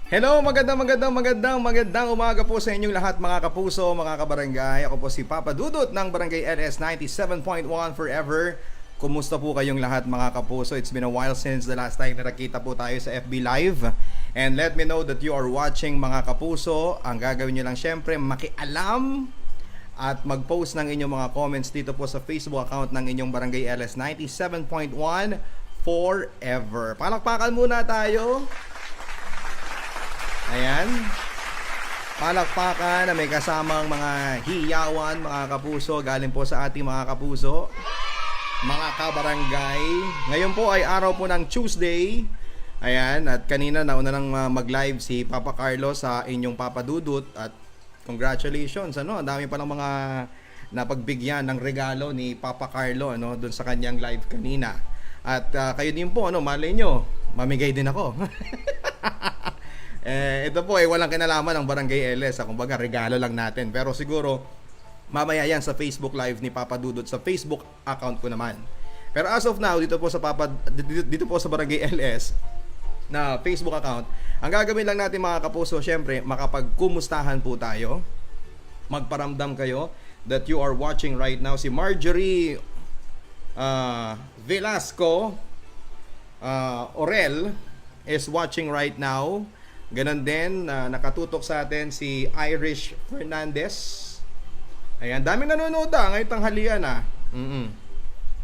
Hello, magandang umaga po sa inyong lahat mga kapuso, mga kabarangay. Ako po si Papa Dudut ng Barangay LS 97.1 Forever. Kumusta po kayong lahat mga kapuso? It's been a while since the last time na nakita po tayo sa FB Live. And let me know that you are watching mga kapuso. Ang gagawin nyo lang syempre, makialam at mag-post ng inyong mga comments dito po sa Facebook account ng inyong Barangay LS 97.1 Forever. Palakpakan muna tayo. Ayan. Palakpakan na may kasamang mga hiyawan, mga kapuso, galing po sa ating mga kapuso, mga kabarangay. Ngayon po ay araw po ng Tuesday. Ayan, at kanina nauna nang mag-live si Papa Carlos sa inyong Papa Dudut. At congratulations, ano? Ang dami pa ng mga napagbigyan ng regalo ni Papa Carlo, ano, doon sa kanyang live kanina. At kayo din po, ano, malay nyo, mamigay din ako. Ito po ay walang kinalaman ng Barangay LS. Kumbaga regalo lang natin. Pero siguro mamaya yan sa Facebook Live ni Papa Dudut sa Facebook account ko naman. Pero as of now dito po sa Barangay LS na Facebook account, ang gagawin lang natin mga kapuso, syempre makapagkumustahan po tayo. Magparamdam kayo that you are watching right now. Si Marjorie Velasco Orel is watching right now. Ganon din, nakatutok sa atin si Irish Fernandez. Ayan, daming nanonood ngayong tanghalian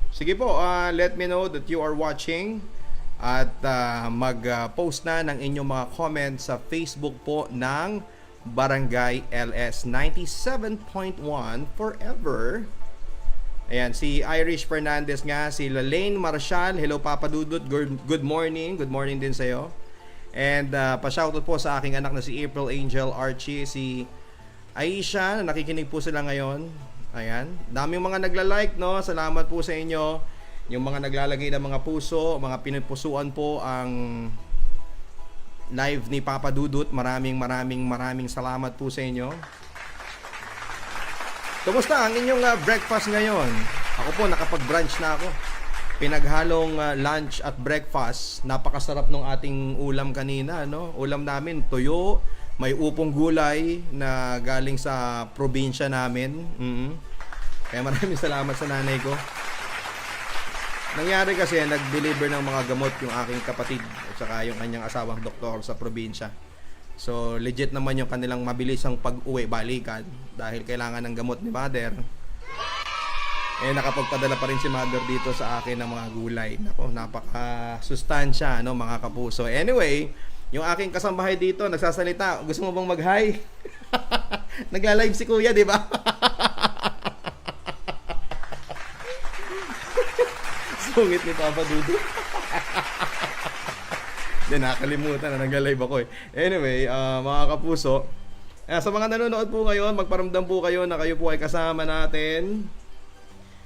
Sige po, let me know that you are watching. At mag-post na ng inyong mga comments sa Facebook po ng Barangay LS 97.1 Forever. Ayan, si Irish Fernandez nga, si Lalaine Marshall. Hello Papa Dudut, good morning. Good morning din sa'yo. And pa-shoutout po sa aking anak na si April Angel Archie, si Aisha, na nakikinig po sila ngayon. Ayan, daming mga nagla-like, no? Salamat po sa inyo. Yung mga naglalagay ng mga puso, mga pinupusuan po ang live ni Papa Dudut. Maraming salamat po sa inyo. Kumusta ang inyong breakfast ngayon? Ako po, nakapag-brunch na ako. Pinaghalong lunch at breakfast. Napakasarap ng ating ulam kanina, no? Ulam namin, tuyo, may upong gulay na galing sa probinsya namin. Kaya maraming salamat sa nanay ko. Nangyari kasi, nag-deliver ng mga gamot yung aking kapatid at saka yung kanyang asawang doktor sa probinsya. So, legit naman yung kanilang mabilisang pag-uwi, balikan, dahil kailangan ng gamot ni mother. Nakapagpadala pa rin si mother dito sa akin ng mga gulay. Nako, napaka-sustansya, no, mga kapuso. Anyway, yung aking kasambahay dito nagsasalita. Gusto mo bang mag-hi? Nagla-live si Kuya, di ba? Sungit ni Papa Dudu. Hindi, nakalimutan na nagla-live ako eh. Anyway, mga kapuso, sa mga nanonood po ngayon, magparamdam po kayo na kayo po ay kasama natin.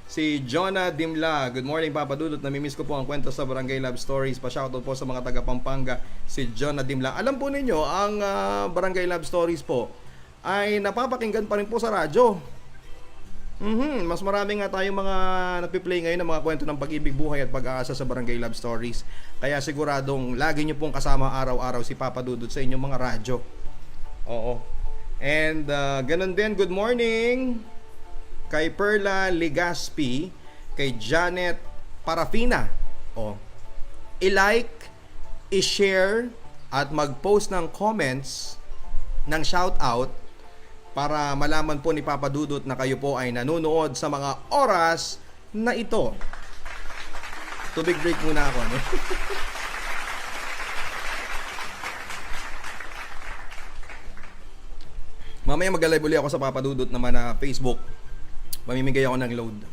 Si Jonah Dimla, good morning Papa Dudut, namimiss ko po ang kwento sa Barangay Love Stories. Pa-shoutout po sa mga taga Pampanga, si Jonah Dimla. Alam po ninyo, ang Barangay Love Stories po ay napapakinggan pa rin po sa radyo. Mas marami nga tayong mga napiplay ngayon ng mga kwento ng pag-ibig, buhay at pag-aasa sa Barangay Love Stories. Kaya siguradong lagi nyo pong kasama araw-araw si Papa Dudut sa inyong mga radyo. Oo. And ganun din, good morning kay Perla Legaspi, kay Janet Parafina. I-like, i-share at mag-post ng comments ng shoutout para malaman po ni Papa Dudut na kayo po ay nanonood sa mga oras na ito. Tubig break muna ako, no? Mamaya mag-live ulit ako sa Papa Dudut naman na Facebook. Mamimigay ako ng load.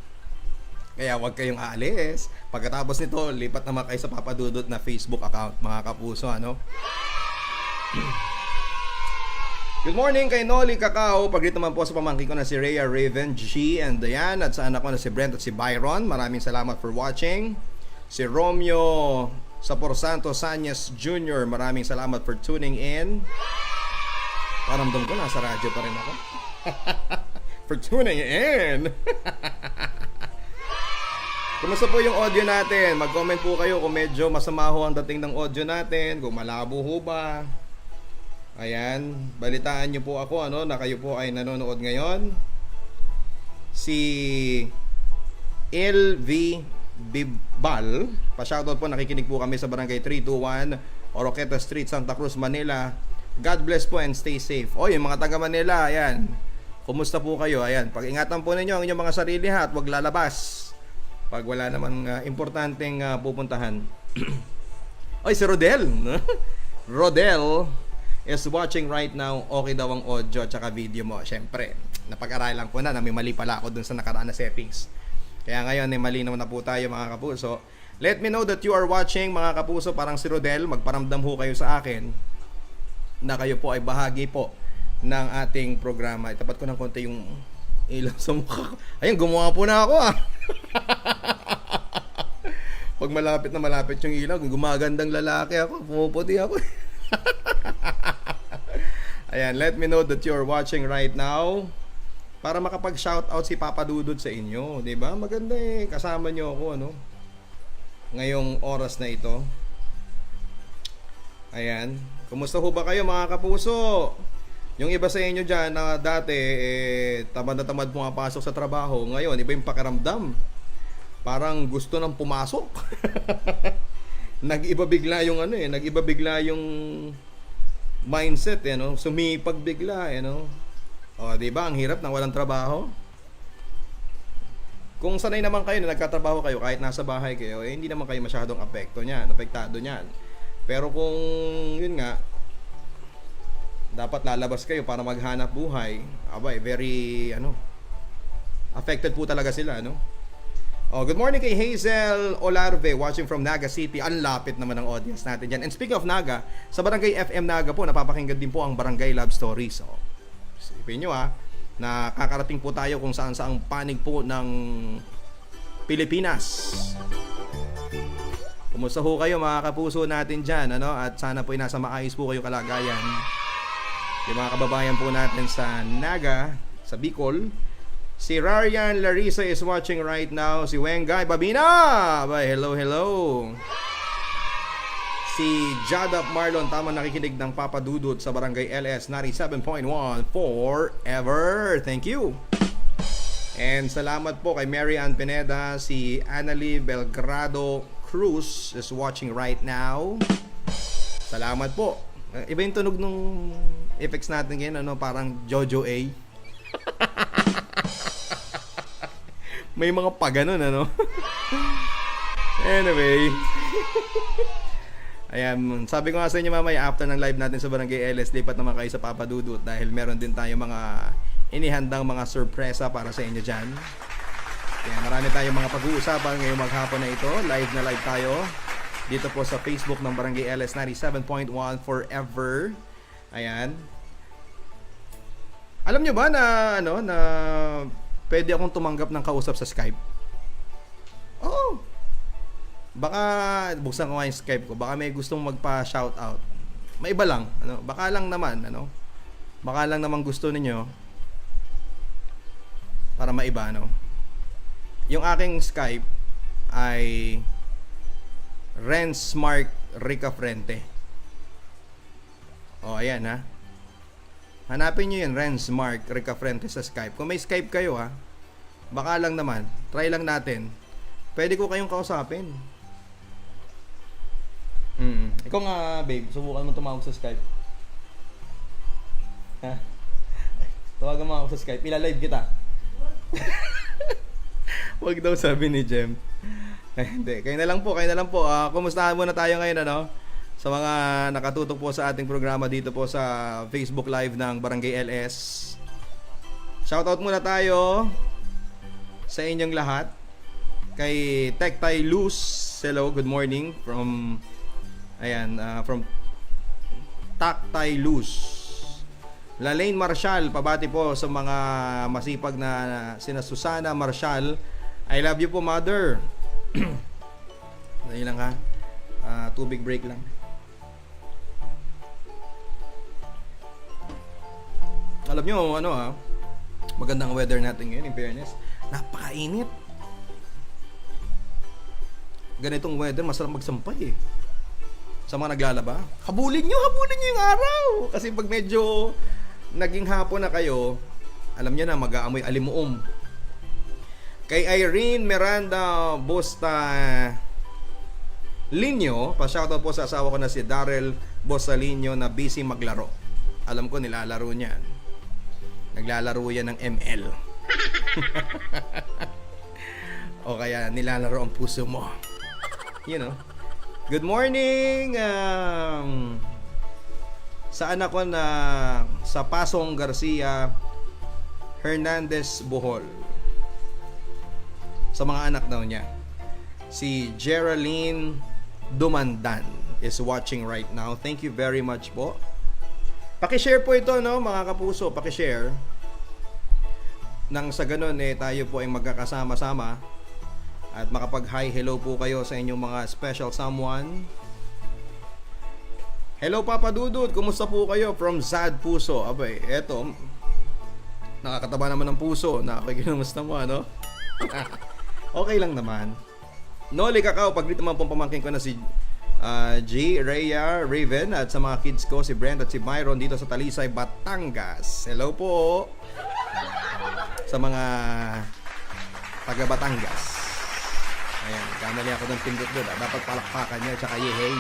Kaya huwag kayong aalis. Pagkatapos nito, lipat naman kayo sa Papa Dudut na Facebook account, mga kapuso, ano? Good morning kay Noli Cacao. Pag-greet naman po sa pamangkin ko na si Rhea Raven G and Diane, at sa anak ko na si Brent at si Byron. Maraming salamat for watching. Si Romeo Saporsanto Sanyas Jr., maraming salamat for tuning in. Paramdam ko nasa radyo pa rin ako. For tuning in. Kumusta po yung audio natin? Mag-comment po kayo kung medyo masama ho ang dating ng audio natin, kung malabo ho ba. Ayan, balitaan niyo po ako ano na kayo po ay nanonood ngayon. Si LV Bibal, pa-shoutout po, nakikinig po kami sa Barangay 321 Oroqueta Street, Santa Cruz, Manila. God bless po and stay safe. Oy, yung mga taga Manila, ayan. Kumusta po kayo? Ayan, pag-ingatan po ninyo ang inyong mga sarili ha, at wag lalabas pag wala namang importanteng pupuntahan. Oy, si Rodel. Rodel is watching right now. Okay daw ang audio at saka video mo. Siyempre, napag-aralan ko na may mali pala ako dun sa nakaraan na settings. Kaya ngayon, malinaw na po tayo mga kapuso. Let me know that you are watching mga kapuso. Parang si Rodel, magparamdam ho kayo sa akin na kayo po ay bahagi po ng ating programa. Itapat ko ng konti yung ilaw sa mukha ko. Ayun, gumawa po na ako Pag malapit na malapit yung ilaw, gumagandang lalaki ako, pumuputi ako. Ayan, let me know that you're watching right now para makapag-shoutout si Papa Dudut sa inyo, 'di ba? Maganda kasama niyo ako ngayong oras na ito. Ayan, kumusta ho ba kayo mga kapuso? Yung iba sa inyo diyan na dati tamad na tamad pumapasok sa trabaho, ngayon iba yung pakiramdam. Parang gusto nang pumasok. Nag-iba bigla yung nag-iba bigla yung mindset, sumipag bigla, O, di ba? Ang hirap ng walang trabaho. Kung sanay naman kayo na nagkatrabaho kayo kahit nasa bahay kayo, hindi naman kayo masyadong apektado niyan. Pero kung yun nga, dapat lalabas kayo para maghanap buhay, very affected po talaga sila, Oh, good morning kay Hazel Olarve watching from Naga City. Ang lapit naman ang audience natin dyan. And speaking of Naga, sa Barangay FM Naga po, napapakinggan din po ang Barangay Love Stories. So, isipin nyo nakakarating po tayo kung saan saang panig po ng Pilipinas. Kumusta ho kayo mga kapuso natin dyan, At sana po nasa maayos po kayo kalagayan. Yung mga kababayan po natin sa Naga, sa Bicol. Si Rarian Larissa is watching right now. Si Wengay Babina! Hello. Si Jadap Marlon, tama nakikinig ng Papa Dudut sa Barangay LS 97.1 forever. Thank you. And salamat po kay Mary Ann Pineda. Si Annalie Belgrado Cruz is watching right now. Salamat po. Iba yung tunog nung effects natin ngayon, parang Jojo A. May mga paganon, Anyway. Ayan, sabi ko nga sa inyo mamaya after ng live natin sa Barangay LS, lipat naman kayo sa Papa Dudut dahil meron din tayo mga inihandang mga sorpresa para sa inyo dyan. Kaya marami tayong mga pag-uusapan ngayong maghapon na ito. Live na live tayo dito po sa Facebook ng Barangay LS 97.1 forever. Ayan. Alam nyo ba na na pwede akong tumanggap ng kausap sa Skype? Oo. Baka buksan ko nga yung Skype ko. Baka may gustong magpa-shoutout. May iba lang, Baka lang naman, Baka lang naman gusto ninyo para maiba, Yung aking Skype ay Renz Mark Rica Frente. O, ayan Hanapin nyo yun, Renz Mark Rica Frente sa Skype. Kung may Skype kayo baka lang naman, try lang natin. Pwede ko kayong kausapin. Ikaw nga, babe, subukan mo tumawag sa Skype. Ha? Tawagan mo ako sa Skype, ilalive kita. Wag daw, sabi ni Jem. Hindi, kayo na lang po. Kumustahan muna tayo ngayon, sa mga nakatutok po sa ating programa dito po sa Facebook Live ng Barangay LS. Shoutout muna tayo sa inyong lahat. Kay Tektay Luz, hello, good morning from from Taktay Luz. Lalaine Marshall, pabati po sa mga masipag na sina Susana Marshall. I love you po, mother. Dahil lang tubig break lang. Alam nyo, magandang weather natin ngayon, in fairness. Napakainit. Ganitong weather, masarap magsampay Sa mga naglalaba, habulin nyo yung araw. Kasi pag medyo naging hapon na kayo, alam niyo na, mag-aamoy alimuom. Kay Irene Miranda Bosta Linyo, pa-shoutout po sa asawa ko na si Darrell Bosalinho na busy maglaro. Alam ko nilalaro niya. Naglalaro yan ng ML. O kaya nilalaro ang puso mo. You know. Good morning. Sa anak ko na sa Pasong Garcia Hernandez Bohol. Sa mga anak daw niya. Si Geraldine Dumandan is watching right now. Thank you very much po. Paki-share po ito, no, mga kapuso. Paki-share. Nang sa ganun, tayo po ay magkakasama-sama at makapag-hi, hello po kayo sa inyong mga special someone. Hello, Papa Dudut. Kumusta po kayo? From Zad Puso. Abay, eto. Nakakataba naman ng puso. Nakakikinamusta mo, ano? Okay lang naman. Noli Kakao, pag dito naman pong pamangkin ko na si G, Rhea, Raven at sa mga kids ko, si Brent at si Myron dito sa Talisay, Batangas. Hello po sa mga taga Batangas. Ayan, kamali ako ng pindot doon. Dapat palakpakan niya, tsaka yehey.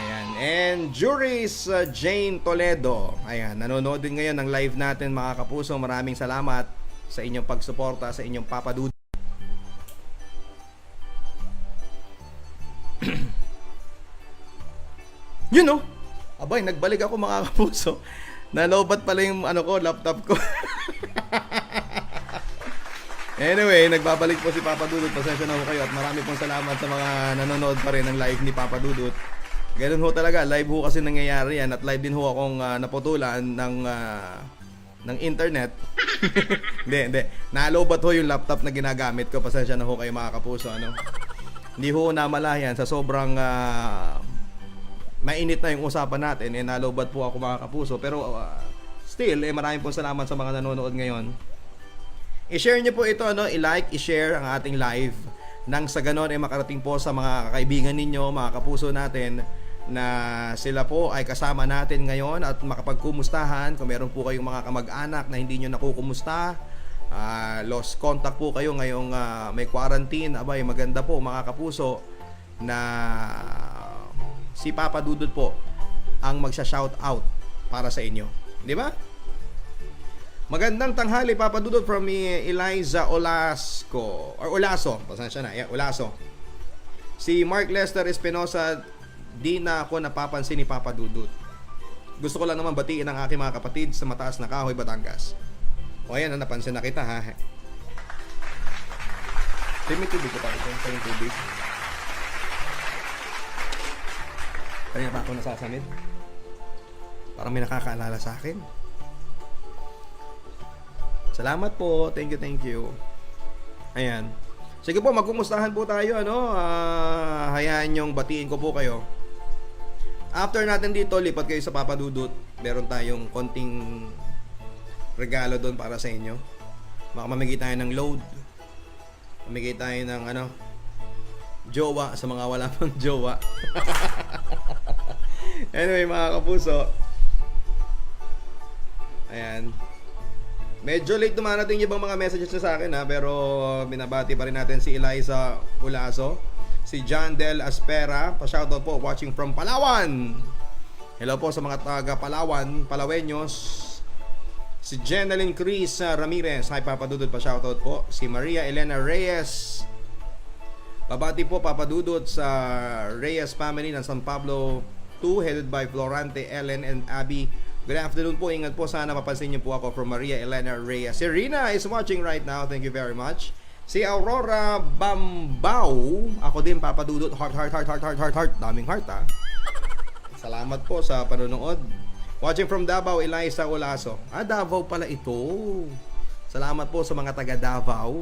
Ayan, and Juris Jane Toledo. Ayan, nanonood din ngayon ng live natin, mga kapuso. Maraming salamat sa inyong pagsuporta, sa inyong papadud. You know, abay, nagbalik ako, mga kapuso. Nalobat pala yung laptop ko. Anyway, nagbabalik po si Papa Dudut. Pasensya na ho kayo at marami pong salamat sa mga nanonood pa rin ng live ni Papa Dudut. Ganun ho talaga, live ho kasi nangyayari yan at live din ho akong naputulan ng internet. Hindi. Nalobat ho yung laptop na ginagamit ko. Pasensya na ho kayo, mga kapuso, ano. Hindi ho namalayan sa sobrang mainit na yung usapan natin, nalobat po ako, mga kapuso, pero still, maraming pong salamat sa mga nanonood ngayon. I-share nyo po ito, i-like, i-share ang ating live nang sa ganon makarating po sa mga kaibigan ninyo, mga kapuso natin, na sila po ay kasama natin ngayon at makapagkumustahan. Kung meron po kayong mga kamag-anak na hindi nyo nakukumusta, lost contact po kayo ngayong may quarantine, abay, maganda po, mga kapuso, na si Papa Dudut po ang magsha-shout out para sa inyo. Di ba? Magandang tanghali, Papa Dudut, from Eliza Olasco. Or Olaso. Pasensya na. Yeah, Olaso. Si Mark Lester Espinosa, di na ako napapansin ni Papa Dudut. Gusto ko lang naman batiin ang aking mga kapatid sa Mataas na Kahoy, Batangas. O ayan, napansin na kita, ha? Tubig ko pa ito. Yung tubig. Kanina pa ako nasasamid. Parang may nakakaalala sa akin. Salamat po. Thank you. Ayan. Sige po, magkumustahan po tayo, hayaan yung batiin ko po kayo. After natin dito, lipat kayo sa Papa Dudut. Meron tayong konting regalo doon para sa inyo. Mamigay tayo ng load. Mamigay tayo ng jowa sa mga wala pang jowa. Anyway, mga kapuso. Ayan. Medyo late dumarating yung ibang mga messages na sa akin, pero binabati pa rin natin si Eliza Ulaso, si John Del Aspera, pa-shoutout po, watching from Palawan. Hello po sa mga taga Palawan, Palaweños. Si Jeneline Cris Ramirez, hi Papa Dudut, pa-shoutout po. Si Maria Elena Reyes, babati po Papa Dudut sa Reyes family ng San Pablo 2, headed by Florante, Ellen, and Abby. Good afternoon po. Ingat po. Sana mapansin niyo po ako from Maria Elena Reyes. Si Rina is watching right now. Thank you very much. Si Aurora Bambao. Ako din, Papa Dudut. Heart. Daming heart, ha. Salamat po sa panonood. Watching from Davao, Eliza Olaso. Davao pala ito. Salamat po sa mga taga Davao.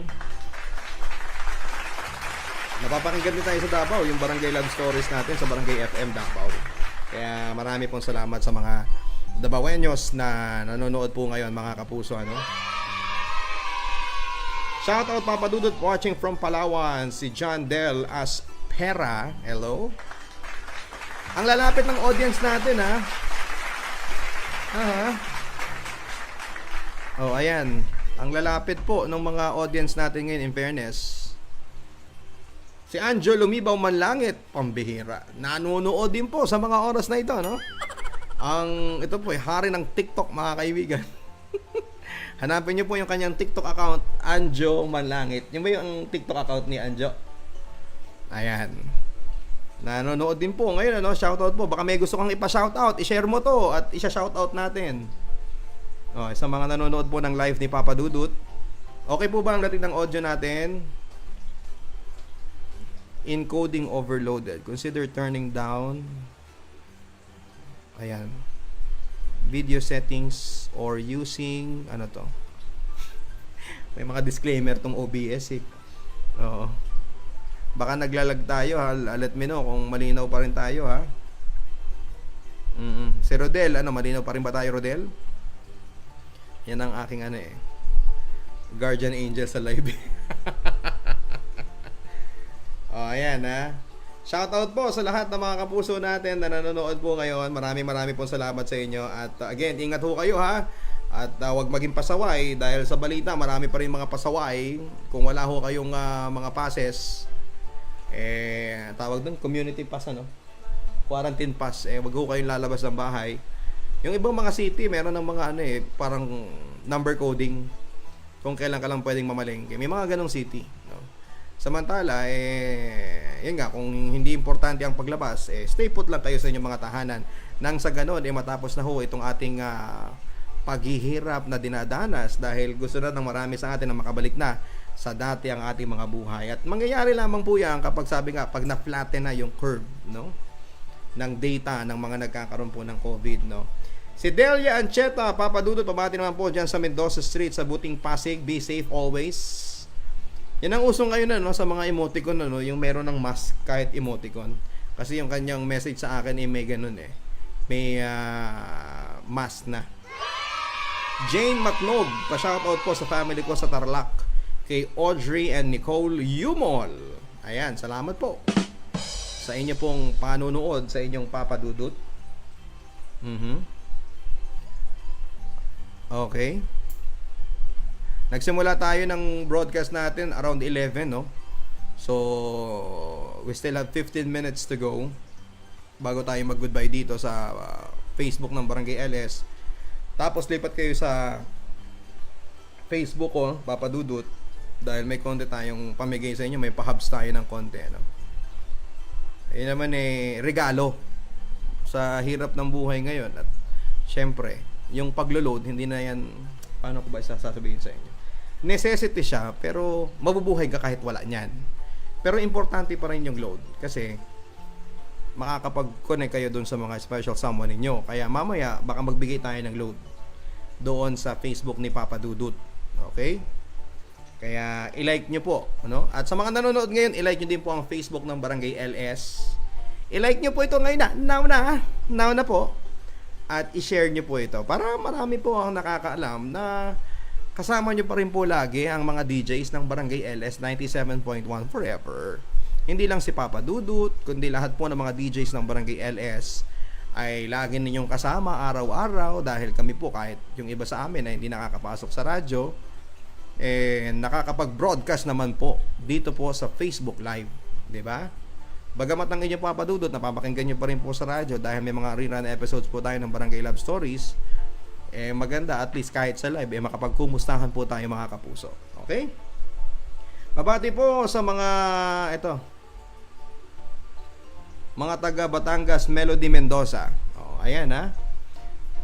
Napapakinggan din tayo sa Davao, yung Barangay Love Stories natin sa Barangay FM Davao. Kaya marami pong salamat sa mga Davaoeños na nanonood po ngayon, mga kapuso, Shout out Papa Dudut, watching from Palawan, si John Del Hera, hello. Ang lalapit ng audience natin, ha? Oh, ayan. Ang lalapit po ng mga audience natin ngayon, in fairness. Si Anjo Lumibaw Manlangit, pambihira. Nanonood din po sa mga oras na ito, no? Ito po, hari ng TikTok, mga kaibigan. Hanapin niyo po yung kanyang TikTok account, Anjo Manlangit. Yung ba yung TikTok account ni Anjo? Ayan. Nanonood din po ngayon, ano? Shoutout po. Baka may gusto kang ipa-shoutout, i-share mo to at isa-shoutout natin. Oh, sa mga nanonood po ng live ni Papa Dudut. Okay po ba ang dating ng audio natin? Encoding overloaded. Consider turning down. Ayan. Video settings or using ano to? May mga disclaimer tong OBS eh. Oo. Baka naglalag tayo, ha. Let me know kung malinaw pa rin tayo, ha. Si Rodel, ano, malinaw pa rin ba tayo, Rodel? Yan ang aking ano eh, guardian angel sa live. Oh, ayan, ha. Shoutout po sa lahat ng mga kapuso natin na nanonood po ngayon. Maraming po salamat sa inyo. At again, ingat ho kayo, ha. At huwag maging pasaway dahil sa balita marami pa rin mga pasaway. Kung wala ho kayong mga passes, tawag dun, community pass, ano, quarantine pass, wag ho kayong lalabas ng bahay. Yung ibang mga city meron ng mga ano parang number coding kung kailan ka lang pwedeng mamalengke. May mga ganong city, no? Samantala yun nga, kung hindi importante ang paglabas, stay put lang kayo sa inyong mga tahanan nang sa ganon matapos na ho itong ating paghihirap na dinadanas dahil gusto na ng marami sa atin na makabalik na sa dati ang ating mga buhay. At mangyayari lamang po yan kapag sabi nga, pag na-flatten na yung curve, no, ng data ng mga nagkakaroon po ng COVID, no. Si Delia Ancheta, Papa Dudut, pabati naman po dyan sa Mendoza Street, sa Buting Pasig. Be safe always. Yan ang uso ngayon, no, sa mga emoticon, no, yung meron ng mask kahit emoticon. Kasi yung kanyang message sa akin may ganun may mask na. Jane Macnog, pa-shoutout po sa family ko sa Tarlac. Kay Audrey and Nicole Yumol. Ayan, salamat po sa inyo pong panunood sa inyong Papa Dudut. Okay. Nagsimula tayo ng broadcast natin around 11, no? So, we still have 15 minutes to go bago tayo mag-goodbye dito sa Facebook ng Barangay LS. Tapos lipat kayo sa Facebook ko, Papa Dudut. Dahil may konti tayong pamigay sa inyo, may pa-hubs tayo ng konti, no? Ayun naman regalo sa hirap ng buhay ngayon. At syempre, yung paglo-load, hindi na yan, paano ko ba sasabihin sa inyo? Necessity siya, pero mabubuhay ka kahit wala niyan. Pero importante pa rin yung load kasi makakapag-connect kayo dun sa mga special someone ninyo. Kaya mamaya, baka magbigay tayo ng load doon sa Facebook ni Papa Dudut. Okay? Kaya i-like nyo po, ano? At sa mga nanonood ngayon, i-like nyo din po ang Facebook ng Barangay LS. I-like nyo po ito ngayon now na po. At i-share nyo po ito para marami po ang nakakaalam na kasama nyo pa rin po lagi ang mga DJs ng Barangay LS 97.1 forever. Hindi lang si Papa Dudut, kundi lahat po ng mga DJs ng Barangay LS ay lagi ninyong kasama araw-araw dahil kami po kahit yung iba sa amin na hindi nakakapasok sa radyo, nakakapag-broadcast naman po dito po sa Facebook Live, di ba? Bagamat ang inyong Papa Dudut, napapakinggan nyo pa rin po sa radyo dahil may mga rerun episodes po tayo ng Barangay Love Stories. Maganda at least kahit sa live, makapagkumustahan po tayo mga kapuso. Okay? Mabati po sa mga mga taga Batangas, Melody Mendoza. Ayan, ha.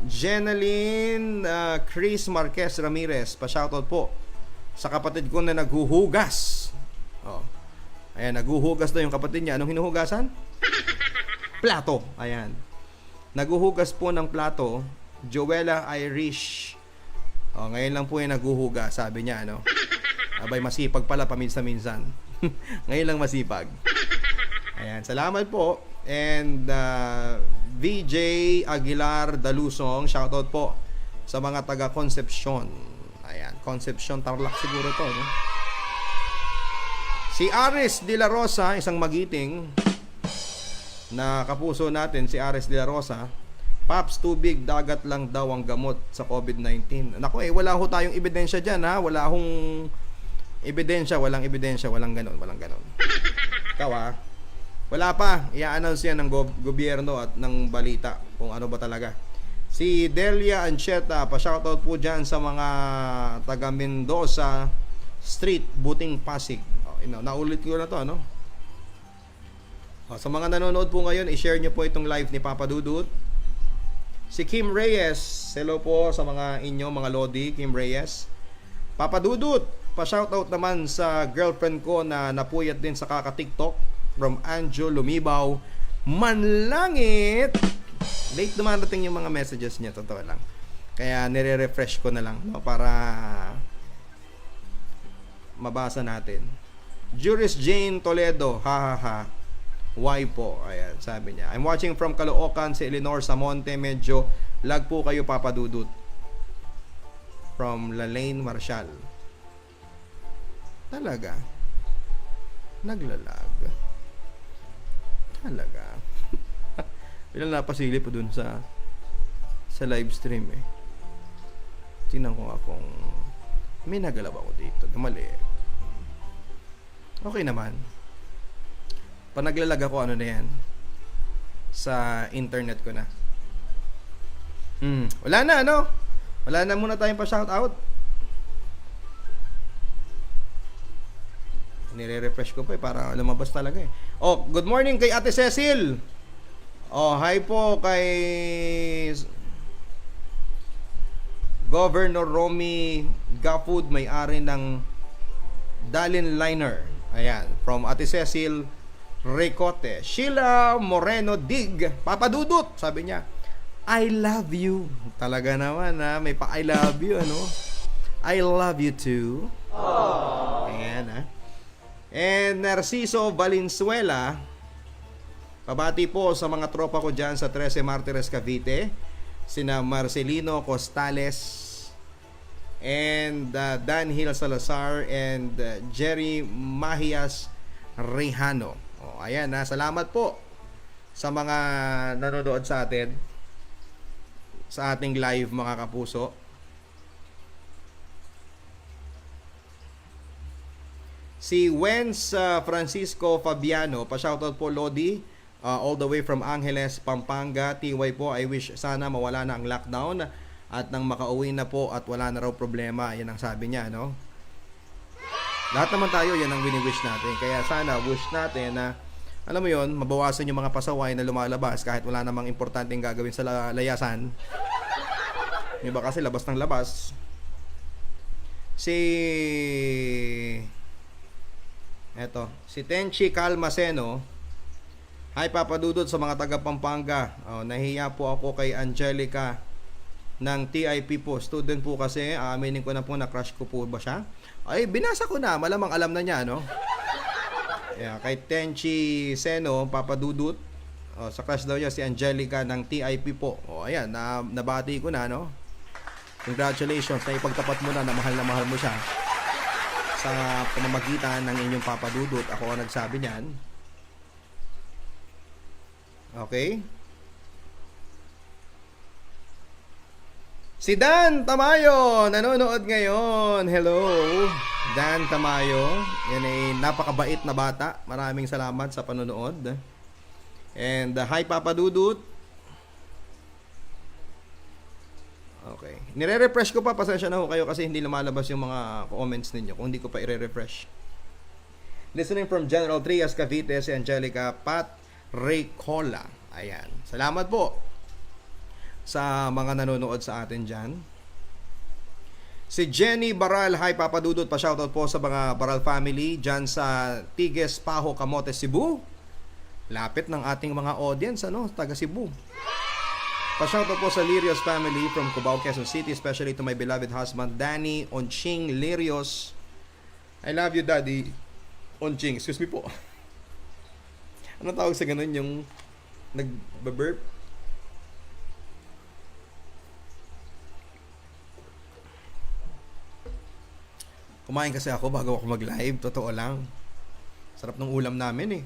Jenaline Chris Marquez Ramirez, pa-shoutout po sa kapatid ko na naghuhugas. Ayan, naghuhugas daw yung kapatid niya. Anong hinuhugasan? Plato. Ayan. Naghuhugas po ng plato, Joella Irish. Ngayon lang po yung naghuhugas, sabi niya, ano. Abay, masipag pala paminsan-minsan. Ngayon lang masipag. Ayan, salamat po. And VJ Aguilar Dalusong, shoutout po sa mga taga Concepcion. Ayan, Concepcion Tarlac siguro to, no? Si Aris de la Rosa, isang magiting na kapuso natin, si Aris de la Rosa. Paps, tubig, dagat lang daw ang gamot sa COVID-19. Naku wala ho tayong ebidensya dyan ha. Wala hong ebidensya, walang ganon. Ikaw ha. Wala pa, i-announce yan ng gobyerno at ng balita kung ano ba talaga. Si Delia Ancheta, pa-shoutout po dyan sa mga taga Mendoza Street, Buting Pasig. Naulit ko na to, ano? Sa mga nanonood po ngayon, i-share nyo po itong live ni Papa Dudut. Si Kim Reyes, hello po sa mga inyo, mga Lodi, Kim Reyes. Papa Dudut, pa-shoutout naman sa girlfriend ko na napuyat din sa kaka-TikTok from Anjo Lumibaw, Manlangit. Late dumarating yung mga messages niya, totoo lang. Kaya nire-refresh ko na lang, no, para mabasa natin. Juris Jane Toledo, ha. Why po? Ayan, sabi niya. I'm watching from Caloocan, si Eleanor Samonte. Medyo lag po kayo, Papa Dudut. From Lalaine Marshall. Talaga? Naglalag. Talaga? Ilang napasilip po dun sa live stream eh. Tingnan ko nga kung may nagalaw ako dito. Mali. Okay naman. Pag naglalag ako, ano na yan? Sa internet ko na. Wala na, ano? Wala na muna tayong pa-shoutout. Nire-refresh ko pa para lumabas talaga eh. Oh, good morning kay Ate Cecil. Oh, hi po kay Governor Romy Gapud, may-ari ng Dalin Liner. Ayan, from Ate Cecil Ricote. Sheila Moreno Dig, Papa Dudut, sabi niya, I love you. Talaga naman ha, may pa I love you, ano? I love you too. Aww. Ayan ha. And Narciso Valenzuela, pabati po sa mga tropa ko dyan sa 13 Martires Cavite, sina Marcelino Costales and Dan Hill Salazar and Jerry Mahias Rehano. Ayan na, salamat po sa mga nanonood sa atin sa ating live, mga kapuso. Si Wens Francisco Fabiano, pa-shoutout po Lodi, all the way from Angeles, Pampanga. TY po, I wish sana mawala na ang lockdown at nang makauwi na po at wala na raw problema. Yan ang sabi niya, no? Lahat naman tayo, yan ang wini-wish natin. Kaya sana, wish natin na, alam mo yon, mabawasan yung mga pasaway na lumalabas kahit wala namang importanteng gagawin sa layasan. Yung iba kasi labas ng labas. Si Tenchi Calmaceno, hi Papa Dudut sa mga taga Pampanga. Nahiya po ako kay Angelica ng TIP po. Student po kasi, aminin ko na po na crush ko po ba siya? Ay, binasa ko na. Malamang alam na niya, no? Yeah, kay Tenchi Seno, Papa Dudut. Sa crush daw niya si Angelica ng TIP po. Ayan, nabati ko na, no? Congratulations. Na ipagtapat mo na mahal mo siya. Sa pamamagitan ng inyong Papa Dudut. Ako ang nagsabi niyan. Okay? Si Dan Tamayo, nanonood ngayon. Hello, Dan Tamayo. Yan ay napakabait na bata. Maraming salamat sa panonood. And hi Papa Dudut. Okay. Nire-refresh ko pa. Pasensya na ho kayo kasi hindi lumalabas yung mga comments ninyo kung hindi ko pa i-refresh. Listening from General Trias, Cavite, si Angelica Pat Recola. Ayan. Salamat po sa mga nanonood sa atin dyan. Si Jenny Baral, hi Papa Dudut, pa-shoutout po sa mga Baral family dyan sa Tiges, Paho, Camotes, Cebu. Lapit ng ating mga audience, ano, taga Cebu. Pa-shoutout po sa Lirios family from Cubao, Quezon City, especially to my beloved husband Danny Onching Lirios. I love you Daddy Onching. Excuse me po. Ano tawag sa ganun yung nag-burp? Kumain kasi ako bago ako mag-live, totoo lang. Sarap ng ulam namin eh.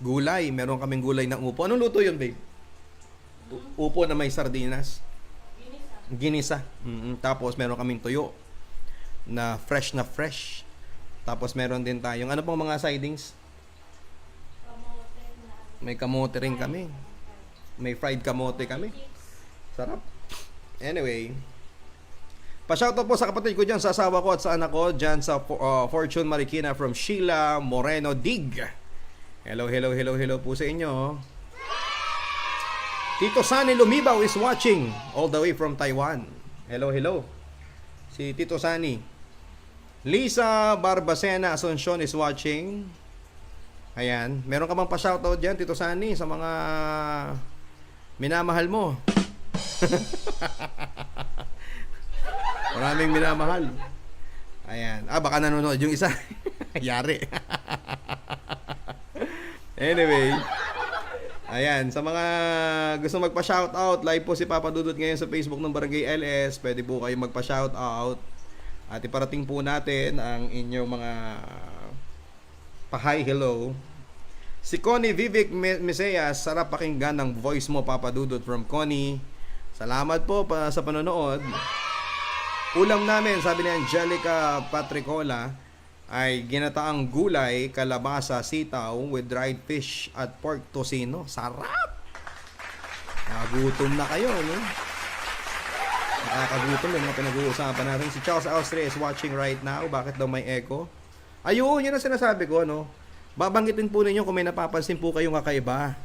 Gulay, meron kaming gulay na upo. Anong luto yun, babe? Upo na may sardinas. Ginisa. Tapos meron kaming tuyo na fresh na fresh. Tapos meron din tayong, ano pong mga sidings? May kamote rin kami. May fried kamote kami. Sarap. Anyway, pa-shoutout po sa kapatid ko dyan, sa asawa ko at sa anak ko dyan sa Fortune Marikina from Sheila Moreno Dig. Hello po sa inyo. Tito Sunny Lumibaw is watching all the way from Taiwan. Hello. Si Tito Sunny. Lisa Barbacena Asuncion is watching. Ayan. Meron ka bang pa-shoutout dyan, Tito Sunny, sa mga minamahal mo? Maraming minamahal. Ayan. Baka nanonood yung isa. Yari. Anyway. Ayan. Sa mga gusto magpa-shoutout, live po si Papa Dudut ngayon sa Facebook ng Barangay LS. Pwede po kayo magpa-shoutout. At iparating po natin ang inyong mga pa-hi hello. Si Connie Vivek Meseyas, sarap pakinggan ng voice mo, Papa Dudut, from Connie. Salamat po sa panonood. Ulam namin, sabi ni Angelica Patricola, ay ginataang gulay, kalabasa, sitaw with dried fish at pork tocino. Sarap! Nagutom na kayo, no? Nakakagutom yung mga pinag-uusapan natin. Si Charles Austria is watching right now. Bakit daw may echo? Ayun, yun ang sinasabi ko, no? Babanggitin po ninyo kung may napapansin po kayong kakaiba.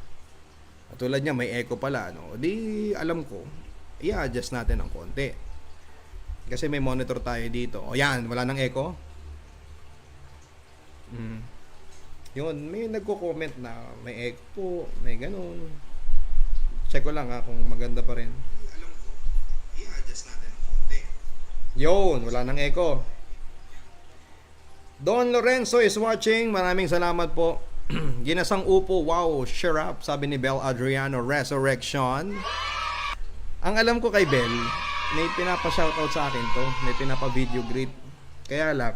Tulad niya, may echo pala, no? Di, alam ko, i-adjust natin ng konti. Kasi may monitor tayo dito. O yan, wala nang echo. Yun, may nagko-comment na may echo, may ganun. Check ko lang kung maganda pa rin. Yun, wala nang echo. Don Lorenzo is watching. Maraming salamat po. Ginasang upo, wow, sure up, sabi ni Bel Adriano Resurrection. Ang alam ko kay Bel, may pinapa-shoutout sa akin to. May pinapa-video greet. Kaya lang,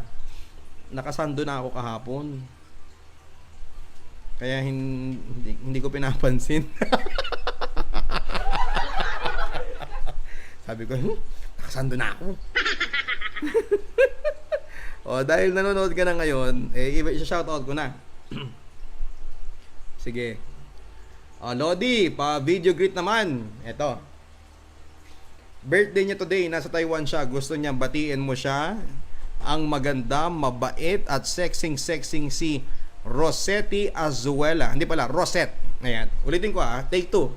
nakasando na ako kahapon. Kaya hindi ko pinapansin. Sabi ko, nakasando na ako. Dahil nanonood ka na ngayon, i-shoutout ko na. Sige. Lodi, pa-video greet naman. Eto. Birthday niya today, nasa Taiwan siya. Gusto niya batiin mo siya. Ang maganda, mabait at sexing si Rosetti Azuela. Hindi pala, Rosette. Ayan. Ulitin ko take 2.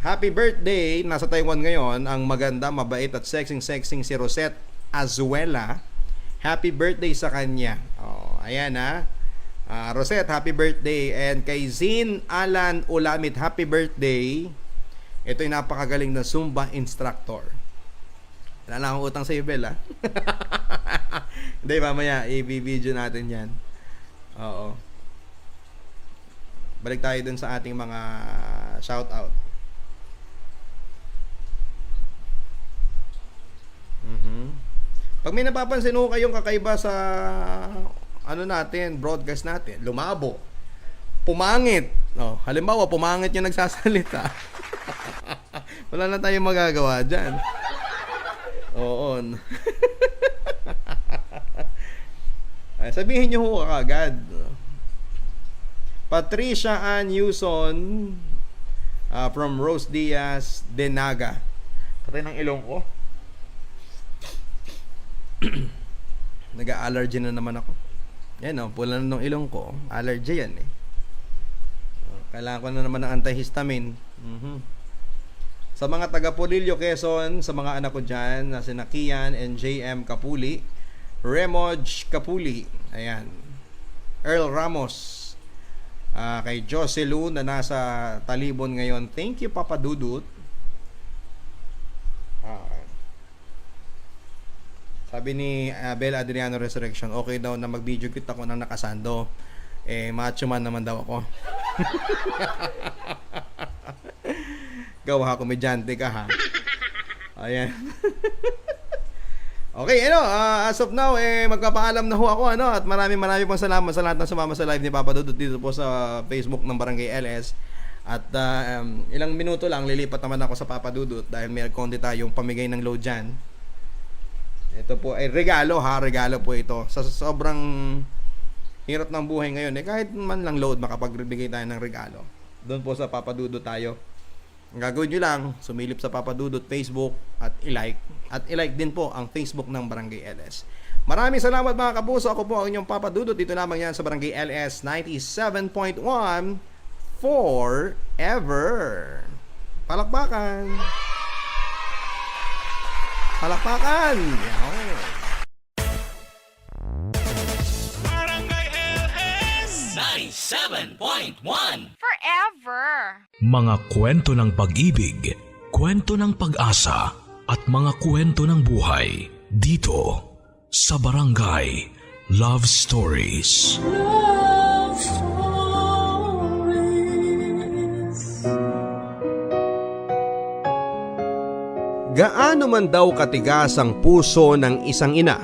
Happy birthday, nasa Taiwan ngayon, ang maganda, mabait at sexing si Rosette Azuela. Happy birthday sa kanya. Ayan Rosette, happy birthday. And kay Zin Alan Ulamit, happy birthday. Ito yung napakagaling na Zumba instructor. Wala na akong utang sa iyo, Bel, Hindi, mamaya i-video natin yan. Oo. Balik tayo dun sa ating mga shoutout. Pag may napapansin ho kayong kakaiba sa broadcast natin, lumabo, pumangit. Halimbawa, pumangit yung nagsasalita. Wala na tayong magagawa dyan. Oo. Sabihin nyo ho agad. Patricia Ann Yuson from Rose Diaz Denaga. Patay ng ilong ko. Nag-allergy na naman ako. Yan pula na ng ilong ko. Allergy yan Kailangan ko na naman ng antihistamine. Sa mga taga Polillo, Quezon, sa mga anak ko dyan, na sina Kian and JM Kapuli, Remoj Kapuli, ayan, Earl Ramos, kay Joselu na nasa Talibon ngayon. Thank you, Papa Dudut. Sabi ni Bel Adriano Resurrection, okay daw na mag-video kit ako ng nakasando. Macho man naman daw ako. Gawa, komedyante ka ha. Ayan. Okay, as of now, magpapaalam na ho ako, at maraming pong salamat sa lahat ng sumama sa live ni Papa Dudut dito po sa Facebook ng Barangay LS. At ilang minuto lang, lilipat naman ako sa Papa Dudut dahil may konti tayong pamigay ng load dyan. Ito po ay regalo po ito. Sa sobrang hirap ng buhay ngayon, kahit man lang load, makapagbigay tayo ng regalo. Doon po sa Papa Dudut tayo. Ang gagawin nyo lang, sumilip sa Papa Dudut Facebook at i-like. At i-like din po ang Facebook ng Barangay LS. Maraming salamat mga kapuso. Ako po ang inyong Papa Dudut. Dito lamang yan sa Barangay LS 97.1 Forever. Palakpakan. Palakpakan. Yan. Barangay LS 97.1 Forever. Mga kwento ng pag-ibig, kwento ng pag-asa, at mga kwento ng buhay dito sa Barangay Love Stories. Love Stories. Gaano man daw katigas ang puso ng isang ina,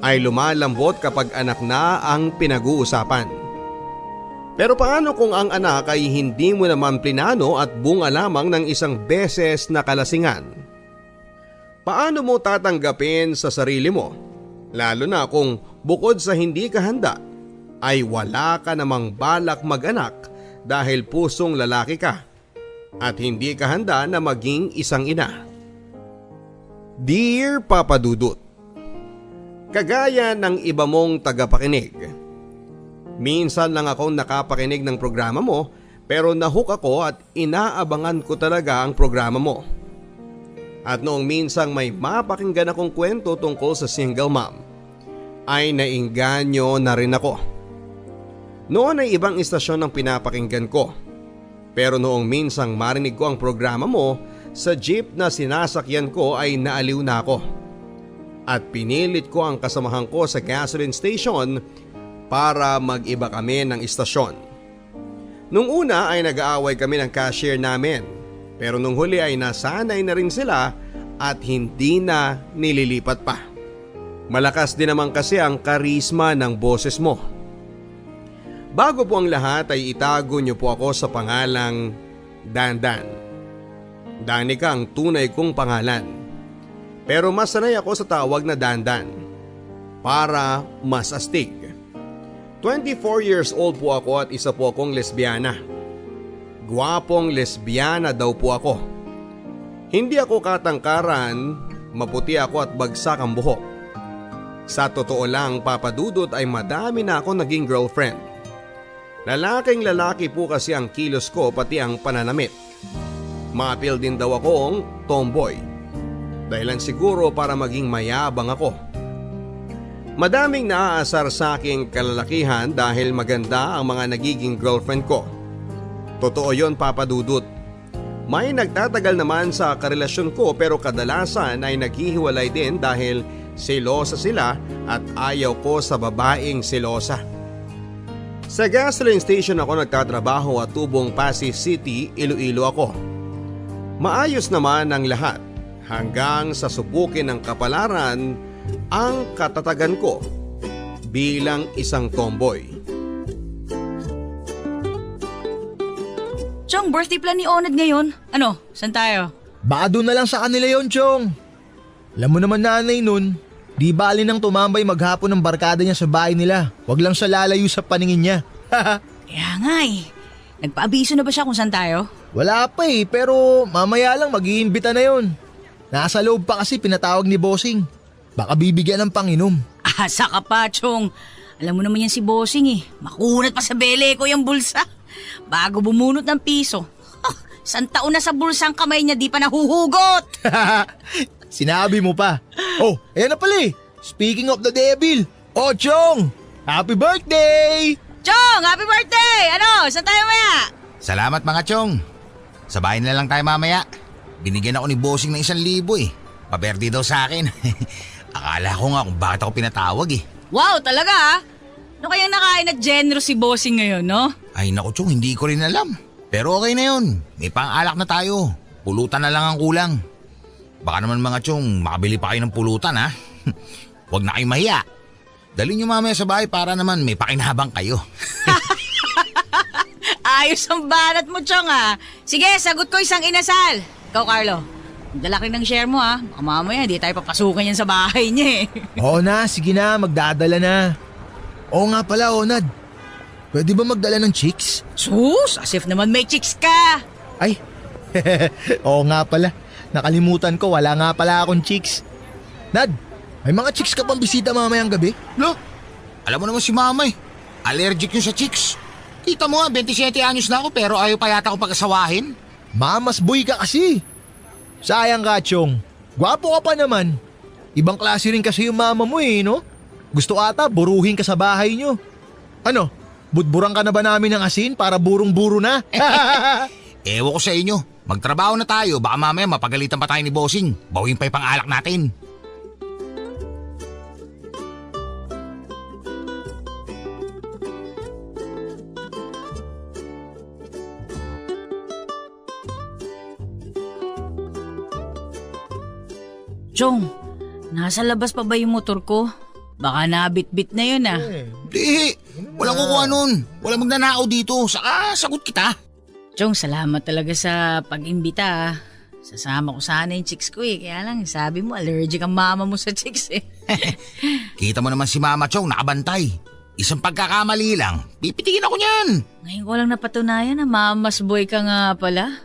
ay lumalambot kapag anak na ang pinag-uusapan. Pero paano kung ang anak ay hindi mo naman plinano at bunga lamang ng isang beses na kalasingan? Paano mo tatanggapin sa sarili mo? Lalo na kung bukod sa hindi ka handa, ay wala ka namang balak mag-anak dahil pusong lalaki ka at hindi ka handa na maging isang ina. Dear Papa Dudut, kagaya ng iba mong tagapakinig, minsan lang akong nakapakinig ng programa mo pero nahook ako at inaabangan ko talaga ang programa mo. At noong minsang may mapakinggan akong kwento tungkol sa single mom, ay nainganyo na rin ako. Noon ay ibang istasyon ang pinapakinggan ko. Pero noong minsang marinig ko ang programa mo, sa jeep na sinasakyan ko ay naaliw na ako. At pinilit ko ang kasamahan ko sa gasoline station para mag-iba kami ng istasyon. Nung una ay nag-aaway kami ng cashier namin, pero nung huli ay nasanay na rin sila at hindi na nililipat pa. Malakas din naman kasi ang karisma ng boses mo. Bago po ang lahat ay itago niyo po ako sa pangalang Dandan. Danica ang tunay kong pangalan. Pero mas sanay ako sa tawag na Dandan para mas astig. 24 years old po ako at isa po akong lesbiana. Gwapong lesbiana daw po ako. Hindi ako katangkaran, maputi ako at bagsak ang buhok. Sa totoo lang, Papa Dudut, ay madami na ako naging girlfriend. Lalaking lalaki po kasi ang kilos ko pati ang pananamit. Ma-appeal din daw akong tomboy. Dahilan siguro para maging mayabang ako. Madaming naaasar sa aking kalalakihan dahil maganda ang mga nagiging girlfriend ko. Totoo yon, Papa Dudut. May nagtatagal naman sa karelasyon ko pero kadalasan ay naghihiwalay din dahil selosa sila at ayaw ko sa babaeng selosa. Sa gasoline station ako nagtatrabaho at tubong Pasig City, Iloilo ako. Maayos naman ang lahat hanggang sa subukin ng kapalaran ang katatagan ko bilang isang tomboy. Chong, birthday plan ni Onad ngayon. Ano, saan tayo? Baka doon na lang sa kanila yon, Chong. Alam mo naman nanay nun, di bali nang tumambay maghapon ng barkada niya sa bahay nila. Wag lang siya lalayo sa paningin niya. Kaya nga eh. Nagpaabiso na ba siya kung saan tayo? Wala pa eh, pero mamaya lang mag-iimbita na yon. Nasa loob pa kasi pinatawag ni Bossing. Baka bibigyan ng panginom. Asa ka pa, Chong. Alam mo naman yan si Bossing eh. Makunat pa sa bele ko yung bulsa. Bago bumunot ng piso. Isang taon na sa bulsang kamay niya di pa nahuhugot. Sinabi mo pa. Oh, ayan na pala eh. Speaking of the devil. Oh, Chong! Happy birthday! Chong, happy birthday! Ano, saan tayo maya? Salamat mga chong. Sa bahay na lang tayo mamaya. Binigyan ako ni Bossing ng 1,000 eh. Pa-birthday daw sa akin. Akala ko nga kung bakit ako pinatawag eh. Wow, talaga ah. Ano kayang nakain at generous si Bossing ngayon, no? Ay naku chong, hindi ko rin alam. Pero okay na yun. May pang-alak na tayo. Pulutan na lang ang kulang. Baka naman mga chong, makabili pa kayo ng pulutan ha. Huwag na kayong mahiya. Dali niyo mamaya sa bahay para naman may pakinabang kayo. Ayos ang banat mo, Chong ah. Sige, sagot ko isang inasal. Ikaw, Carlo. Dala rin ng share mo ah. Baka mamaya di tayo papasukan yan sa bahay niya eh. Oo na, sige na, magdadala na. Oo nga pala, Onad. Pwede ba magdala ng chicks? Sus, as if naman may chicks ka. Ay, oo nga pala. Nakalimutan ko, wala nga pala akong chicks. Nad, may mga chicks ka pang bisita mamayang gabi? Lo, alam mo naman si mama eh. Allergic yun sa chicks. Kita mo nga, 27 anyos na ako pero ayaw pa yata akong pag-asawahin. Mamas boy ka kasi. Sayang ka, Chong. Gwapo ka pa naman. Ibang klase rin kasi yung mama mo eh, no? Gusto ata, buruhin ka sa bahay nyo. Ano, budburang ka na ba namin ng asin para burong-buro na? Ewan ko sa inyo. Magtrabaho na tayo, baka mamaya mapagalitan pa tayo ni Bossing. Bawin pa yung pang-alak natin. Chong, nasa labas pa ba yung motor ko? Baka nabit-bit na yun ah. Di, walang kukuha nun. Walang magnanakaw dito. Saka sagot kita. Chong, salamat talaga sa pag-imbita ah. Sasama ko sana yung chicks ko eh. Kaya lang, sabi mo allergic ang mama mo sa chicks eh. Kita mo naman si Mama Chong nakabantay. Isang pagkakamali lang, pipitikin ako niyan. Ngayon ko lang napatunayan na mamas boy ka nga pala.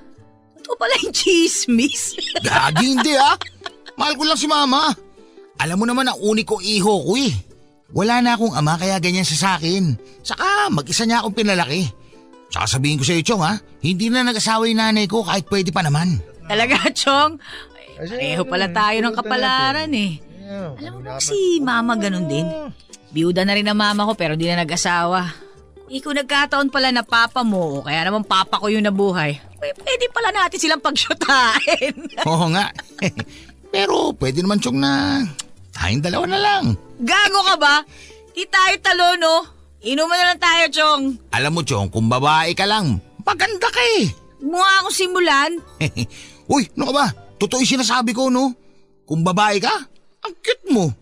Totoo pala yung chismis. Gagi hindi ah. Mahal ko lang si Mama. Alam mo naman ang uniko iho ko eh. Wala na akong ama kaya ganyan siya sa akin. Saka mag-isa niya akong pinalaki. Saka sabihin ko sa iyo, Chong ha, hindi na nag-asawa yung nanay ko kahit pwede pa naman. Talaga, Chong? Ay, pareho pala tayo ng kapalaran eh. Alam mo ba si mama ganun din? Biyuda na rin ang mama ko pero di na nag-asawa. Kung nagkataon pala na papa mo o kaya naman papa ko yung nabuhay, pwede pala natin silang pagsyutain. Oo nga. Pero pwede naman, Chong, na tayong dalawa na lang. Gago ka ba? Di tayo talo, no? Inuman na lang tayo, Chong. Alam mo, Chong, kung babae ka lang, maganda ka eh. Mukha akong simulan. Uy, ano ka ba? Totoo yung sinasabi ko, no? Kung babae ka, ang cute mo.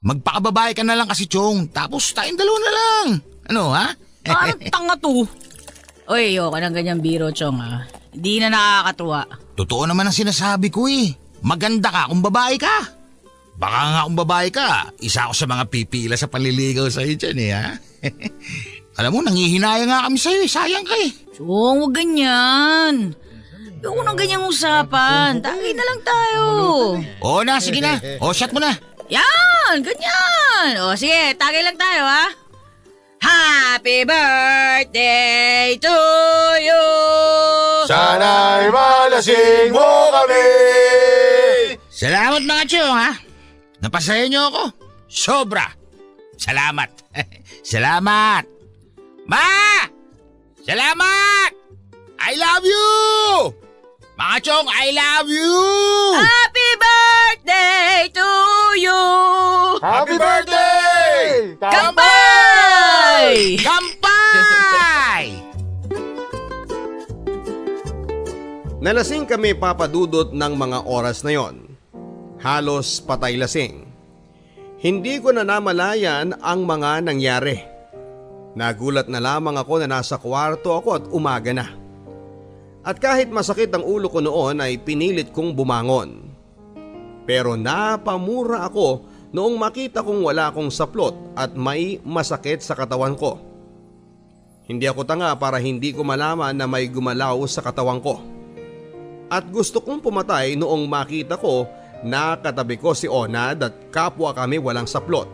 Magpakababae ka na lang kasi, Chong. Tapos tayong dalawa na lang. Ano, ha? Parang tanga to. Uy, ayoko ng ganyang biro, Chong, ha? Hindi na nakakatuwa. Totoo naman ang sinasabi ko eh. Maganda ka kung babae ka. Baka nga kung babae ka, isa ako sa mga pipila sa panliligaw sa'yo dyan eh, ha? Alam mo, nangihinaya nga kami sa'yo eh. Sayang ka eh. Chong, huwag ganyan. Ayoko ng ganyang usapan. Tagay na lang tayo. Oo na, sige na. O, shot mo na. Yan, ganyan. O sige, tagay lang tayo, ha? Happy birthday to you. Sana'y malasing mo kami. Salamat mga Chong, ha? Napasaya niyo ako. Sobra. Salamat. Salamat. Ma! Salamat! I love you! Mga Chong, I love you! Happy birthday to you. Happy birthday! Kampay! Kampay! Nalasing kami papadudot ng mga oras na yon. Halos patay lasing. Hindi ko na namalayan ang mga nangyari. Nagulat na lamang ako na nasa kwarto ako at umaga na. At kahit masakit ang ulo ko noon ay pinilit kong bumangon. Pero napamura ako noong makita kong wala akong saplot at may masakit sa katawan ko. Hindi ako tanga para hindi ko malaman na may gumalaw sa katawan ko. At gusto kong pumatay noong makita ko na katabi ko si Onad at kapwa kami walang saplot.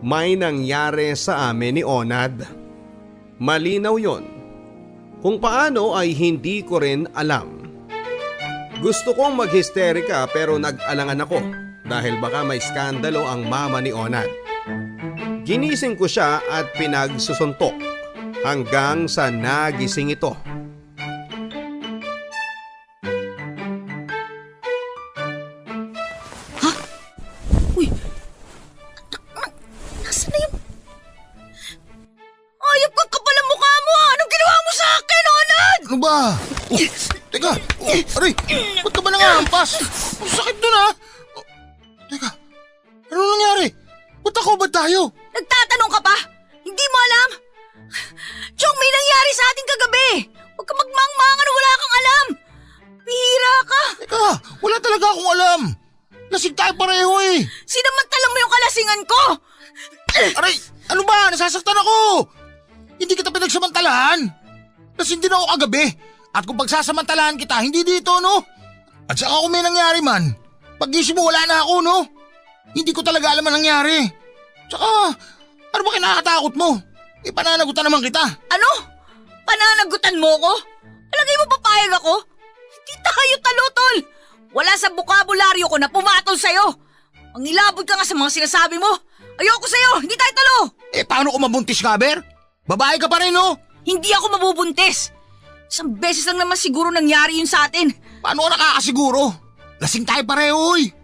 May nangyari sa amin ni Onad. Malinaw yon. Kung paano ay hindi ko rin alam. Gusto kong maghisterika pero nag-alangan ako dahil baka may skandalo ang mama ni Onad. Ginising ko siya at pinagsusuntok hanggang sa nagising ito. Nasaan na yung... Ayop ka kapal ang mukha mo! Anong ginawa mo sa akin, Onad? Ano ba? Teka, aray, ba't ka ba nangahampas? Ang sakit dun ha? Teka, Magkakubad tayo. Nagtatanong ka pa? Hindi mo alam? Chong, may nangyari sa atin kagabi. Huwag ka magmangmangan, wala kang alam. Bihira ka. Teka, wala talaga akong alam. Lasing tayo pareho eh. Sinamantala mo yung kalasingan ko. Aray, ano ba? Nasasaktan ako. Hindi kita pinagsamantalahan. Lasing din ako kagabi. At kung pagsasamantalahan kita, hindi dito, no? At saka kung may nangyari man, pag-isip mo wala na ako, no? Hindi ko talaga alam ang nangyari. Tsaka, ano ba kinakatakot mo? Pananagutan naman kita. Ano? Pananagutan mo ko? Alagay mo papayag ako? Hindi tayo talutol. Wala sa bukabularyo ko na pumatol sa'yo. Ang ilabot ka nga sa mga sinasabi mo. Ayoko sa'yo, hindi tayo talo. Paano kung mabuntis ka, Ber? Babae ka pa rin, no? Hindi ako mabubuntis. Isang beses lang naman siguro nangyari yun sa atin. Paano ka nakakasiguro? Lasing tayo pareho, eh.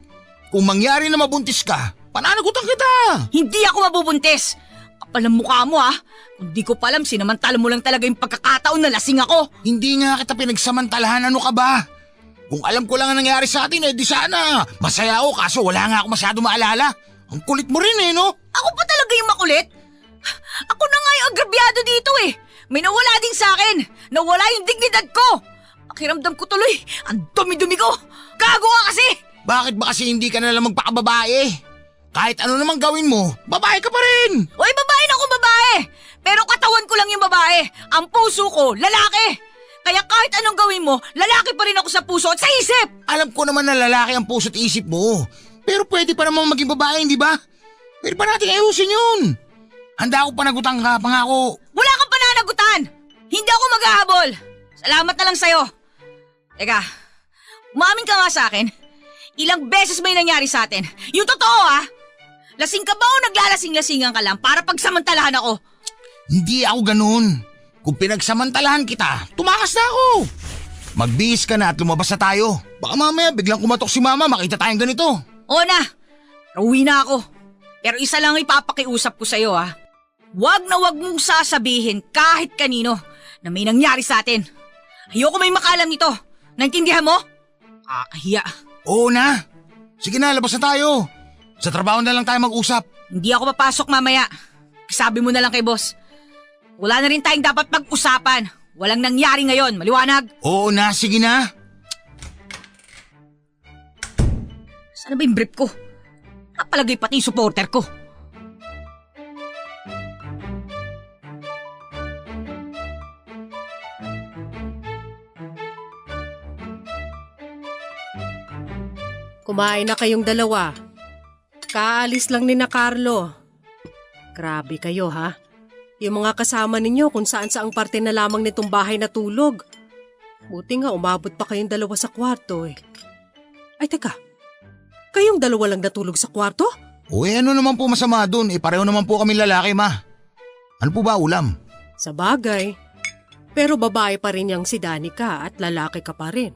Kung mangyari na mabuntis ka, pananagutan kita. Hindi ako mabubuntis. Kapal ang mukha mo ha. Kung di ko pa alam, sinamantala mo lang talaga yung pagkakataon na lasing ako. Hindi nga kita pinagsamantalahan, ano ka ba? Kung alam ko lang ang nangyari sa atin, di sana. Masaya ako kaso wala nga ako masyado maalala. Ang kulit mo rin, no? Ako pa talaga yung makulit? Ako na nga yung agrabyado dito eh. May nawala din sa akin. Nawala yung dignidad ko. Pakiramdam ko tuloy, ang dumi-dumi ko. Gago ka kasi. Bakit ba kasi hindi ka nalang magpakababae? Kahit ano namang gawin mo, babae ka pa rin. Oy, babae na ako babae. Pero katawan ko lang yung babae. Ang puso ko, lalaki. Kaya kahit anong gawin mo, lalaki pa rin ako sa puso at sa isip. Alam ko naman na lalaki ang puso't isip mo. Pero pwede pa naman maging babae, hindi ba? Pwede pa natin ayusin yun. Handa ako panagutan ka, pangako. Wala kang pananagutan. Hindi ako maghahabol. Salamat na lang sa'yo. Teka, umamin ka nga sa akin. Ilang beses may nangyari sa atin. Yung totoo ha? Lasing ka ba o naglalasing-lasingan ka lang para pagsamantalahan ako? Hindi ako ganun. Kung pinagsamantalahan kita, tumakas na ako. Magbihis ka na at lumabas na tayo. Baka mamaya biglang kumatok si mama, makita tayong ganito. Oo na, uwi na ako. Pero isa lang ipapakiusap ko sa'yo ha. Wag na wag mong sasabihin kahit kanino na may nangyari sa atin. Ayoko may makalam nito. Naintindihan mo? Kakahiya. Oo na. Sige na, labas na tayo. Sa trabaho na lang tayo mag-usap. Hindi ako papasok mamaya. Sabi mo na lang kay boss. Wala na rin tayong dapat pag-usapan. Walang nangyari ngayon, maliwanag. Oo na, sige na. Sana ba yung brief ko? Napalagay pati yung supporter ko. Kumain na kayong dalawa. Kaalis lang ni na Carlo. Grabe kayo ha. Yung mga kasama ninyo kung saan saang parte na lamang nitong bahay na tulog. Buti nga umabot pa kayong dalawa sa kwarto eh. Ay teka, kayong dalawa lang natulog sa kwarto? Uy, ano naman po masama dun? Pareho naman po kami lalaki, ma. Ano po ba ulam? Sa bagay. Pero babae pa rin yang si Danica at lalaki ka pa rin.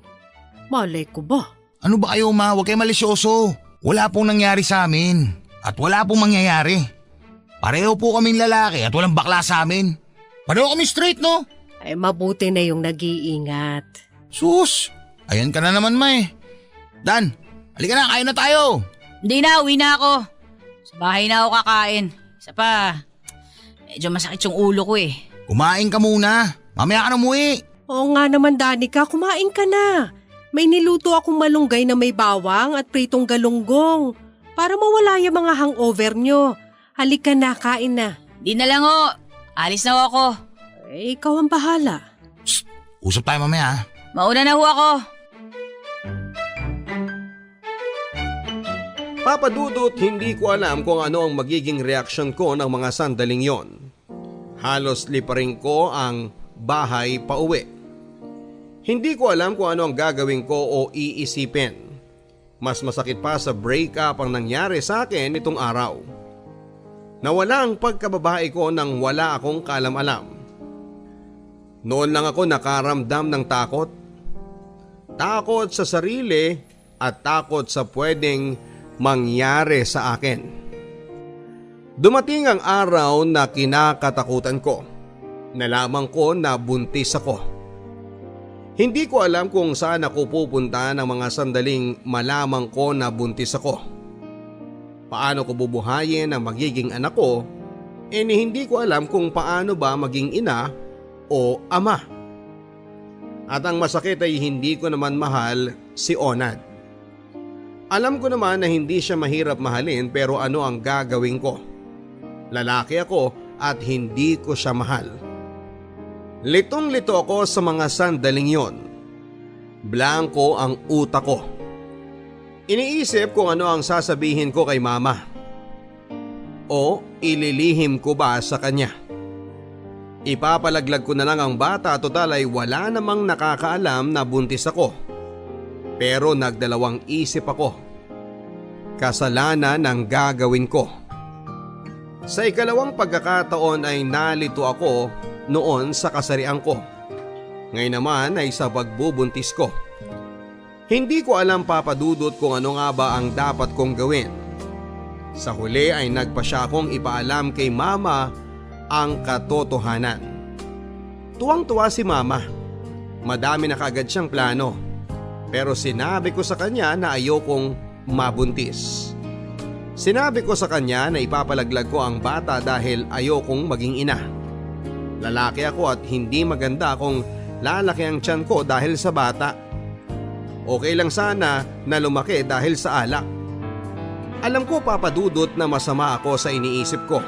Malay ko ba? Ano ba kayo, ma? Huwag kayo malisyoso. Wala pong nangyari sa amin. At wala pong mangyayari. Pareho po kaming lalaki at walang bakla sa amin. Pareho kami straight, no? Ay mabuti na yung nag-iingat. Sus! Ayan ka na naman, ma eh. Dan, halika na, kain na tayo. Hindi na, uwi na ako. Sa bahay na ako kakain. Isa pa, medyo masakit yung ulo ko eh. Kumain ka muna. Mamaya ka na umuwi. Oo nga naman Danica, kumain ka na. May niluto akong malunggay na may bawang at pritong galunggong. Para mawala yung mga hangover nyo. Halika na, kain na. Di na lang ho. Alis na ho ako. Eh, ikaw ang bahala. Psst, usap tayo mamaya, ha? Mauna na ho ako. Papa Dudut, hindi ko alam kung ano ang magiging reaksyon ko ng mga sandaling yon. Halos liparin ko ang bahay pa uwi. Hindi ko alam kung ano ang gagawin ko o iisipin. Mas masakit pa sa breakup ang nangyari sa akin itong araw. Nawala ang pagkababae ko nang wala akong kaalam-alam. Noon lang ako nakaramdam ng takot. Takot sa sarili at takot sa pwedeng mangyari sa akin. Dumating ang araw na kinakatakutan ko. Nalaman ko na buntis ako. Hindi ko alam kung saan ako pupunta ng mga sandaling malaman ko na buntis ako. Paano ko bubuhayin ang magiging anak ko, hindi ko alam kung paano ba maging ina o ama. At ang masakit ay hindi ko naman mahal si Onad. Alam ko naman na hindi siya mahirap mahalin, pero ano ang gagawin ko? Lalaki ako at hindi ko siya mahal. Litong-lito ako sa mga sandaling yon. Blanko ang utak ko. Iniisip kung ano ang sasabihin ko kay mama. O ililihim ko ba sa kanya? Ipapalaglag ko na lang ang bata, total ay wala namang nakakaalam na buntis ako. Pero nagdalawang isip ako. Kasalanan ang gagawin ko. Sa ikalawang pagkakataon ay nalito ako noon sa kasarian ko. Ngayon naman ay sa pagbubuntis ko. Hindi ko alam, Papa Dudut, kung ano nga ba ang dapat kong gawin. Sa huli ay nagpasya akong ipaalam kay mama ang katotohanan. Tuwang-tuwa si mama. Madami na kaagad siyang plano. Pero sinabi ko sa kanya na ayokong mabuntis. Sinabi ko sa kanya na ipapalaglag ko ang bata dahil ayokong maging ina. Lalaki ako at hindi maganda kung lalaki ang tiyan ko dahil sa bata. Okay lang sana na lumaki dahil sa alak. Alam ko, Papa Dudut, na masama ako sa iniisip ko.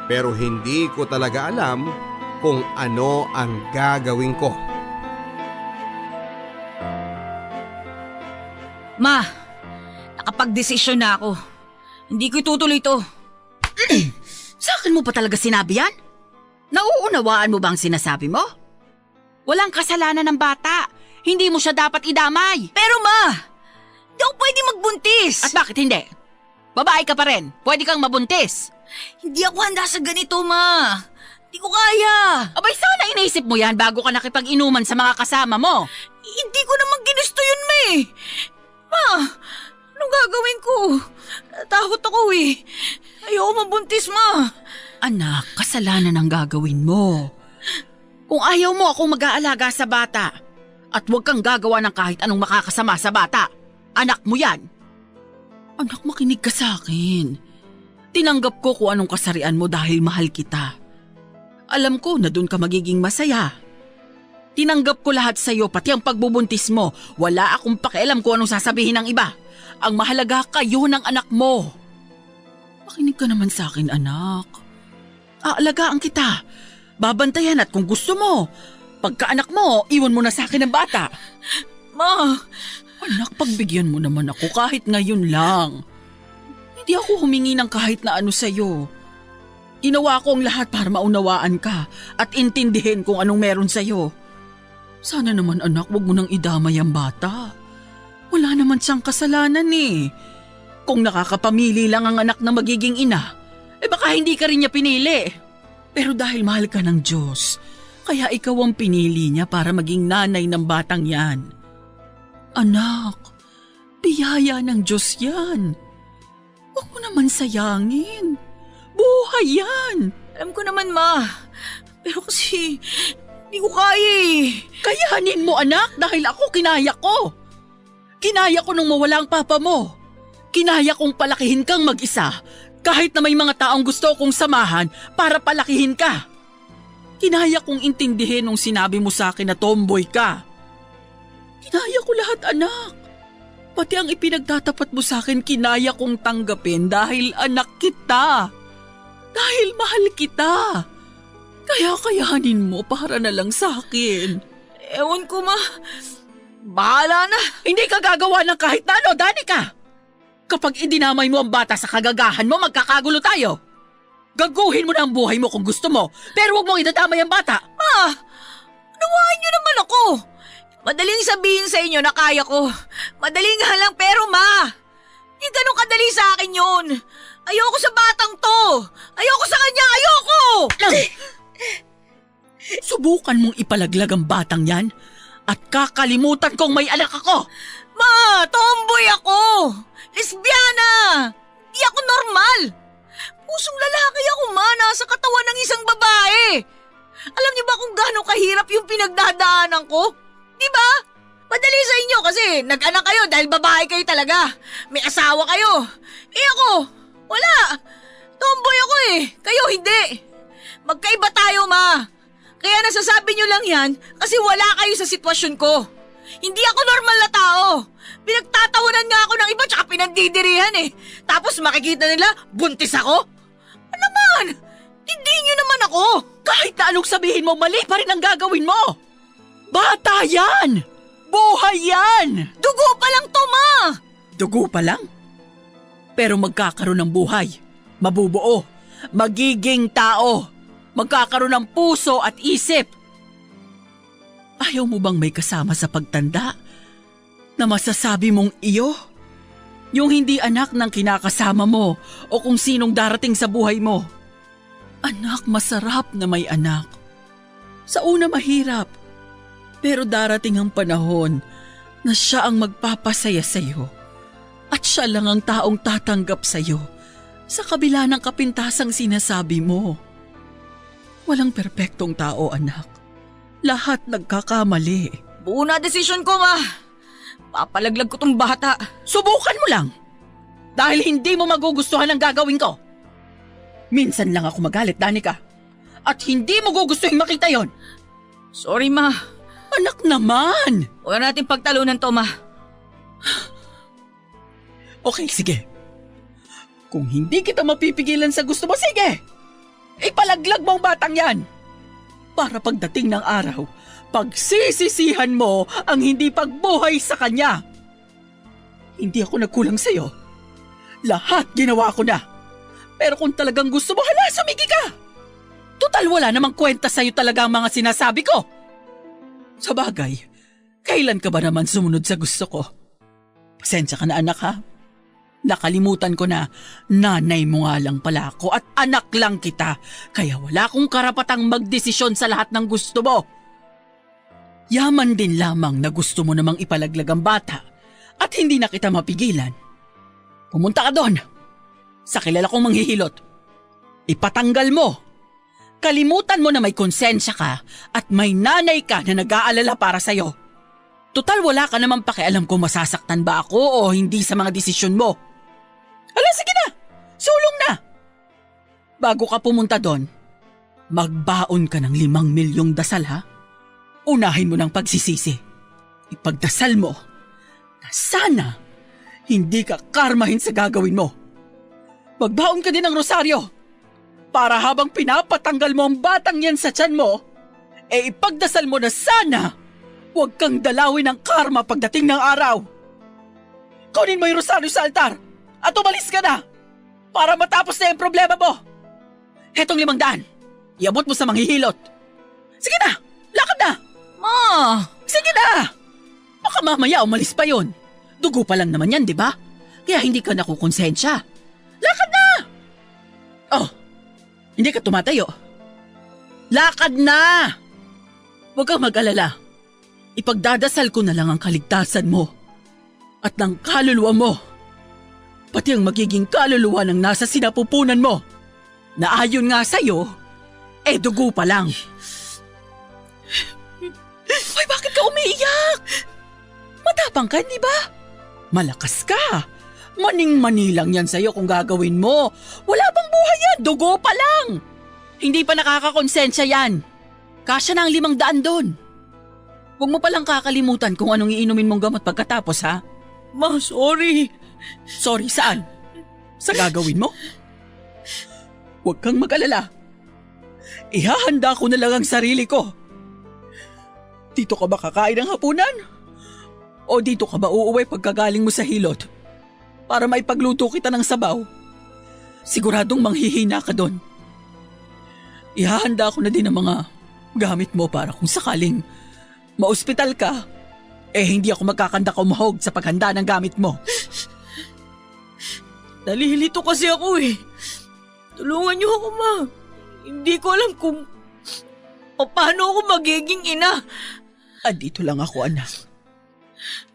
Pero hindi ko talaga alam kung ano ang gagawin ko. Ma, nakapag-desisyon na ako. Hindi ko itutuloy to. Sa akin mo pa talaga sinabi yan? Nauunawaan mo ba ang sinasabi mo? Walang kasalanan ng bata. Hindi mo siya dapat idamay. Pero ma, hindi ako pwede magbuntis. At bakit hindi? Babae ka pa rin. Pwede kang mabuntis. Hindi ako handa sa ganito, ma. Hindi ko kaya. Abay, sana iniisip mo yan bago ka nakipag-inuman sa mga kasama mo. Hindi ko naman ginusto yun, ma eh. Ma, anong gagawin ko? Natakot ako eh. Ayoko mabuntis, ma. Anak, kasalanan ang gagawin mo. Kung ayaw mo akong mag-aalaga sa bata at huwag kang gagawa ng kahit anong makakasama sa bata, anak mo yan. Anak, makinig ka sa akin. Tinanggap ko kung anong kasarian mo dahil mahal kita. Alam ko na doon ka magiging masaya. Tinanggap ko lahat sa'yo, pati ang pagbubuntis mo. Wala akong pakialam kung anong sasabihin ng iba. Ang mahalaga, kayo ng anak mo. Makinig ka naman sa akin, anak. Aalagaan kita. Babantayan at kung gusto mo, pagkaanak mo, iwan mo na sa akin ang bata. Ma, Anak, pagbigyan mo naman ako kahit ngayon lang. Hindi ako humingi ng kahit na ano sa'yo. Ginawa ko ang lahat para maunawaan ka at intindihin kung anong meron sa'yo. Sana naman, anak, wag mo nang idamay ang bata. Wala naman siyang kasalanan eh. Kung nakakapamili lang ang anak na magiging ina, baka hindi ka rin niya pinili. Pero dahil mahal ka ng Diyos, kaya ikaw ang pinili niya para maging nanay ng batang yan. Anak, biyaya ng Diyos yan. Huwag mo naman sayangin. Buhay yan. alam ko naman, ma. Pero kasi, hindi ko kaya eh. Kayanin mo, anak, dahil ako kinaya ko. Kinaya ko nung mawala ang papa mo. Kinaya kong palakihin kang mag-isa kahit na may mga taong gusto kong samahan para palakihin ka. Kinaya kong intindihin nung sinabi mo sa akin na tomboy ka. Kinaya ko lahat, anak. Pati ang ipinagtatapat mo sa akin, kinaya kong tanggapin dahil anak kita. Dahil mahal kita. Kaya kayanin mo para na lang sa akin. Ewan ko, ma. Bahala na. Hindi ka gagawa ng kahit na ano, Danica. Kapag idinamay mo ang bata sa kagagahan mo, magkakagulo tayo. Gaguhin mo na ang buhay mo kung gusto mo, pero huwag mong idadamay ang bata. Ma, nawahan niyo naman ako. Madaling sabihin sa inyo na kaya ko. Madaling nga lang, pero ma, hindi ganun kadali sa akin yun. Ayoko sa batang to. Ayoko sa kanya, ayoko! Subukan mong ipalaglag ang batang yan at kakalimutan kong may anak ako. Ma, tomboy ako. Lesbiana. Di ako normal. Pusong lalaki ako, ma, nasa katawan ng isang babae. Alam niyo ba kung gaano kahirap yung pinagdadaanan ko? Di ba? Madali sa inyo kasi nag-anak kayo dahil babae kayo talaga. May asawa kayo. Eh ako, wala. Tomboy ako eh. Kayo hindi. Magkaiba tayo, ma. Kaya nasasabi nyo lang yan kasi wala kayo sa sitwasyon ko. Hindi ako normal na tao. Pinagtatawanan nga ako ng iba tsaka pinagdidirihan eh. Tapos makikita nila, buntis ako? Ano naman? Hindi nyo naman ako. Kahit na anong sabihin mo, mali pa rin ang gagawin mo. Bata yan! Buhay yan! Dugo pa lang to, ma. Dugo pa lang? Pero magkakaroon ng buhay. Mabubuo. Magiging tao. Magkakaroon ng puso at isip. Ayaw mo bang may kasama sa pagtanda na masasabi mong iyo? Yung hindi anak ng kinakasama mo o kung sinong darating sa buhay mo. Anak, masarap na may anak. Sa una mahirap, pero darating ang panahon na siya ang magpapasaya sa'yo. At siya lang ang taong tatanggap sa'yo sa kabila ng kapintasang sinasabi mo. Walang perpektong tao, anak. Lahat nagkakamali. Buo na desisyon ko, ma. Papalaglag ko tong bata. Subukan mo lang. Dahil hindi mo magugustuhan ang gagawin ko. Minsan lang ako magalit, Danica. At hindi mo gugustuhin makita yon. Sorry, ma. Anak naman! Huwag natin pagtalunan to, ma. Okay, sige. Kung hindi kita mapipigilan sa gusto mo, sige! Ipalaglag mo ang batang yan! Para pagdating ng araw, pagsisisihan mo ang hindi pagbuhay sa kanya. Hindi ako nagkulang sa'yo. Lahat ginawa ko na. Pero kung talagang gusto mo, hala, sumigi ka! Total wala namang kwenta sa'yo talaga ang mga sinasabi ko. Sa bagay, kailan ka ba naman sumunod sa gusto ko? Pasensya ka na, anak, ha? Nakalimutan ko na nanay mo nga lang pala ako at anak lang kita, kaya wala akong karapatang magdesisyon sa lahat ng gusto mo. Yaman din lamang na gusto mo namang ipalaglag ang bata at hindi na kita mapigilan. Pumunta ka doon sa kilala kong manghihilot. Ipatanggal mo. Kalimutan mo na may konsensya ka at may nanay ka na nag-aalala para sa'yo. Total wala ka naman pakialam kung masasaktan ba ako o hindi sa mga desisyon mo. Hala, sige na! Sulong na! Bago ka pumunta doon, magbaon ka ng 5 milyong dasal, ha? Unahin mo ng pagsisisi. Ipagdasal mo na sana hindi ka karmahin sa gagawin mo. Magbaon ka din ng rosaryo para habang pinapatanggal mo ang batang yan sa tiyan mo, ipagdasal mo na sana huwag kang dalawin ng karma pagdating ng araw. Kunin mo yung rosaryo sa altar at umalis ka na para matapos na yung problema mo. Hetong 500, iabot mo sa manghihilot. Sige na, lakad na. Ma! Sige na. Baka mamaya umalis pa yon. Dugo pa lang naman yan, di ba? Kaya hindi ka nakukonsensya. Lakad na! Oh, hindi ka tumatayo. Lakad na! Huwag kang mag-alala. Ipagdadasal ko na lang ang kaligtasan mo at ng kaluluwa mo. Pati ang magiging kaluluwa ng nasa sinapupunan mo na ayon nga sa'yo, dugo pa lang. Ay, bakit ka umiiyak? Matapang ka, di ba? Malakas ka. Maning-mani lang yan sa'yo kung gagawin mo. Wala bang buhay yan? Dugo pa lang. Hindi pa nakakakonsensya yan. Kasya na ang 500 doon. Huwag mo palang kakalimutan kung anong iinumin mong gamot pagkatapos, ha? Ma, sorry. Sorry, saan? Sa gagawin mo? Huwag kang mag-alala. Ihahanda ko na lang ang sarili ko. Dito ka ba kakain ng hapunan? O dito ka ba uuwi pagkagaling mo sa hilot? Para maipagluto kita ng sabaw. Siguradong manghihina ka doon. Ihahanda ko na din ang mga gamit mo para kung sakaling maospital ka, hindi ako magkakanda kumahog sa paghanda ng gamit mo. Nalilito kasi ako eh. Tulungan niyo ako, ma. Hindi ko alam kung paano ako magiging ina. Andito lang ako, anak.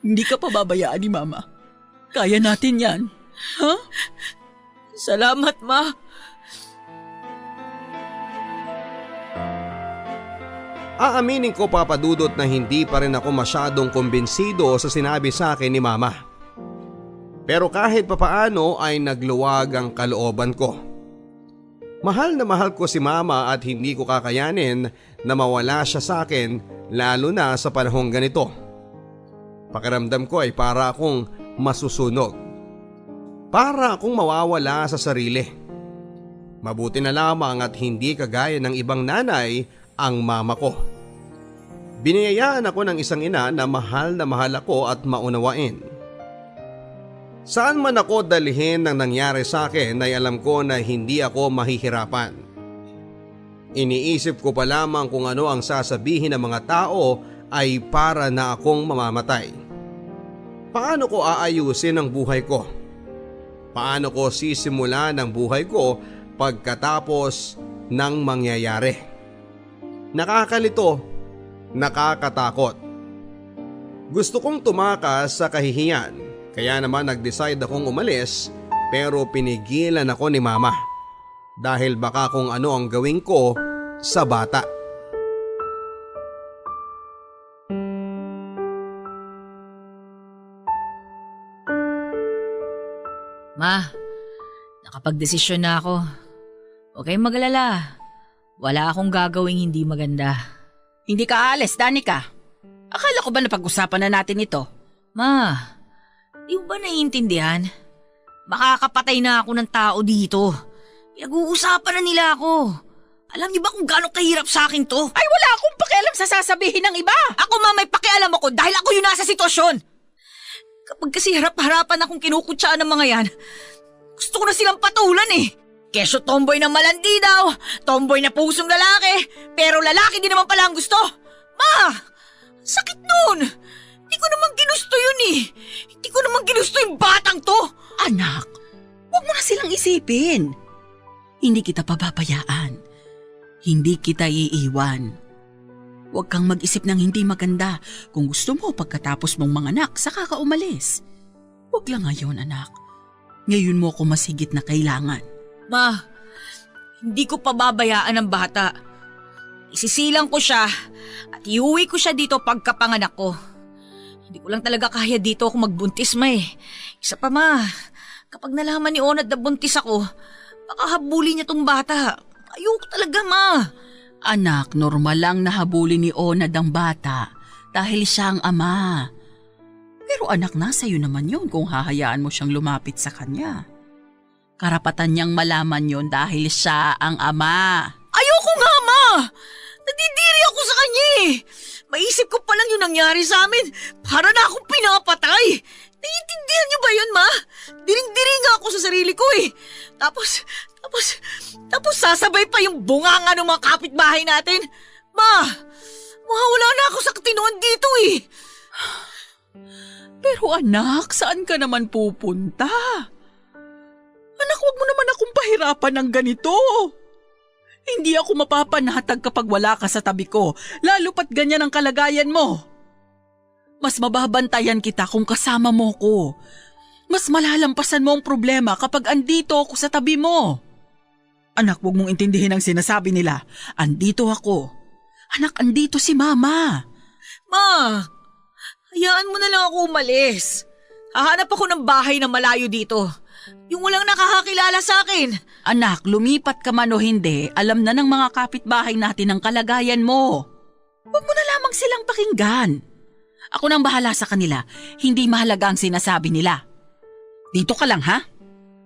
Hindi ka pababayaan ni Mama. Kaya natin yan. Ha? Salamat, ma. Aaminin ko, Papa Dudut, na hindi pa rin ako masyadong kumbinsido sa sinabi sa akin ni Mama. Pero kahit papaano ay nagluwag ang kalooban ko. Mahal na mahal ko si Mama at hindi ko kakayanin na mawala siya sa akin, lalo na sa panahong ganito. Pakiramdam ko ay para akong masusunog. Para akong mawawala sa sarili. Mabuti na lamang at hindi kagaya ng ibang nanay ang mama ko. Biniyayaan ako ng isang ina na mahal ako at maunawain. Saan man ako dalhin ng nangyari sa akin ay alam ko na hindi ako mahihirapan. Iniisip ko pa lamang kung ano ang sasabihin ng mga tao ay para na akong mamamatay. Paano ko aayusin ang buhay ko? Paano ko sisimulan ang buhay ko pagkatapos ng mangyayari? Nakakalito, nakakatakot. Gusto kong tumakas sa kahihiyan, kaya naman nag-decide akong umalis, pero pinigilan ako ni Mama dahil baka kung ano ang gawin ko sa bata. Ma, nakapagdesisyon na ako. Huwag kayong magalala. Wala akong gagawing hindi maganda. Hindi ka aalis, Danica. Akala ko ba napag-usapan na natin ito? Ma, di mo ba naiintindihan? Makakapatay na ako ng tao dito. Pinag-uusapan na nila ako. Alam niyo ba kung gaano kahirap sa akin to? Ay, wala akong pakialam sa sasabihin ng iba. Ako, ma, may pakialam ako dahil ako yung nasa sitwasyon. Kapag kasi harap-harapan akong kinukutsaan ng mga yan, gusto ko na silang patulan eh. Kesyo tomboy na malandi daw, tomboy na pusong lalaki, pero lalaki din naman pala ang gusto. Ma, sakit nun. Hindi ko naman ginusto yun eh. Hindi ko naman ginusto yung batang to. Anak, huwag mo na silang isipin. Hindi kita pababayaan. Hindi kita iiwan. Huwag kang mag-isip ng hindi maganda. Kung gusto mo pagkatapos mong manganak, saka ka umalis. Huwag lang ngayon, anak. Ngayon mo ako mas higit na kailangan. Ma, hindi ko pababayaan ang bata. Isisilang ko siya at iuwi ko siya dito pagkapanganak ko. Hindi ko lang talaga kaya dito ako magbuntis, ma eh. Isa pa, ma, kapag nalaman ni Onad na buntis ako, baka habulin niya tong bata. Ayoko talaga, ma. Anak, normal lang nahabulin ni Onad ang bata dahil siya ang ama. Pero anak, nasa iyo naman yun kung hahayaan mo siyang lumapit sa kanya. Karapatan niyang malaman yun dahil siya ang ama. Ayoko nga, ma! Nadidiri ako sa kanya eh. Maisip ko palang yung nangyari sa amin. Para na akong pinapatay. Naiintindihan niyo ba yun, ma? Diring-diri nga ako sa sarili ko eh. Tapos sasabay pa yung bunganga ng mga kapitbahay natin. Ma, mawawala na ako sa katinoan dito eh. Pero anak, saan ka naman pupunta? Anak, huwag mo naman akong pahirapan ng ganito. Hindi ako mapapanatag kapag wala ka sa tabi ko, lalo pat ganyan ang kalagayan mo. Mas mababantayan kita kung kasama mo ko. Mas malalampasan mo ang problema kapag andito ako sa tabi mo. Anak, huwag mong intindihin ang sinasabi nila. Andito ako. Anak, andito si Mama. Ma, hayaan mo na lang ako umalis. Hahanap ako ng bahay na malayo dito. Yung walang nakakakilala sa akin. Anak, lumipat ka man o hindi, alam na ng mga kapitbahay natin ang kalagayan mo. Huwag mo na lamang silang pakinggan. Ako nang bahala sa kanila, hindi mahalaga ang sinasabi nila. Dito ka lang, ha?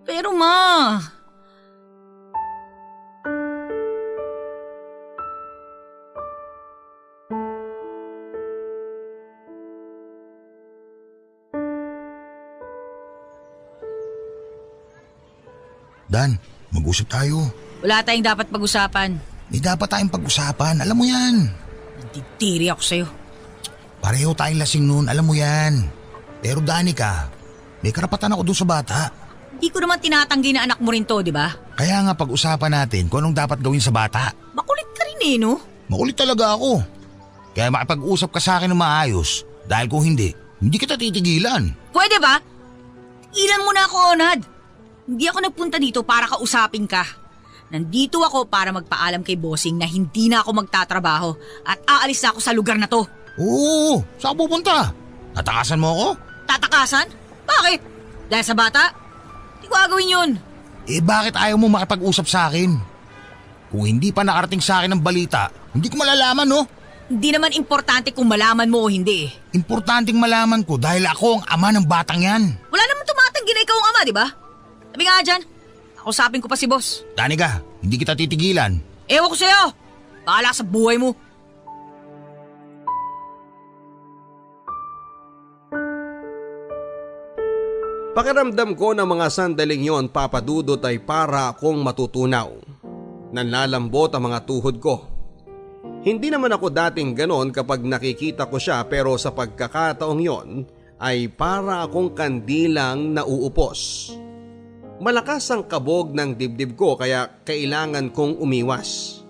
Pero ma... Dan, mag-usap tayo. Wala tayong dapat pag-usapan. May dapat tayong pag-usapan, alam mo yan. Nandidiri ako sa'yo. Pareho tayong lasing noon, alam mo yan. Pero Danica, may karapatan ako doon sa bata. Hindi ko naman tinatanggi na anak mo rin to, di ba? Kaya nga pag-usapan natin kung anong dapat gawin sa bata. Makulit ka rin eh, no? Makulit talaga ako. Kaya makipag-usap ka sa akin ng maayos. Dahil kung hindi kita titigilan. Pwede ba? Tigilan mo na ako, Onad. Hindi ako nagpunta dito para kausapin ka. Nandito ako para magpaalam kay bossing na hindi na ako magtatrabaho at aalis na ako sa lugar na to. Oo, saan ka pupunta? Tatakasan mo ako? Tatakasan? Bakit? Dahil sa bata? Hindi ko gagawin yun. Eh bakit ayaw mo makipag-usap sa akin? Kung hindi pa nakarating sa akin ang balita, hindi ko malalaman no? Hindi naman importante kung malaman mo o hindi. Importanteng malaman ko dahil ako ang ama ng batang yan. Wala naman tumatanggi na ikaw ang ama, di ba? Sabi nga dyan, kausapin ko pa si boss. Danica, hindi kita titigilan. Ewan ko sa'yo. Bahala ka sa buhay mo. Pakiramdam ko na mga sandaling yon, Papa Dudut, ay para akong matutunaw. Nanlalambot ang mga tuhod ko. Hindi naman ako dating ganon kapag nakikita ko siya, pero sa pagkakataong yon ay para akong kandilang nauupos. Malakas ang kabog ng dibdib ko kaya kailangan kong umiwas.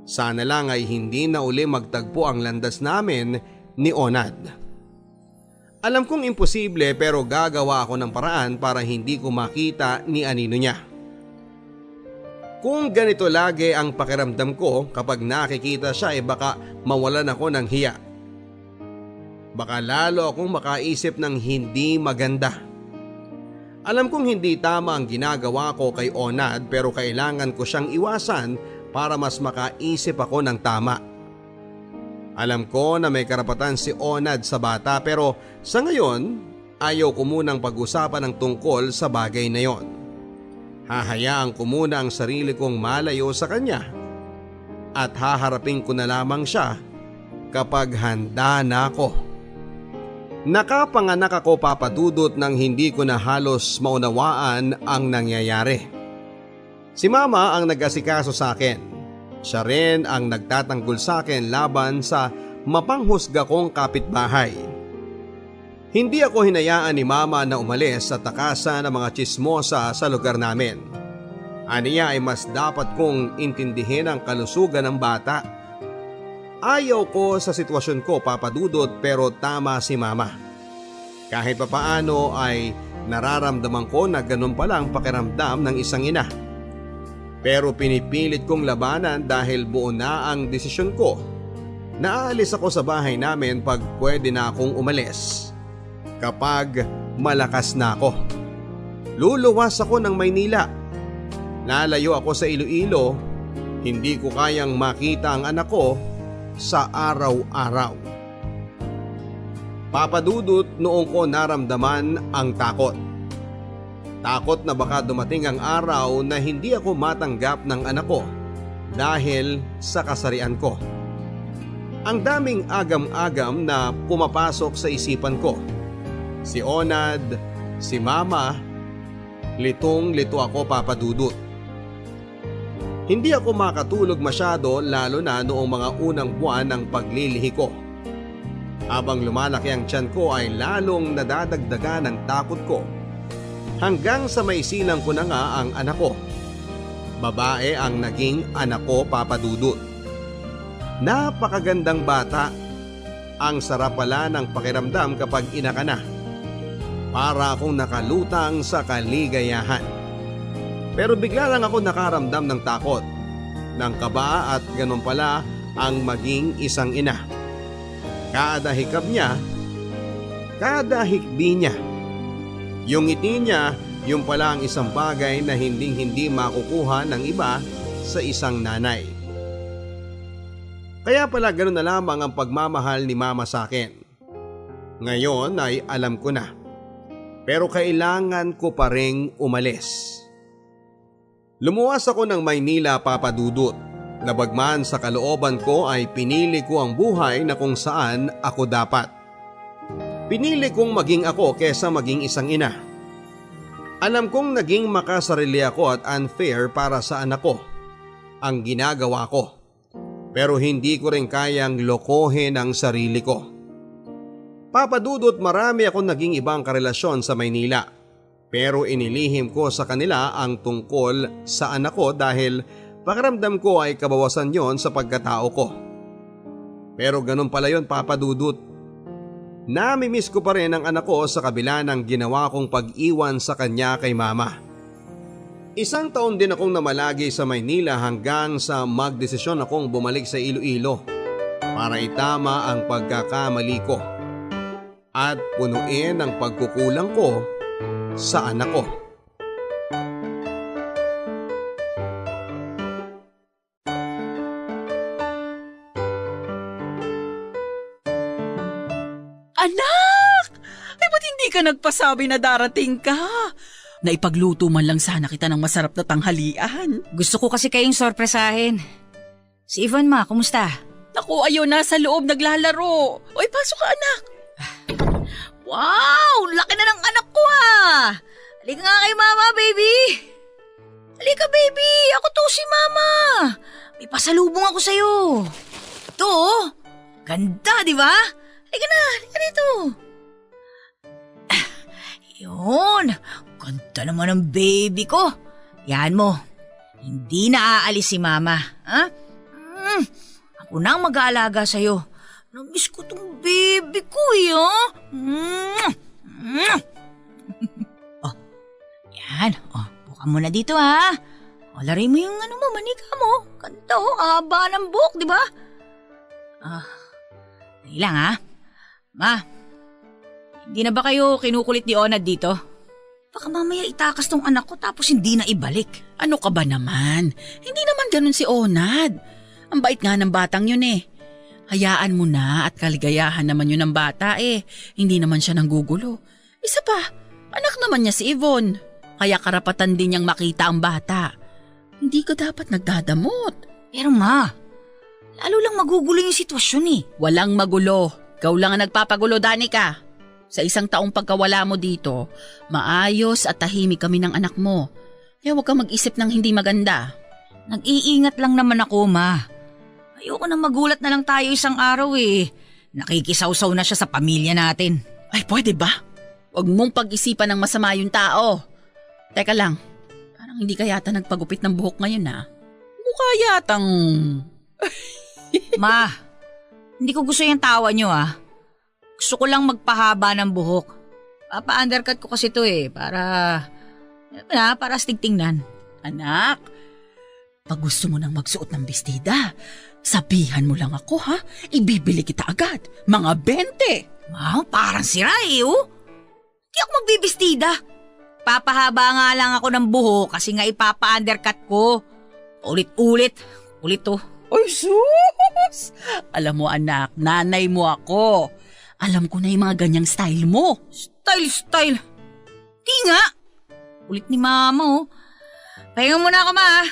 Sana lang ay hindi na uli magtagpo ang landas namin ni Onad. Alam kong imposible pero gagawa ako ng paraan para hindi ko makita ni anino niya. Kung ganito lagi ang pakiramdam ko kapag nakikita siya, baka mawalan ako ng hiya. Baka lalo akong makaisip ng hindi maganda. Alam kong hindi tama ang ginagawa ko kay Onad pero kailangan ko siyang iwasan para mas makaisip ako ng tama. Alam ko na may karapatan si Onad sa bata pero sa ngayon ayaw ko munang pag-usapan ng tungkol sa bagay na yon. Hahayaan ko muna ang sarili kong malayo sa kanya at haharapin ko na lamang siya kapag handa na ako. Nakapanganak ako, Papa Dudut, nang hindi ko na halos maunawaan ang nangyayari. Si Mama ang nag-asikaso sa akin. Siya rin ang nagtatanggol sa akin laban sa mapanghusga kong kapitbahay. Hindi ako hinayaan ni Mama na umalis at takasan ng mga tsismosa sa lugar namin. Aniya ay mas dapat kong intindihin ang kalusugan ng bata. Ayaw ko sa sitwasyon ko, Papa Dudut, pero tama si Mama. Kahit papaano ay nararamdaman ko na ganun pala ang pakiramdam ng isang ina. Pero pinipilit kong labanan dahil buo na ang desisyon ko. Naalis ako sa bahay namin pag pwede na akong umalis. Kapag malakas na ako. Luluwas ako ng Maynila. Lalayo ako sa Iloilo. Hindi ko kayang makita ang anak ko sa araw-araw. Papa Dudut, noong ko naramdaman ang takot. Takot na baka dumating ang araw na hindi ako matanggap ng anak ko dahil sa kasarian ko. Ang daming agam-agam na pumapasok sa isipan ko. Si Onad, si Mama, litong-lito ako, Papa Dudut. Hindi ako makatulog masyado lalo na noong mga unang buwan ng paglilihi ko. Habang lumalaki ang tiyan ko ay lalong nadadagdagan ng takot ko. Hanggang sa maisilang ko na nga ang anak ko. Babae ang naging anak ko, Papa Dudut. Napakagandang bata. Ang sarap pala ng pakiramdam kapag ina ka na. Para akong nakalutang sa kaligayahan. Pero bigla lang ako nakaramdam ng takot, ng kaba at ganun pala ang maging isang ina. Kada hikab niya, kada hikbi niya, yung ngiti niya, yung pala ang isang bagay na hindi makukuha ng iba sa isang nanay. Kaya pala ganun na lamang ang pagmamahal ni Mama sa akin. Ngayon ay alam ko na. Pero kailangan ko pa ring umalis. Lumuwas ako ng Maynila, Papa Dudut. Nabagman sa kalooban ko ay pinili ko ang buhay na kung saan ako dapat. Pinili kong maging ako kesa maging isang ina. Alam kong naging makasarili ako at unfair para sa anak ko ang ginagawa ko. Pero hindi ko rin kayang lokohin ang sarili ko. Papa Dudut, marami akong naging ibang karelasyon sa Maynila. Pero inilihim ko sa kanila ang tungkol sa anak ko dahil pakiramdam ko ay kabawasan yon sa pagkatao ko. Pero ganun pala yon, Papa Dudut. Namimiss ko pa rin ang anak ko sa kabila ng ginawa kong pag-iwan sa kanya kay Mama. Isang taon din akong namalagi sa Maynila hanggang sa magdesisyon akong bumalik sa Iloilo para itama ang pagkakamali ko at punuin ang pagkukulang ko sa anak ko. Anak! Ay, ba't hindi ka nagpasabi na darating ka? Naipagluto man lang sana kita ng masarap na tanghalian. Gusto ko kasi kayong sorpresahin. Si Yvonne ma, kumusta? Naku, ayun, nasa loob naglalaro. Oy, pasok ka, anak. Wow! Laki na ng anak ko ah! Halika nga kay mama, baby! Halika, baby! Ako to si mama! May pasalubong ako sa'yo. Ito oh! Ganda, di ba? Halika dito. Yun! Ganda naman ng baby ko. Yan mo. Hindi na aalis si mama. Ha? Ako na ang mag-aalaga sa'yo. Namiss ko tong baby ko eh, oh. Oh, yan. Oh, buka mo na dito, ha. O, lari mo yung manika mo. Ganda, oh. Haba ng buhok, di ba? Dali lang, ha. Ma, hindi na ba kayo kinukulit ni Onad dito? Baka mamaya itakas tong anak ko tapos hindi na ibalik. Ano ka ba naman? Hindi naman ganun si Onad. Ang bait nga ng batang yun eh. Hayaan mo na at kaligayahan naman yun ng bata eh. Hindi naman siya nanggugulo. Isa pa, anak naman niya si Yvonne. Kaya karapatan din niyang makita ang bata. Hindi ka dapat nagdadamot. Pero ma, lalo lang magugulo yung sitwasyon eh. Walang magulo. Ikaw lang ang nagpapagulo, Danica. Sa isang taong pagkawala mo dito, maayos at tahimik kami ng anak mo. Kaya huwag kang mag-isip ng hindi maganda. Nag-iingat lang naman ako, ma. Ayoko na magulat na lang tayo isang araw eh. Nakikisawsaw na siya sa pamilya natin. Ay, pwede ba? Huwag mong pag-isipan ng masama yung tao. Teka lang, parang hindi ka yata nagpagupit ng buhok ngayon ha? Mukha yatang... Ma, hindi ko gusto yung tawa nyo ah. Gusto ko lang magpahaba ng buhok. Papa-undercut ko kasi to eh, para astig tingnan. Anak, pag gusto mo nang magsuot ng bestida, sabihan mo lang ako ha, ibibili kita agad. Mga 20. Ma, parang sira eh oh. Hindi ako magbibistida. Papahaba nga lang ako ng buhok kasi nga ipapa-undercut ko. Ulit-ulit. Ulit to. Ay sus! Alam mo anak, nanay mo ako. Alam ko na yung mga ganyang style mo. Style. Di nga. Ulit ni mama oh. Pahinga muna ako ma.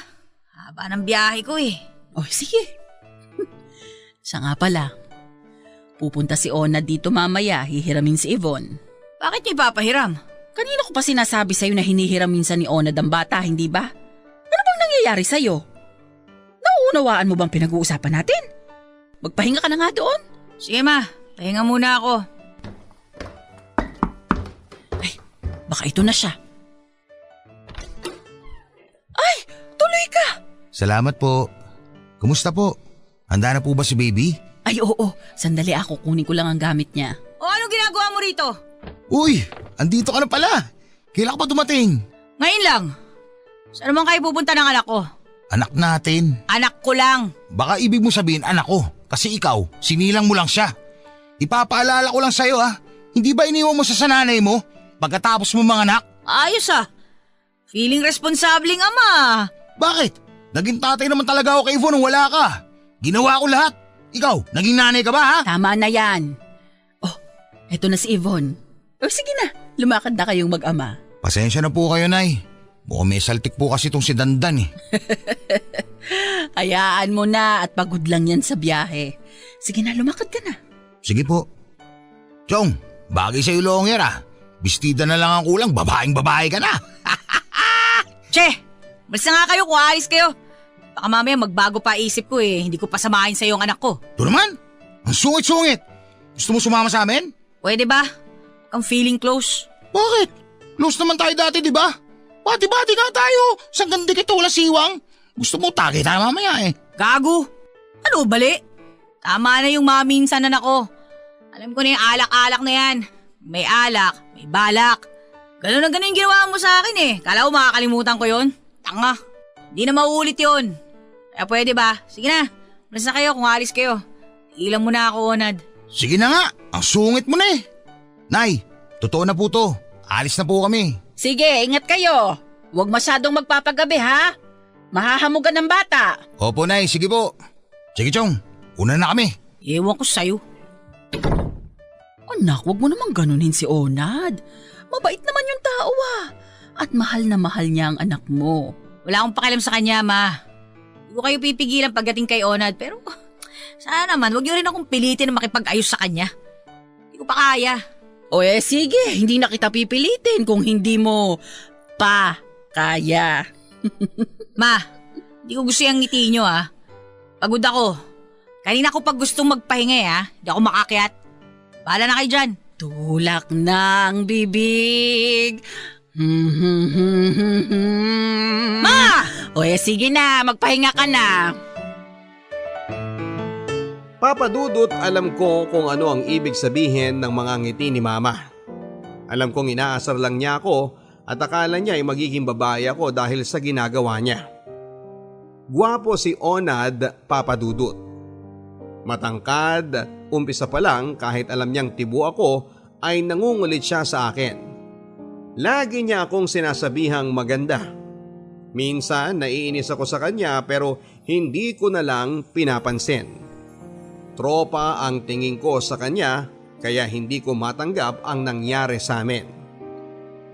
Haba ng biyahe ko eh. Oh, sige. Siya nga pala. Pupunta si Ona dito mamaya, hihiramin si Yvonne. Bakit niya ipapahiram? Kanina ko pa sinasabi sa'yo na hinihiram minsan ni Ona ang bata, hindi ba? Ano bang nangyayari sa'yo? Nauunawaan mo bang pinag-uusapan natin? Magpahinga ka na nga doon. Sige ma, pahinga muna ako. Ay, baka ito na siya. Ay, tuloy ka! Salamat po. Kumusta po? Handa na po ba si baby? Ay, oo. Sandali ako. Kunin ko lang ang gamit niya. O anong ginagawa mo rito? Uy, andito ka na pala. Kailan ka pa dumating? Ngayon lang. Saan naman kayo pupunta ng anak ko? Anak natin. Anak ko lang. Baka ibig mo sabihin anak ko. Kasi ikaw, sinilang mo lang siya. Ipapaalala ko lang sa'yo ha. Hindi ba iniwan mo sa sananay mo pagkatapos mo mga anak? Ayos ah. Feeling responsableng ama. Bakit? Naging tatay naman talaga ako kay Yvonne nung wala ka. Ginawa ko lahat. Ikaw, naging nanay ka ba ha? Tama na yan. Oh, eto na si Yvonne. Oh, sige na. Lumakad na kayong mag-ama. Pasensya na po kayo, Nay. Mukhang may saltik po kasi itong si Dandan eh. Hayaan mo na at pagod lang yan sa biyahe. Sige na, lumakad ka na. Sige po. Chong, bagay sa'yo longer ah. Bestida na lang ang kulang, babaeng-babae ka na. Che, malis na nga kayo kung aalis kayo. Baka mamaya magbago pa isip ko eh. Hindi ko pasamahin sa yung anak ko. Ito naman, ang sungit-sungit. Gusto mo sumama sa amin? Pwede ba? Ang feeling close. Bakit? Close naman tayo dati, di ba? Bati-bati nga tayo. Sa ganda kita wala siwang. Gusto mo tagay tayo mamaya eh. Gago. Ano bali? Tama na yung maminsan na ko. Alam ko na yung alak-alak na yan. May alak, may balak. Ganun na ganun yung ginawa mo sa akin eh. Kala ko makakalimutan ko yon. Tanga. Di na mauulit yun. Kaya pwede ba? Sige na. Malas na kayo kung alis kayo. Ilang mo na ako, Onad. Sige na nga, ang sungit mo na eh. Nay, totoo na po to. Alis na po kami. Sige, ingat kayo. Huwag masyadong magpapagabi ha. Mahahamugan ng bata. Opo, Nay, sige po. Sige, Chong, una na kami. Ewan ko sa'yo. Anak, huwag mo naman ganunin si Onad. Mabait naman yung tao At mahal na mahal niya ang anak mo. Wala akong pakialam sa kanya, ma. Hindi ko kayo pipigilan pagdating kay Onad, pero sana naman, huwag niyo rin akong pilitin na makipag-ayos sa kanya. Hindi ko pa kaya. O sige, hindi na kita pipilitin kung hindi mo pa kaya. Ma, hindi ko gusto yung ngiti niyo, ha. Pagod ako. Kanina ko pag gustong magpahinga, ha. Hindi ako makakyat. Bahala na kayo dyan. Tulak ng bibig. Ma! O sige na, magpahinga ka na. Papa Dudut, alam ko kung ano ang ibig sabihin ng mga ngiti ni Mama. Alam kong inaasar lang niya ako at akala niya ay magiging babae ako dahil sa ginagawa niya. Gwapo si Onad, Papa Dudut. Matangkad, umpisa pa lang kahit alam niyang tibo ako ay nangungulit siya sa akin. Lagi niya akong sinasabihang maganda. Minsan naiinis ako sa kanya pero hindi ko na lang pinapansin. Tropa ang tingin ko sa kanya kaya hindi ko matanggap ang nangyari sa amin.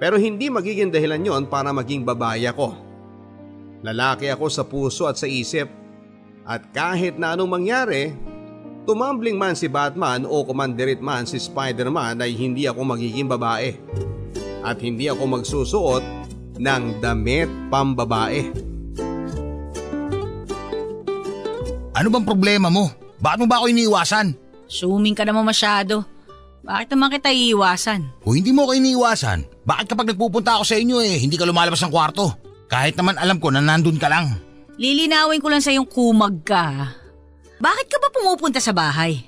Pero hindi magiging dahilan yon para maging babae ako. Lalaki ako sa puso at sa isip. At kahit na anong mangyari, tumambling man si Batman o kumandirit man si Spider-Man ay hindi ako magiging babae. At hindi ako magsusuot ng damit pambabae. Ano bang problema mo? Bakit mo ba ako iniiwasan? Assuming ka naman masyado. Bakit naman kita iiwasan? Kung hindi mo ako iniiwasan, bakit kapag nagpupunta ako sa inyo hindi ka lumalabas ng kwarto? Kahit naman alam ko na nandun ka lang. Lilinawin ko lang sa yung kumag ka. Bakit ka ba pumupunta sa bahay?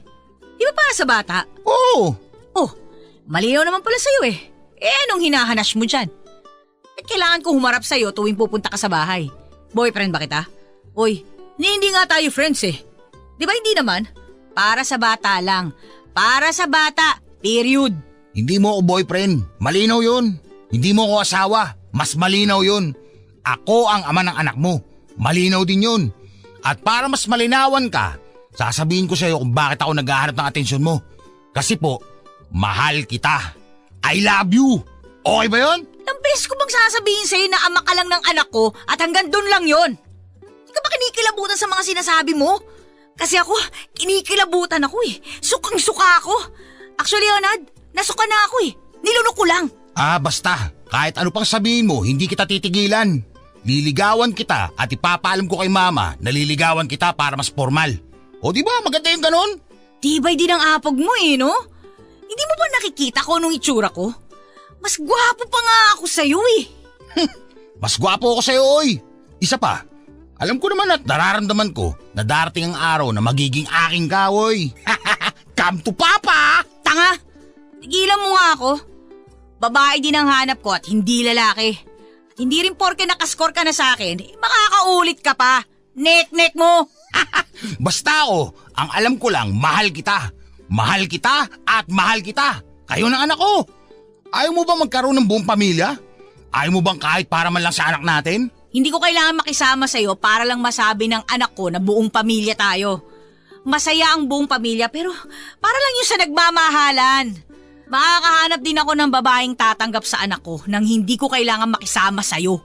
Di ba para sa bata? Oo! Oh, malinaw naman pala sa'yo eh. Anong hinahanas mo dyan? At kailangan ko humarap sa'yo tuwing pupunta ka sa bahay. Boyfriend ba kita? Uy, hindi nga tayo friends eh. Di ba hindi naman? Para sa bata lang. Para sa bata. Period. Hindi mo ako boyfriend. Malinaw yun. Hindi mo ako asawa. Mas malinaw yun. Ako ang ama ng anak mo. Malinaw din yun. At para mas malinawan ka, sasabihin ko sa'yo kung bakit ako naghahanap ng atensyon mo. Kasi po, mahal kita. I love you. Okay ba yun? Ilang beses ko bang sasabihin sa'yo na ama ka lang ng anak ko at hanggang doon lang yun? Hindi ka ba kinikilabutan sa mga sinasabi mo? Kasi ako, kinikilabutan ako eh. Sukang-suka ako. Actually, Onad, nasuka na ako eh. Nilunok ko lang. Basta. Kahit ano pang sabihin mo, hindi kita titigilan. Liligawan kita at ipapaalam ko kay Mama na liligawan kita para mas formal. O di ba maganda yung ganon? Tibay din ang apog mo eh, no? Hindi mo ba nakikita ko nung itsura ko? Mas gwapo pa nga ako sa'yo eh. Mas gwapo ako sa'yo, oy. Isa pa, alam ko naman at nararamdaman ko na darating ang araw na magiging aking ka, oy. Come to Papa! Tanga! Tigilan mo nga ako. Babae din ang hanap ko at hindi lalaki. At hindi rin porke nakaskor ka na sa akin, makakaulit ka pa. Nek-nek mo! Basta ako, ang alam ko lang, mahal kita. Mahal kita at mahal kita. Kayo ng anak ko. Ayaw mo bang magkaroon ng buong pamilya? Ayaw mo bang kahit para man lang sa anak natin? Hindi ko kailangan makisama sa'yo para lang masabi ng anak ko na buong pamilya tayo. Masaya ang buong pamilya pero para lang yun sa nagmamahalan. Makakahanap din ako ng babaeng tatanggap sa anak ko nang hindi ko kailangan makisama sa'yo.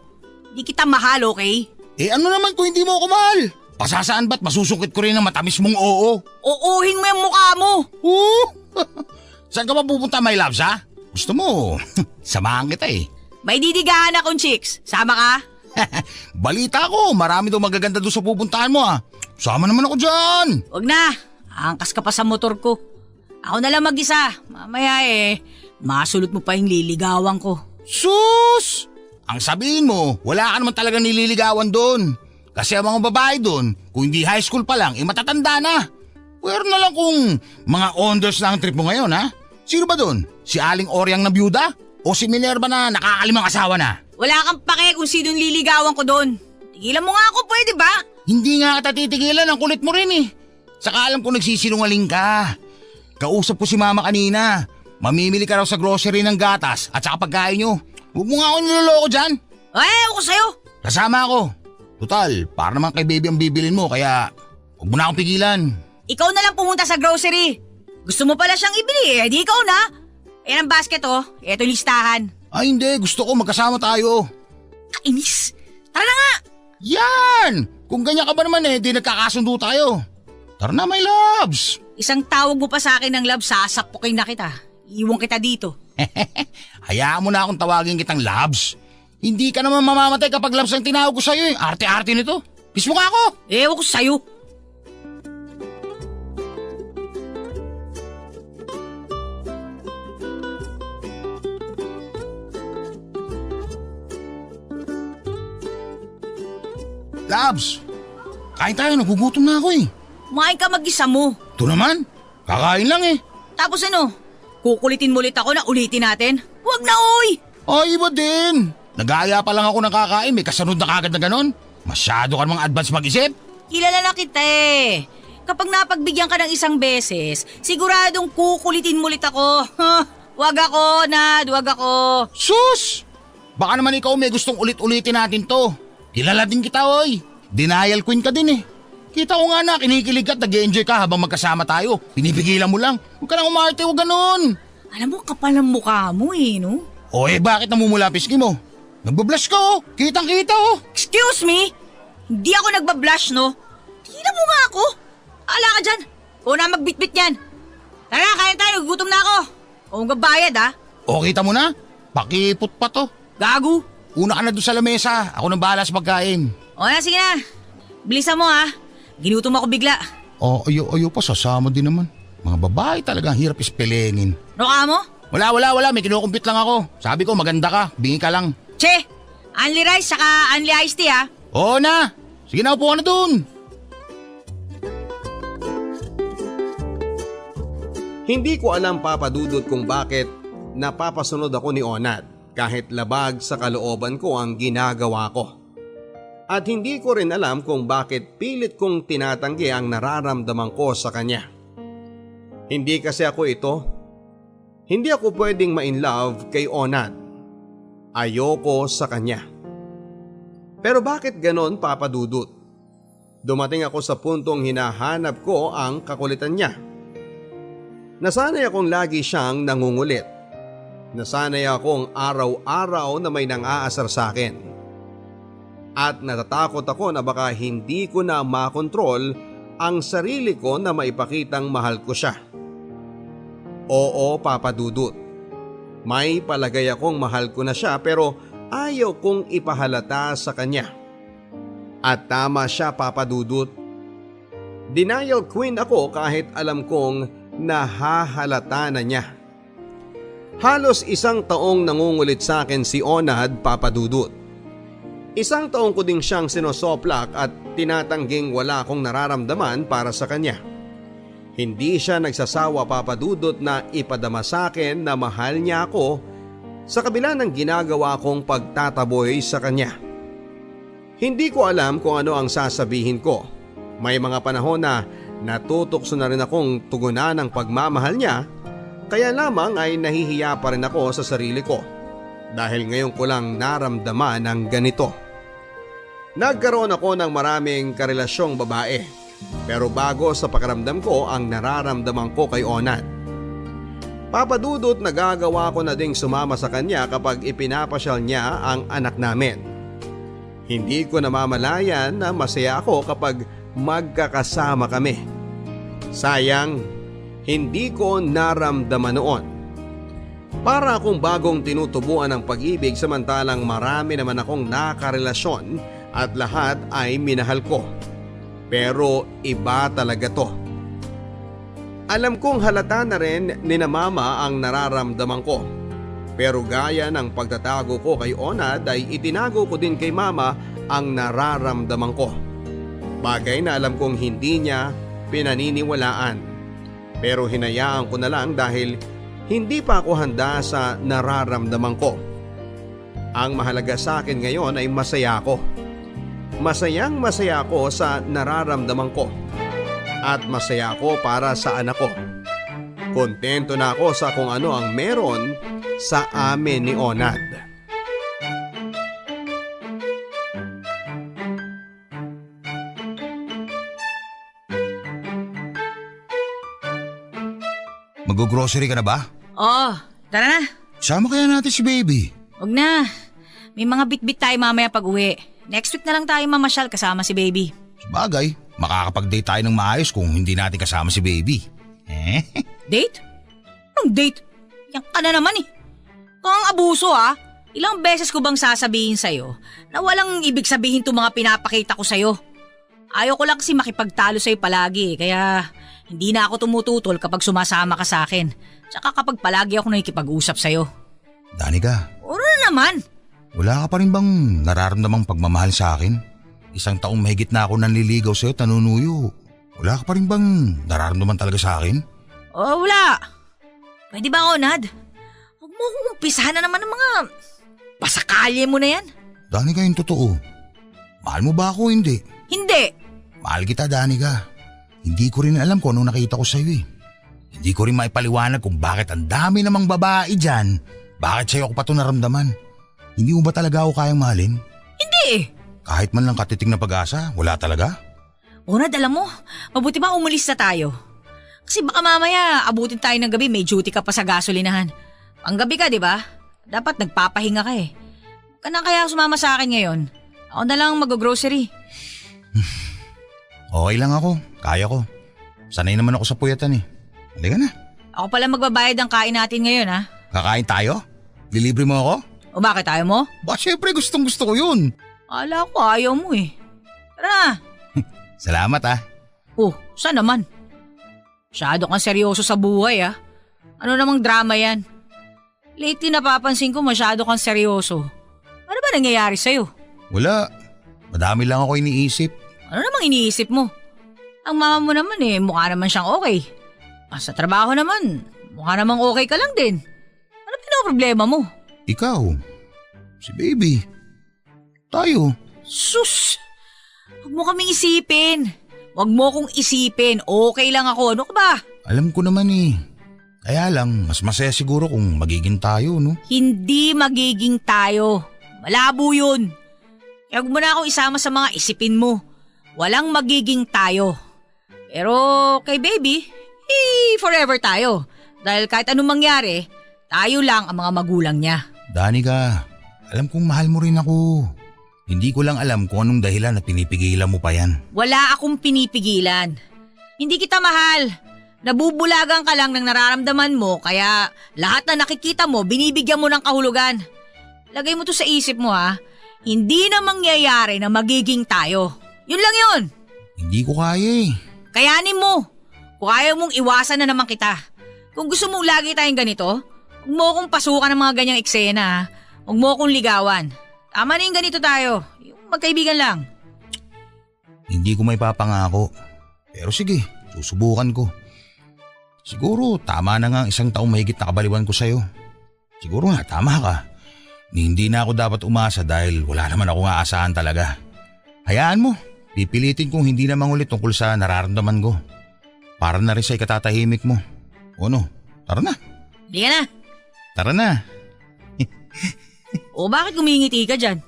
Hindi kita mahal, okay? Ano naman kung hindi mo ako mahal? Pasasaan ba't masusungkit ko rin ng matamis mong oo? Uuhin mo yung mukha mo! Saan ka ba pupunta, my loves, ha? Gusto mo, samahan kita eh. May didigahan akong chicks. Sama ka? Balita ko, marami daw magaganda doon sa pupuntahan mo ha. Sama naman ako dyan. Wag na, angkas ka pa sa motor ko. Ako na lang mag-isa. Mamaya masulot mo pa yung liligawan ko. Sus! Ang sabihin mo, wala ka naman talaga nililigawan doon. Kasi ang mga babae doon, kung hindi high school pa lang, matatanda na. Pero na lang kung mga onders na ang trip mo ngayon ha. Sino ba doon? Si Aling Oryang na byuda? O si Minerva na nakakalimang asawa na? Wala kang pake kung sinong liligawan ko doon. Tigilan mo nga ako, pwede ba? Hindi nga kita titigilan, ang kulit mo rin eh. Saka alam ko nagsisinungaling ka. Kausap ko si mama kanina. Mamimili ka raw sa grocery ng gatas at saka pagkain nyo. Huwag mo nga ako niloloko dyan. Ay, ako sa'yo. Kasama ako. Total, para naman kay baby ang bibilin mo kaya huwag mo na akong pigilan. Ikaw na lang pumunta sa grocery. Gusto mo pala siyang ibili, di ikaw na. Ayan ang basket oh, eto yung listahan. Ay hindi, gusto ko magkasama tayo. Kainis. Tara na nga. Yan! Kung ganyan ka ba naman di nagkakasundo tayo. Tara na, my loves. Isang tawag mo pa sa akin ng love, sasapukin na kita. Iwan kita dito. Hayaan mo na akong tawagin kitang loves. Hindi ka naman mamamatay kapag loves ang tinawag ko sa'yo eh. Arte-arte nito. Kiss mo ka ako. Ewan ko sa'yo. Loves, kain tayo. Nagugutom na ako eh. Kumain ka mag-isa mo. Ito naman, kakain lang eh. Tapos ano, kukulitin mo ulit ako na ulitin natin? Huwag na oy! Ay, iba din. Nag-aaya pa lang ako ng kakain. May kasunod na kagad na ganon. Masyado ka namang advance mag-isip. Kilala na kita eh. Kapag napagbigyan ka ng isang beses, siguradong kukulitin mo ulit ako. Wag ako, Nad, wag ako. Sus! Baka naman ikaw may gustong ulit-ulitin natin to. Kilala din kita, oy. Denial queen ka din eh. Kita ko nga na, kinikilig ka at nag-enjoy ka habang magkasama tayo. Pinipigilan mo lang. Huwag ka nang umarte, huwag ganon. Alam mo, kapal ng mukha mo eh, no? O bakit namumula pisngi mo? Nagbablush ka oh. Kitang-kita oh. Excuse me? Hindi ako nagbablush, no? Tingnan mo nga ako. Ala ka dyan. Ikaw na magbitbit yan. Tara, kain tayo. Gutom na ako. Huwag magbayad, ha? O kita mo na? Pakipot pa to. Gago. Una ka na doon sa lamesa. Ako nang bahala sa pagkain. O na, sige na. Bilisan mo, ha? Ginutom ako bigla. Ayaw pa. Sasama din naman. Mga babae talaga ang hirap ispelengin. Ano ka mo? Wala. May kinukumpit lang ako. Sabi ko maganda ka. Bingi ka lang. Che! Only rice saka only iced tea, ha? Oo na. Sige na, upo ka na doon. Hindi ko alam, Papa Dudut, kung bakit napapasunod ako ni Onad kahit labag sa kalooban ko ang ginagawa ko. At hindi ko rin alam kung bakit pilit kong tinatanggi ang nararamdaman ko sa kanya. Hindi kasi ako ito. Hindi ako pwedeng ma-inlove kay Onad. Ayoko sa kanya. Pero bakit ganon, Papa Dudut? Dumating ako sa puntong hinahanap ko ang kakulitan niya. Nasanay akong lagi siyang nangungulit. Nasanay akong araw-araw na may nang-aasar sa akin. At natatakot ako na baka hindi ko na makontrol ang sarili ko na maipakitang mahal ko siya. Oo, Papa Dudut. May palagay akong mahal ko na siya pero ayaw kong ipahalata sa kanya. At tama siya, Papa Dudut. Denial queen ako kahit alam kong nahahalata na niya. Halos 1 taong nangungulit sa akin si Onad, Papa Dudut. 1 taong ko ding siyang sinosoplak at tinatangging wala akong nararamdaman para sa kanya. Hindi siya nagsasawa, Papa Dudut, na ipadama sa akin na mahal niya ako sa kabila ng ginagawa kong pagtataboy sa kanya. Hindi ko alam kung ano ang sasabihin ko. May mga panahon na natutokso na rin akong tugunan ng pagmamahal niya, kaya lamang ay nahihiya pa rin ako sa sarili ko dahil ngayon ko lang naramdaman ang ganito. Nagkaroon ako ng maraming karelasyong babae, pero bago sa pakiramdam ko ang nararamdaman ko kay Onad. Papa Dudut, nagagawa ko na ding sumama sa kanya kapag ipinapasyal niya ang anak namin. Hindi ko namamalayan na masaya ako kapag magkakasama kami. Sayang, hindi ko naramdaman noon. Para akong bagong tinutubuan ng pag-ibig samantalang marami naman akong nakarelasyon at lahat ay minahal ko. Pero iba talaga to. Alam kong halata na rin ni na Mama ang nararamdaman ko. Pero gaya ng pagtatago ko kay Onad ay itinago ko din kay Mama ang nararamdaman ko. Bagay na alam kong hindi niya pinaniniwalaan. Pero hinayaan ko na lang dahil Hindi pa ako handa sa nararamdaman ko. Ang mahalaga sa akin ngayon ay masaya ako. Masayang masaya ako sa nararamdaman ko. At masaya ako para sa anak ko. Kontento na ako sa kung ano ang meron sa amin ni Onad. Mag-grocery ka na ba? Oh, tara na. Sama kaya natin si baby. Huwag na. May mga bit-bit tayo mamaya pag uwi. Next week na lang tayo mamasyal kasama si baby. Sabagay, makakapag-date tayo ng maayos kung hindi natin kasama si baby. Date? Anong date? Yan ka na naman eh. Ito ang abuso ah. Ilang beses ko bang sasabihin sa'yo na walang ibig sabihin itong mga pinapakita ko sa'yo? Ayaw ko lang kasi makipagtalo sa'yo palagi kaya hindi na ako tumututol kapag sumasama ka sa akin. Tsaka kapag palagi ako nakikipag-usap sa'yo. Danica, Uro na naman. wala ka pa rin bang nararamdamang pagmamahal sa akin? Isang taong mahigit na ako nanliligaw sa'yo, tanunuyo. Wala ka pa rin bang nararamdaman talaga sa akin? Oh, wala. Pwede ba, Onad? Huwag mo akong umpisahan na naman ng mga pasakalye mo na yan. Danica, yung totoo. Mahal mo ba ako o hindi? Hindi. Mahal kita, Danica. Hindi ko rin alam kung anong nakita ko sa'yo eh. Hindi ko rin maipaliwanag kung bakit ang dami namang babae dyan. Bakit sa'yo ako pa ito naramdaman? Hindi mo ba talaga ako kayang mahalin? Hindi eh. Kahit man lang katiting na pag-asa, wala talaga? Onad, alam mo, mabuti ba umalis na tayo? Kasi baka mamaya abutin tayo ng gabi, may duty ka pa sa gasolinahan. Ang gabi ka, di ba? Dapat nagpapahinga ka eh. Ka na kaya sumama sa akin ngayon? Ako na lang mag-grocery. Okay lang ako, kaya ko. Sanay naman ako sa puyatan eh. Halika na. Ako pala magbabayad ng kain natin ngayon ha. Kakain tayo? Lilibre mo ako? O bakit ayaw mo? Ba, syempre gustong gusto ko yun. Akala ko ayaw mo eh. Tara na. Salamat ah. Oh, saan naman? Masyado kang seryoso sa buhay ah. Ano namang drama yan? Lately napapansin ko masyado kang seryoso. Ano ba nangyayari sa'yo? Wala. Madami lang ako iniisip. Ano namang iniisip mo? Ang mama mo naman eh, mukha naman siyang okay. Sa trabaho naman, mukha namang okay ka lang din. Ano pinaproblema mo? Ikaw. Si baby. Tayo. Sus! Huwag mo kaming isipin. Huwag mo kong isipin. Okay lang ako. Ano ka ba? Alam ko naman eh. Kaya lang, mas masaya siguro kung magiging tayo, no? Hindi magiging tayo. Malabo yun. Kaya huwag mo na akong isama sa mga isipin mo. Walang magiging tayo. Pero kay baby, forever tayo. Dahil kahit anong mangyari, tayo lang ang mga magulang niya. Danica, alam kong mahal mo rin ako. Hindi ko lang alam kung anong dahilan na pinipigilan mo pa yan. Wala akong pinipigilan. Hindi kita mahal. Nabubulagan ka lang ng nararamdaman mo kaya lahat na nakikita mo binibigyan mo ng kahulugan. Lagay mo to sa isip mo ha. Hindi na mangyayari na magiging tayo. Yun lang yun. Hindi ko kaya eh. Kayanin mo. Kung ayaw mong iwasan na naman kita. Kung gusto mong lagi tayong ganito, huwag mo akong pasukan ng mga ganyang eksena ha. Huwag mo akong ligawan. Tama na yung ganito tayo. Yung magkaibigan lang. Hindi ko may papangako. Pero sige, susubukan ko. Siguro tama na nga ang isang taong mahigit na kabaliwan ko sa'yo. Siguro nga tama ka. Hindi na ako dapat umasa dahil wala naman ako aasahan talaga. Hayaan mo, pipilitin kong hindi na mangulit tungkol sa nararamdaman ko. Para na rin sa ikatatahimik mo. O no, tara na. Hindi ka na. Tara na. O bakit gumingiti ka dyan?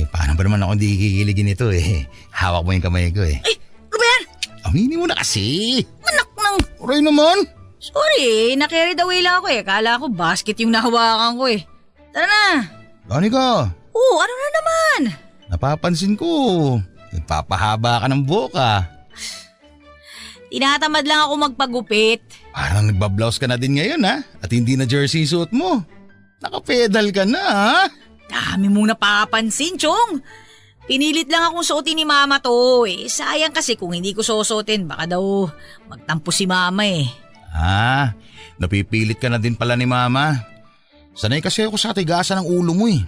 Paano ba naman ako hindi kikiligin ito eh. Hawak mo yung kamay ko eh. Ay, ano ba yan? Aminin mo na kasi. Anak ng... Aray naman. Sorry, na-carried away lang ako eh. Kala ko basket yung nahawakan ko eh. Tara na. Danica. Oo, ano na naman? Napapansin ko. Nagpapahaba ka ng buhok ah. Tinatamad lang ako magpagupit. Parang nagbablouse ka na din ngayon ha. At hindi na jersey suit mo. Nakapedal ka na ha. Dami mong napapansin, Chong. Pinilit lang akong suotin ni Mama to eh. Sayang kasi kung hindi ko susuotin, baka daw magtampo si Mama eh. Napipilit ka na din pala ni Mama. Sanay kasi ako sa tigasan ng ulo mo eh.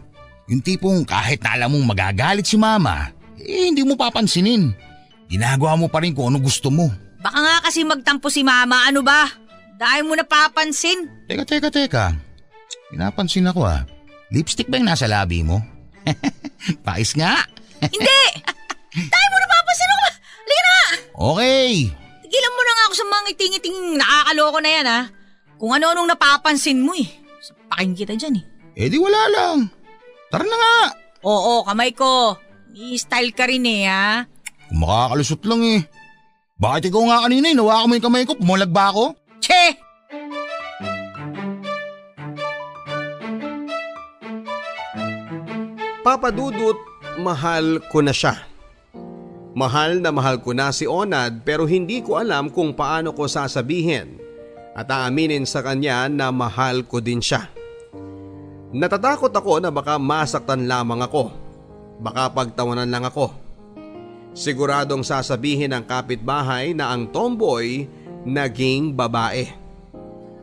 Yung tipong kahit na alam mong magagalit si Mama, hindi mo papansinin. Ginagawa mo pa rin kung ano gusto mo. Baka nga kasi magtampo si Mama, ano ba? Dahil mo napapansin. Teka. Pinapansin ako Lipstick ba yung nasa labi mo? Pais nga. Hindi! Dahil mo napapansin ako. Halika na! Okay. Tigilan mo na nga ako sa mga ngiting-ngiting nakakaloko na yan Kung ano-anong napapansin mo Sapakin kita dyan Eh di wala lang. Tara na nga. Oo, kamay ko. I-style ka rin Kung makakalusot lang Bakit ikaw nga kanina nawakan mo yung kamay ko, pumulag ba ako? Che! Papa Dudut, mahal ko na siya. Mahal na mahal ko na si Onad pero hindi ko alam kung paano ko sasabihin at aaminin sa kanya na mahal ko din siya. Natatakot ako na baka masaktan lamang ako. Baka pagtawanan lang ako. Siguradong sasabihin ng kapitbahay na ang tomboy naging babae.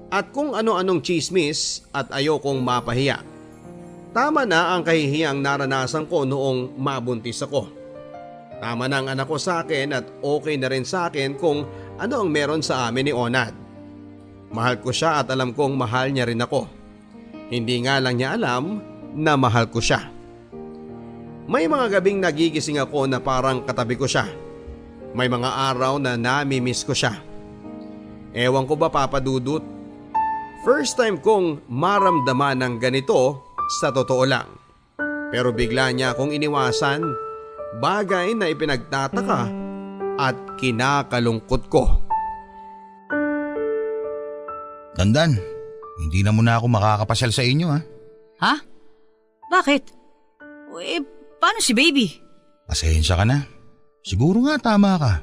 At kung ano-anong chismis at ayokong mapahiya. Tama na ang kahihiyang naranasan ko noong mabuntis ako. Tama na ang anak ko sa akin at okay na rin sa akin kung ano ang meron sa amin ni Onad. Mahal ko siya at alam kong mahal niya rin ako. Hindi nga lang niya alam na mahal ko siya. May mga gabing nagigising ako na parang katabi ko siya. May mga araw na nami-miss ko siya. Ewan ko ba Papa Dudut? First time kong maramdaman ng ganito sa totoo lang. Pero bigla niya akong iniwasan. Bagay na ipinagtataka at kinakalungkot ko. Dandan, hindi na muna ako makakapasyal sa inyo Ha? Bakit? Paano si baby? Pasensya ka na. Siguro nga tama ka.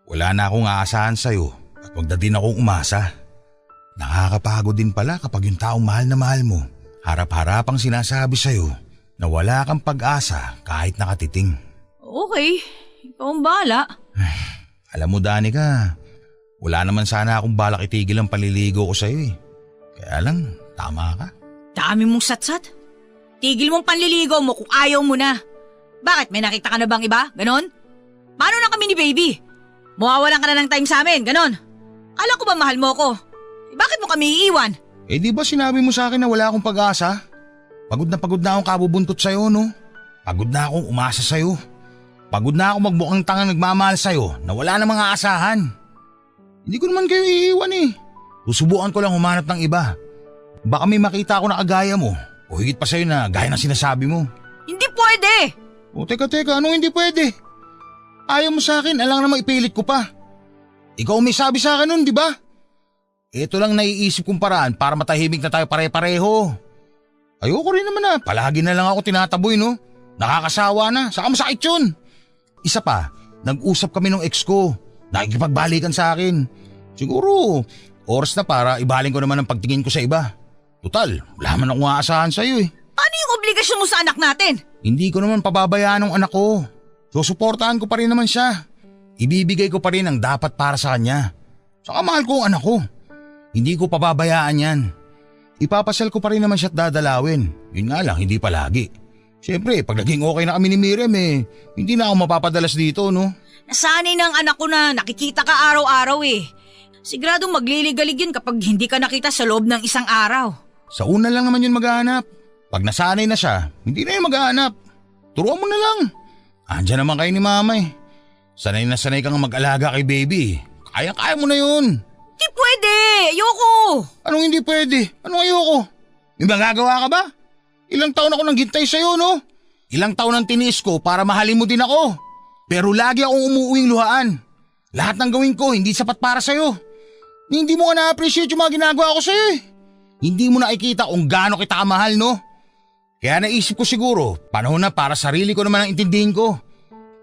Wala na akong aasahan sa'yo at wag na din akong umasa. Nakakapagod din pala kapag yung taong mahal na mahal mo, harap-harapang sinasabi sa'yo na wala kang pag-asa kahit nakatiting. Okay, ikaw ang bahala. Alam mo Danica, wala naman sana akong balak itigil ang paliligo ko sa'yo Kaya lang, tama ka. Dami mong satsat. Tigil mong panliligo mo kung ayaw mo na. Bakit? May nakita ka na bang iba? Ganon? Paano na kami ni baby? Mawawalan ka na ng time sa amin, ganon? Kala ko ba mahal mo ko? Bakit mo kami iiwan? Di ba sinabi mo sa akin na wala akong pag-asa? Pagod na akong kabubuntot sa'yo, no? Pagod na akong umasa sa'yo. Pagod na akong magmukhang tangang nagmamahal sa'yo na wala namang aasahan. Hindi ko naman kayo iiwan Susubukan ko lang humanap ng iba. Baka may makita ako na kagaya mo o higit pa sa'yo na gaya ng sinasabi mo. Hindi pwede! Teka, anong hindi pwede? Ayaw mo sa akin, alang na maipilit ko pa. Ikaw may sabi sa akin nun, di ba? Ito lang naiisip kong paraan para matahimik na tayo pare-pareho. Ayoko rin naman palagi na lang ako tinataboy no. Nakakasawa na, saka masakit yun. Isa pa, nag-usap kami ng ex ko. Nakikipagbalikan sa akin. Siguro, oras na para ibaling ko naman ang pagtingin ko sa iba. Total, wala man akong aasahan sa'yo Ano yung obligasyon mo sa anak natin? Hindi ko naman pababayaan ng anak ko. Susuportahan ko pa rin naman siya. Ibibigay ko pa rin ang dapat para sa kanya. Saka mahal ko ang anak ko. Hindi ko pababayaan yan. Ipapasal ko pa rin naman siya at dadalawin. Yun nga lang, hindi palagi. Siyempre, pag naging okay na kami ni Miriam hindi na ako mapapadalas dito, no? Nasanay ng anak ko na nakikita ka araw-araw Siguradong magliligalig yun kapag hindi ka nakita sa loob ng isang araw. Sa una lang naman yun maghahanap. Pag nasanay na siya, hindi na yun maghahanap. Turuan mo na lang. Andiyan naman kayo ni mama Sanay na sanay kang mag-alaga kay baby. Kaya-kaya mo na yun. Hindi pwede! Ayoko! Anong hindi pwede? Anong ayoko? May magagawa ka ba? Ilang taon ako nang gintay sa'yo, no? Ilang taon ang tiniis ko para mahalin mo din ako. Pero lagi akong umuuwing luhaan. Lahat ng gawin ko hindi sapat para sa'yo. Hindi mo nga na-appreciate yung mga ginagawa ko sa'yo Hindi mo nakikita kung gaano kita kamahal, no? Kaya naisip ko siguro, panahon na para sarili ko naman ang intindihin ko.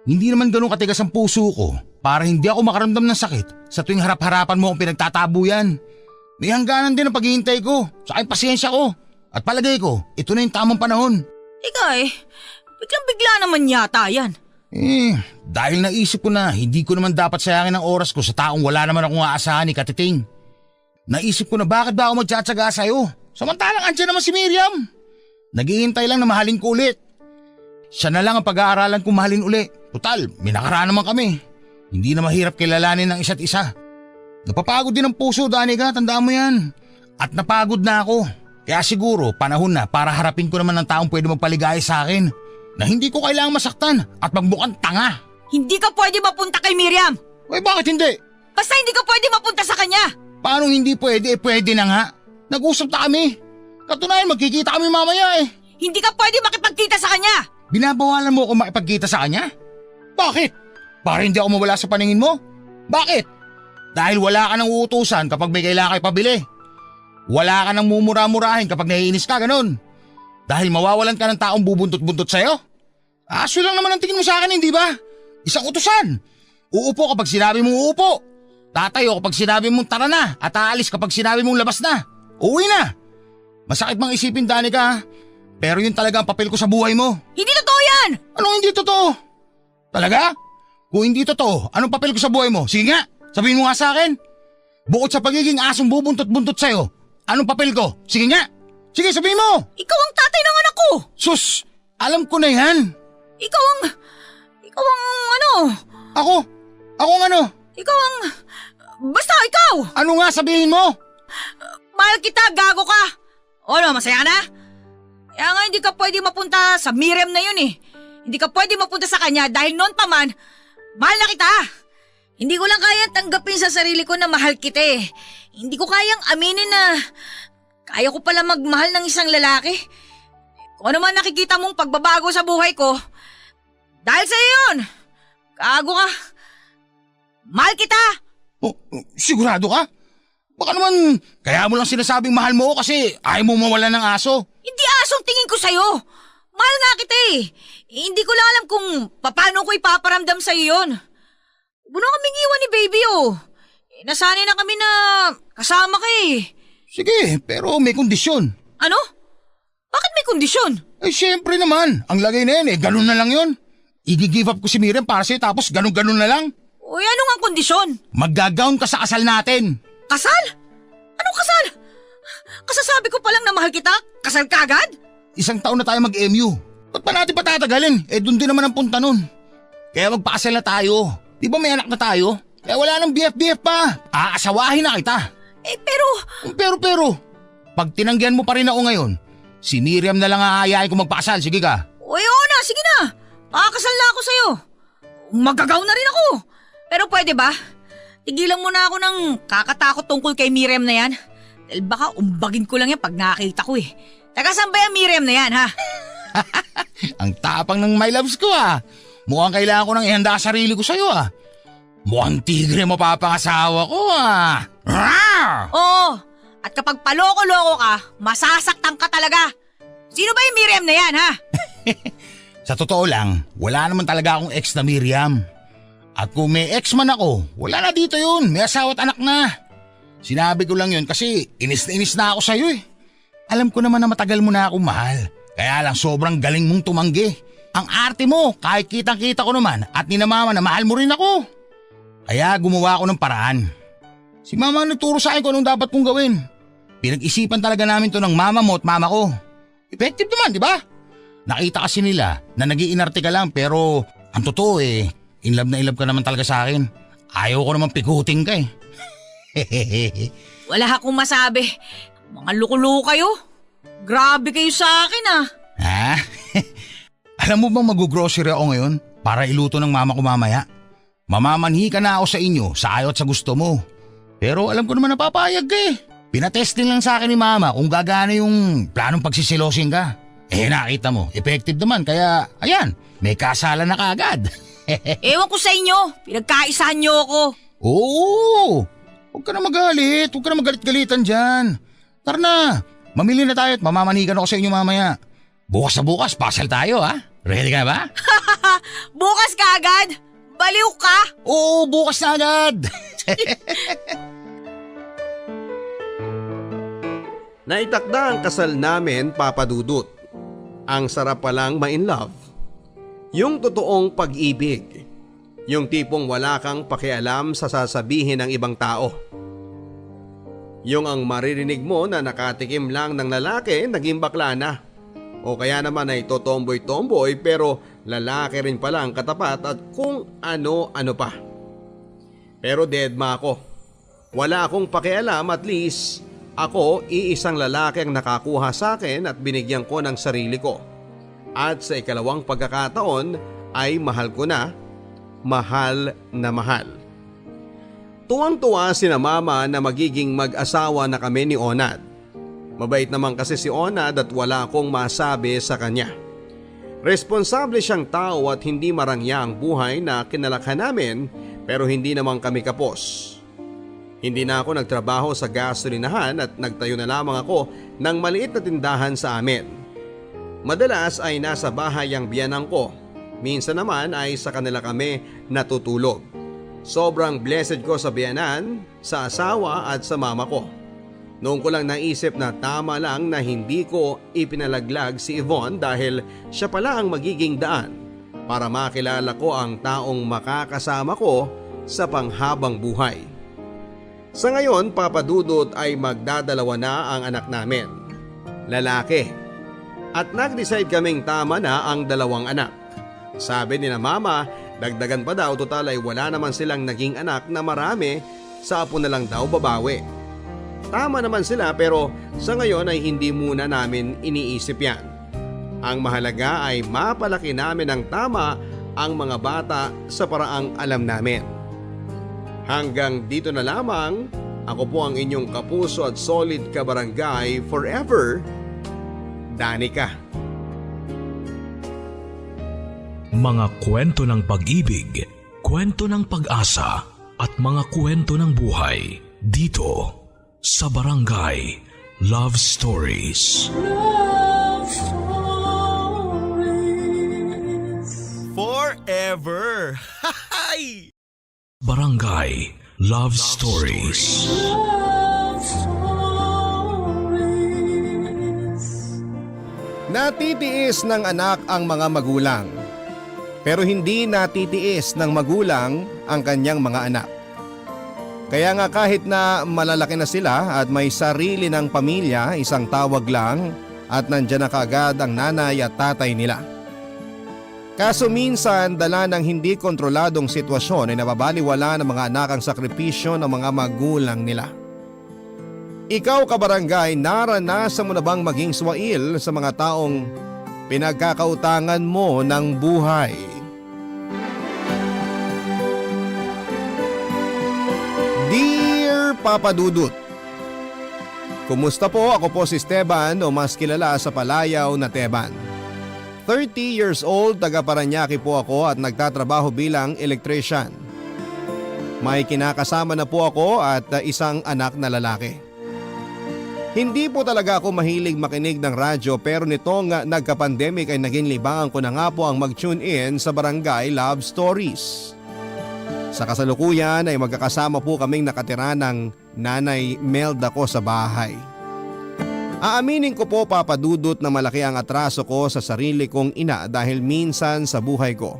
Hindi naman ganun katigas ang puso ko para hindi ako makaramdam ng sakit sa tuwing harap-harapan mo akong pinagtatabuyan. May hangganan din ang paghihintay ko, saka yung pasensya ko. At palagay ko, ito na yung tamang panahon. Ika biglang-bigla naman yata yan. Dahil naisip ko na hindi ko naman dapat sayangin ang oras ko sa taong wala naman akong aasahan ni Katiting. Naisip ko na bakit ba ako magtsatsaga sa'yo? Samantalang andyan naman si Miriam. Naghihintay lang na mahalin ko ulit. Siya na lang ang pag-aaralan kong mahalin uli. Total, may nakaraan naman kami. Hindi na mahirap kilalanin ng isa't isa. Napapagod din ang puso, Danica, tandaan mo yan. At napagod na ako. Kaya siguro panahon na para harapin ko naman ng taong pwede magpaligaya sa akin na hindi ko kailangang masaktan at magmukhang tanga. Hindi ka pwede mapunta kay Miriam! Eh bakit hindi? Basta hindi ka pwede mapunta sa kanya! Paano hindi pwede? Eh pwede na nga. Nag-usap na kami. Katunayan magkikita kami mamaya eh. Hindi ka pwede makipagkita sa kanya! Binabawalan mo ako makipagkita sa kanya? Bakit? Para hindi ako mawala sa paningin mo? Bakit? Dahil wala ka nang uutusan kapag may kailangan kay pabili. Wala ka nang mumura-murahin kapag naiinis ka, ganun. Dahil mawawalan ka ng taong bubuntot-buntot sa'yo. Aso lang naman ang tingin mo sa akin, hindi ba? Isang utusan. Uupo kapag sinabi mong uupo. Tatayo kapag sinabi mong tara na at aalis kapag sinabi mong labas na. Uwi na. Masakit mang isipin, Danica, pero yun talaga ang papel ko sa buhay mo. Hindi totoo yan! Anong hindi totoo? Talaga? Kung hindi totoo, anong papel ko sa buhay mo? Sige nga, sabihin mo nga sa akin. Bukod sa pagiging asong bubuntot-buntot sa'yo, anong papel ko? Sige nga. Sige, sabihin mo. Ikaw ang tatay ng anak ko! Sus, alam ko na yan. Ikaw ang ano? Ako ang ano? Ikaw ang... Basta ikaw! Ano nga sabihin mo? Mahal kita, gago ka! O ano, masaya na? Kaya nga hindi ka pwede mapunta sa Miriam na yun eh. Hindi ka pwede mapunta sa kanya dahil noon pa man, mahal na kita. Hindi ko lang kayang tanggapin sa sarili ko na mahal kita eh. Hindi ko kayang aminin na kaya ko pala magmahal ng isang lalaki. Kung ano man nakikita mong pagbabago sa buhay ko, dahil sa'yo yun. Gago ka. Mahal kita. Oh, sigurado ka? Baka naman kaya mo lang sinasabing mahal mo ako kasi ayaw mo mawalan ng aso. Hindi asong tingin ko sa'yo. Mahal nga kita eh. Hindi ko lang alam kung paano ko ipaparamdam sa'yo yun. Huwag na kaming iwan ni baby oh. Nasanay na kami na kasama ka eh. Sige, pero may kondisyon. Ano? Bakit may kondisyon? Eh syempre naman, ang lagay na yan ganun na lang yun. I-give up ko si Miriam para sa'yo tapos ganun-ganun na lang. Uy, ano nga kondisyon? Maggagaon ka sa kasal natin. Kasal? Anong kasal? Kasasabi ko pa lang na mahal kita? Kasal ka agad? 1 taon na tayo mag-MU. Ba't pa natin patatagalin? Dun din naman ang punta nun. Kaya magpakasal na tayo. Di ba may anak na tayo? Kaya wala nang BF pa. Aasawahin na kita. Pero, pag tinanggihan mo pa rin ako ngayon, si Miriam na lang aayain ko magpakasal. Sige ka. Uy, oo na, sige na. Pakakasal na ako sa'yo. Magagaw na rin ako. Pero pwede ba? Tigilan mo na ako ng kakatakot tungkol kay Miriam na yan. Dahil baka umbagin ko lang yan pag nakita ko eh. Taga saan ba yung Miriam na yan, ha? Ang tapang ng my loves ko Mukhang kailangan ko nang ihanda ang sarili ko sa'yo Mukhang tigre mapapangasawa ko Oo. At kapag paloko-loko ka, masasaktan ka talaga. Sino ba yung Miriam na yan, ha? Sa totoo lang, wala naman talaga akong ex na Miriam. At kung may ex man ako, wala na dito yun. May asawa at anak na. Sinabi ko lang yun kasi inis na ako sa'yo Alam ko naman na matagal mo na akong mahal. Kaya lang sobrang galing mong tumanggi. Ang arte mo, kahit kitang-kita ko naman at ni na mama na mahal mo rin ako. Kaya gumawa ako ng paraan. Si mama nagturo sa akin kung anong dapat kong gawin. Pinag-isipan talaga namin to ng mama mo at mama ko. Effective naman, di ba? Nakita kasi nila na nag-iinarte ka lang pero ang totoo in love na in love ka naman talaga sa akin. Ayaw ko naman pikutin ka Wala akong masabi. Mga loko-loko kayo. Grabe kayo sa akin Ha? Alam mo bang mag-grocery ako ngayon para iluto ng mama ko mamaya? Mamamanhi ka na ako sa inyo sa ayaw at sa gusto mo. Pero alam ko naman napapayag ka Pinatesting lang sa akin ni mama kung gagana yung planong pagsisilosin ka. Nakita mo, effective naman kaya ayan, may kasalan na kaagad. Ewan ko sa inyo. Pinagkaisahan niyo ako. Oo! Huwag ka na magalit. Huwag ka na magalit-galitan dyan. Tara na. Mamili na tayo at mamamanigan ako sa inyo mamaya. Bukas na bukas, pasal tayo Ready ka na ba? Bukas ka agad? Baliw ka? Oo, bukas na agad. Naitakda ang kasal namin, Papa Dudut. Ang sarap palang ma-in love. Yung totoong pag-ibig. Yung tipong wala kang pakialam sa sasabihin ng ibang tao. Yung ang maririnig mo na nakatikim lang ng lalaki, naging bakla na. O kaya naman ay totomboy-tomboy pero lalaki rin pala ang katapat at kung ano-ano pa. Pero deadma ako. Wala akong pakialam, at least ako iisang lalaki ang nakakuha sa akin at binigyan ko ng sarili ko. At sa ikalawang pagkakataon ay mahal ko na, mahal na mahal. Tuwang-tuwa sina mama na magiging mag-asawa na kami ni Onad. Mabait naman kasi si Onad at wala akong masabi sa kanya. Responsable siyang tao at hindi marangya ang buhay na kinalakhan namin, pero hindi naman kami kapos. Hindi na ako nagtrabaho sa gasolinahan at nagtayo na lamang ako ng maliit na tindahan sa amin. Madalas ay nasa bahay ang biyanang ko. Minsan naman ay sa kanila kami natutulog. Sobrang blessed ko sa biyanan, sa asawa at sa mama ko. Noong ko lang naisip na tama lang na hindi ko ipinalaglag si Yvonne dahil siya pala ang magiging daan para makilala ko ang taong makakasama ko sa panghabang buhay. Sa ngayon, Papa Dudut, ay magdadalawa na ang anak namin, lalaki. At nag-decide kaming tama na ang 2 anak. Sabi ni na mama, dagdagan pa daw, total ay wala naman silang naging anak na marami, sa apo na lang daw babawi. Tama naman sila, pero sa ngayon ay hindi muna namin iniisip yan. Ang mahalaga ay mapalaki namin ng tama ang mga bata sa paraang alam namin. Hanggang dito na lamang, ako po ang inyong kapuso at solid kabarangay forever, Danica. Mga kwento ng pag-ibig, kwento ng pag-asa at mga kwento ng buhay dito sa Barangay Love Stories. Love Stories. Forever! Hay! Barangay Love Stories. Love Stories. Natitiis ng anak ang mga magulang, pero hindi natitiis ng magulang ang kanyang mga anak. Kaya nga kahit na malalaki na sila at may sarili ng pamilya, isang tawag lang at nandyan na kaagad ang nanay at tatay nila. Kaso minsan dala ng hindi kontroladong sitwasyon ay nababaliwala ng mga anak ang sakripisyo ng mga magulang nila. Ikaw, kabarangay, naranasan mo na bang maging swail sa mga taong pinagkakautangan mo ng buhay? Dear Papa Dudut, kumusta po? Ako po si Esteban, o mas kilala sa palayaw na Teban. 30 years old, taga Paranaque po ako at nagtatrabaho bilang electrician. May kinakasama na po ako at isang anak na lalaki. Hindi po talaga ako mahilig makinig ng radyo, pero nitong nagka-pandemic ay naging libangan ko na nga po ang mag-tune in sa Barangay Love Stories. Sa kasalukuyan ay magkakasama po kaming nakatira ng Nanay Melda ko sa bahay. Aaminin ko po, Papa Dudut, na malaki ang atraso ko sa sarili kong ina dahil minsan sa buhay ko,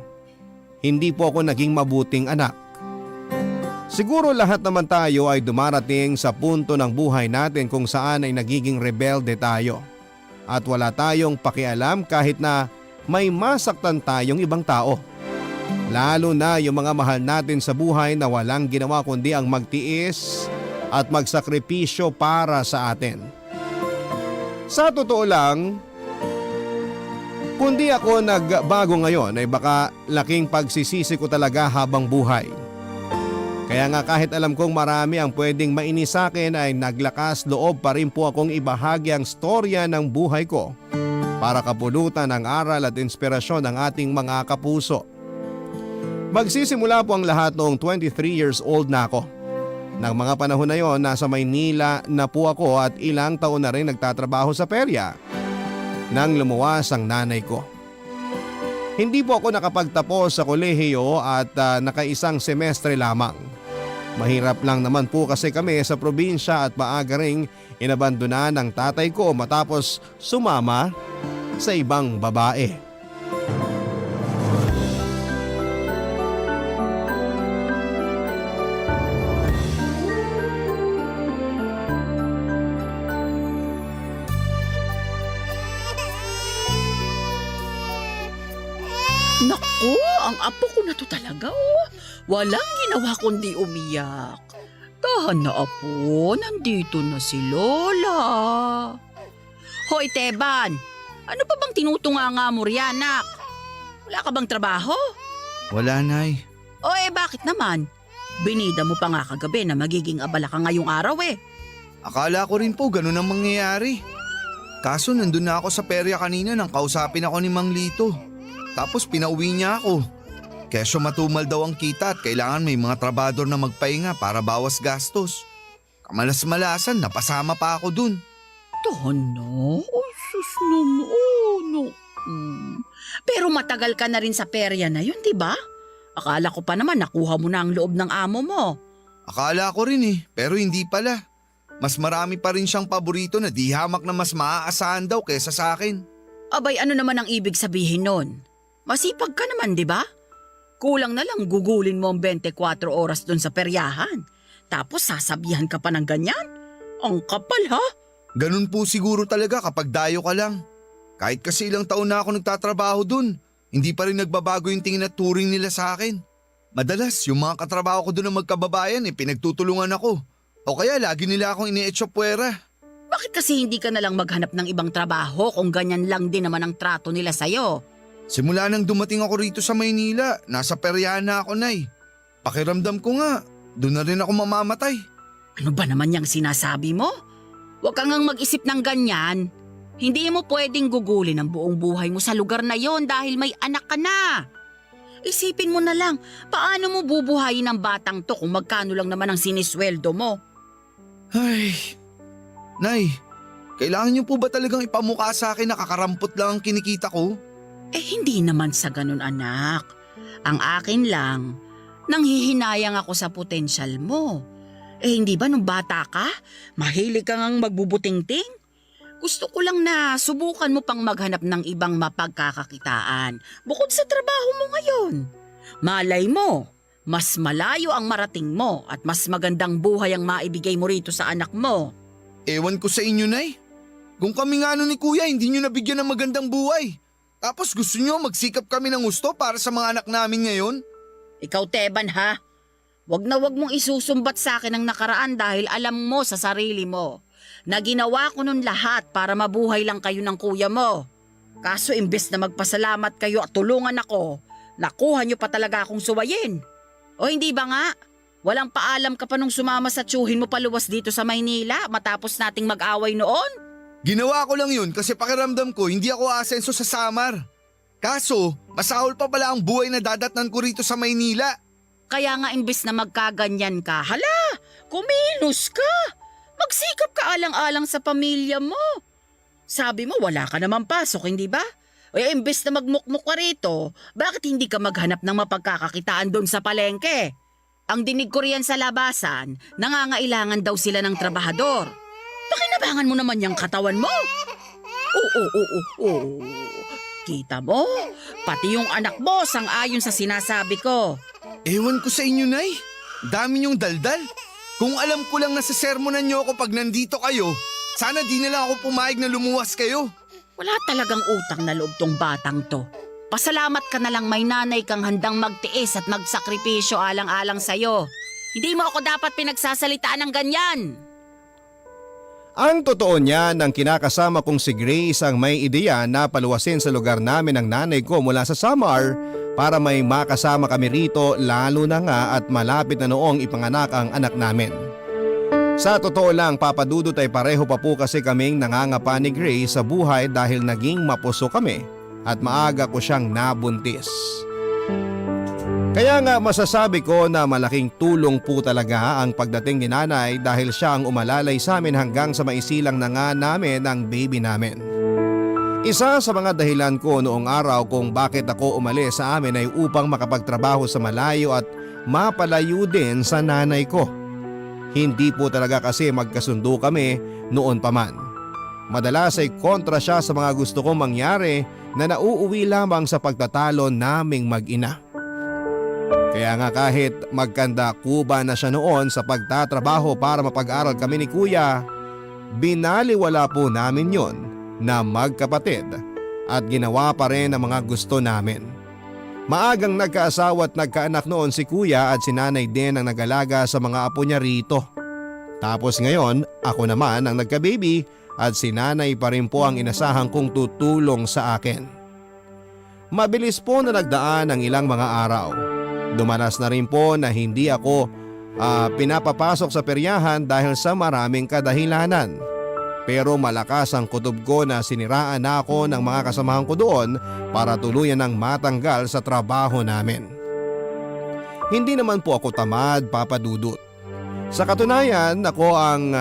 hindi po ako naging mabuting anak. Siguro lahat naman tayo ay dumarating sa punto ng buhay natin kung saan ay nagiging rebelde tayo. At wala tayong pakialam kahit na may masaktan tayong ibang tao. Lalo na yung mga mahal natin sa buhay na walang ginawa kundi ang magtiis at magsakripisyo para sa atin. Sa totoo lang, kundi ako nagbago ngayon ay baka laking pagsisisi ko talaga habang buhay. Kaya nga kahit alam kong marami ang pwedeng mainis sa akin ay naglakas loob pa rin po akong ibahagi ang storya ng buhay ko para kapulutan ng aral at inspirasyon ng ating mga kapuso. Magsisimula po ang lahat noong 23 years old na ako. Nang mga panahon na yon, nasa Maynila na po ako at ilang taon na rin nagtatrabaho sa perya nang lumuwas ang nanay ko. Hindi po ako nakapagtapos sa kolehiyo at nakaisang semestre lamang. Mahirap lang naman po kasi kami sa probinsya at maaga ring inabandona ng tatay ko matapos sumama sa ibang babae. Naku, ang apo ko na to talaga oh. Walang ginawa kundi umiyak. Tahan na apo, nandito na si Lola. Hoy Teban, ano pa bang tinutunganga mo riyan, anak? Wala ka bang trabaho? Wala, Nay. O bakit naman? Binida mo pa nga kagabi na magiging abala ka ngayong araw Akala ko rin po ganun ang mangyayari. Kaso nandun na ako sa perya kanina nang kausapin ako ni Mang Lito. Tapos pinauwi niya ako. Kesyo matumal daw ang kita at kailangan may mga trabador na magpahinga para bawas gastos. Kamalas-malasan, napasama pa ako dun. Tahan na? Ay, sus naman. Pero matagal ka na rin sa perya na yun, di ba? Akala ko pa naman nakuha mo na ang loob ng amo mo. Akala ko rin pero hindi pala. Mas marami pa rin siyang paborito na di hamak na mas maaasahan daw kesa sa akin. Abay, ano naman ang ibig sabihin nun? Masipag ka naman, di ba? Kulang na lang gugulin mo ang 24 oras dun sa peryahan. Tapos sasabihan ka pa ng ganyan? Ang kapal ha? Ganun po siguro talaga kapag dayo ka lang. Kahit kasi ilang taon na ako nagtatrabaho dun, hindi pa rin nagbabago yung tingin at turing nila sa akin. Madalas, yung mga katrabaho ko dun na magkababayan pinagtutulungan ako. O kaya lagi nila akong ine-etsyopwera. Bakit kasi hindi ka nalang maghanap ng ibang trabaho kung ganyan lang din naman ang trato nila sa'yo? Simula nang dumating ako rito sa Maynila, nasa peryahan na ako, Nay. Pakiramdam ko nga, doon na rin ako mamamatay. Ano ba naman yung sinasabi mo? Huwag kang ngang mag-isip ng ganyan. Hindi mo pwedeng gugulin ang buong buhay mo sa lugar na yon dahil may anak ka na. Isipin mo na lang, paano mo bubuhayin ang batang to kung magkano lang naman ang sinisweldo mo? Ay, Nay, kailangan niyo po ba talagang ipamukha sa akin na kakarampot lang ang kinikita ko? Hindi naman sa ganun, anak. Ang akin lang, nanghihinayang ako sa potensyal mo. Hindi ba nung bata ka, mahilig kang ang magbubuting-ting? Gusto ko lang na subukan mo pang maghanap ng ibang mapagkakakitaan bukod sa trabaho mo ngayon. Malay mo, mas malayo ang marating mo at mas magandang buhay ang maibigay mo rito sa anak mo. Ewan ko sa inyo, Nay. Kung kami nga ni Kuya, hindi nyo nabigyan ng magandang buhay. Tapos gusto nyo magsikap kami ng gusto para sa mga anak namin ngayon? Ikaw, Teban, ha? Wag na wag mong isusumbat sa akin ang nakaraan dahil alam mo sa sarili mo na ginawa ko nun lahat para mabuhay lang kayo ng kuya mo. Kaso imbes na magpasalamat kayo at tulungan ako, nakuha nyo pa talaga akong suwayin. O hindi ba nga? Walang paalam ka pa nung sumama sa tiyuhin mo paluwas dito sa Maynila matapos nating mag-away noon? Ginawa ko lang yun kasi pakiramdam ko hindi ako aasenso sa Samar. Kaso, masahol pa pala ang buhay na dadatnan ko rito sa Maynila. Kaya nga imbes na magkaganyan ka, hala, kumilos ka. Magsikap ka alang-alang sa pamilya mo. Sabi mo wala ka naman pasok, hindi ba? Imbes na magmukmuk ka rito, bakit hindi ka maghanap ng mapagkakakitaan doon sa palengke? Ang dinig ko riyan sa labasan, nangangailangan daw sila ng trabahador. Pakinabangan mo naman yung katawan mo. Oo. Kita mo, pati yung anak mo sang-ayon sa sinasabi ko. Ewan ko sa inyo, Nay. Dami niyong daldal. Kung alam ko lang na sa sermonan niyo ako pag nandito kayo, sana di na lang ako pumayag na lumuwas kayo. Wala talagang utang na loob tong batang to. Pasalamat ka na lang may nanay kang handang magtiis at magsakripisyo alang-alang sa'yo. Hindi mo ako dapat pinagsasalitaan ng ganyan. Ang totoo niyan, ang kinakasama kong si Grace ang may ideya na paluwasin sa lugar namin ang nanay ko mula sa Samar para may makasama kami rito lalo na nga at malapit na noong ipanganak ang anak namin. Sa totoo lang, Papa Dudut ay pareho pa po kasi kaming nangangapa ni Grace sa buhay dahil naging mapuso kami at maaga ko siyang nabuntis. Kaya nga masasabi ko na malaking tulong po talaga ang pagdating ni nanay dahil siya ang umalalay sa amin hanggang sa maisilang na nga namin ang baby namin. Isa sa mga dahilan ko noong araw kung bakit ako umalis sa amin ay upang makapagtrabaho sa malayo at mapalayo din sa nanay ko. Hindi po talaga kasi magkasundo kami noon pa man. Madalas ay kontra siya sa mga gusto kong mangyari na nauuwi lamang sa pagtatalo naming mag-ina. Kaya nga kahit magkanda kuba na siya noon sa pagtatrabaho para mapag-aral kami ni Kuya, binaliwala po namin yon na magkapatid at ginawa pa rin ang mga gusto namin. Maagang nagkaasawa at nagkaanak noon si kuya at si nanay din ang nag-alaga sa mga apo niya rito. Tapos ngayon, ako naman ang nagka-baby at si nanay pa rin po ang inasahan kong tutulong sa akin. Mabilis po na nagdaan ang ilang mga araw. Dumanas na rin po na hindi ako pinapapasok sa peryahan dahil sa maraming kadahilanan. Pero malakas ang kutob ko na siniraan na ako ng mga kasamahan ko doon para tuluyan ng matanggal sa trabaho namin. Hindi naman po ako tamad, Papa Dudut. Sa katunayan, ako ang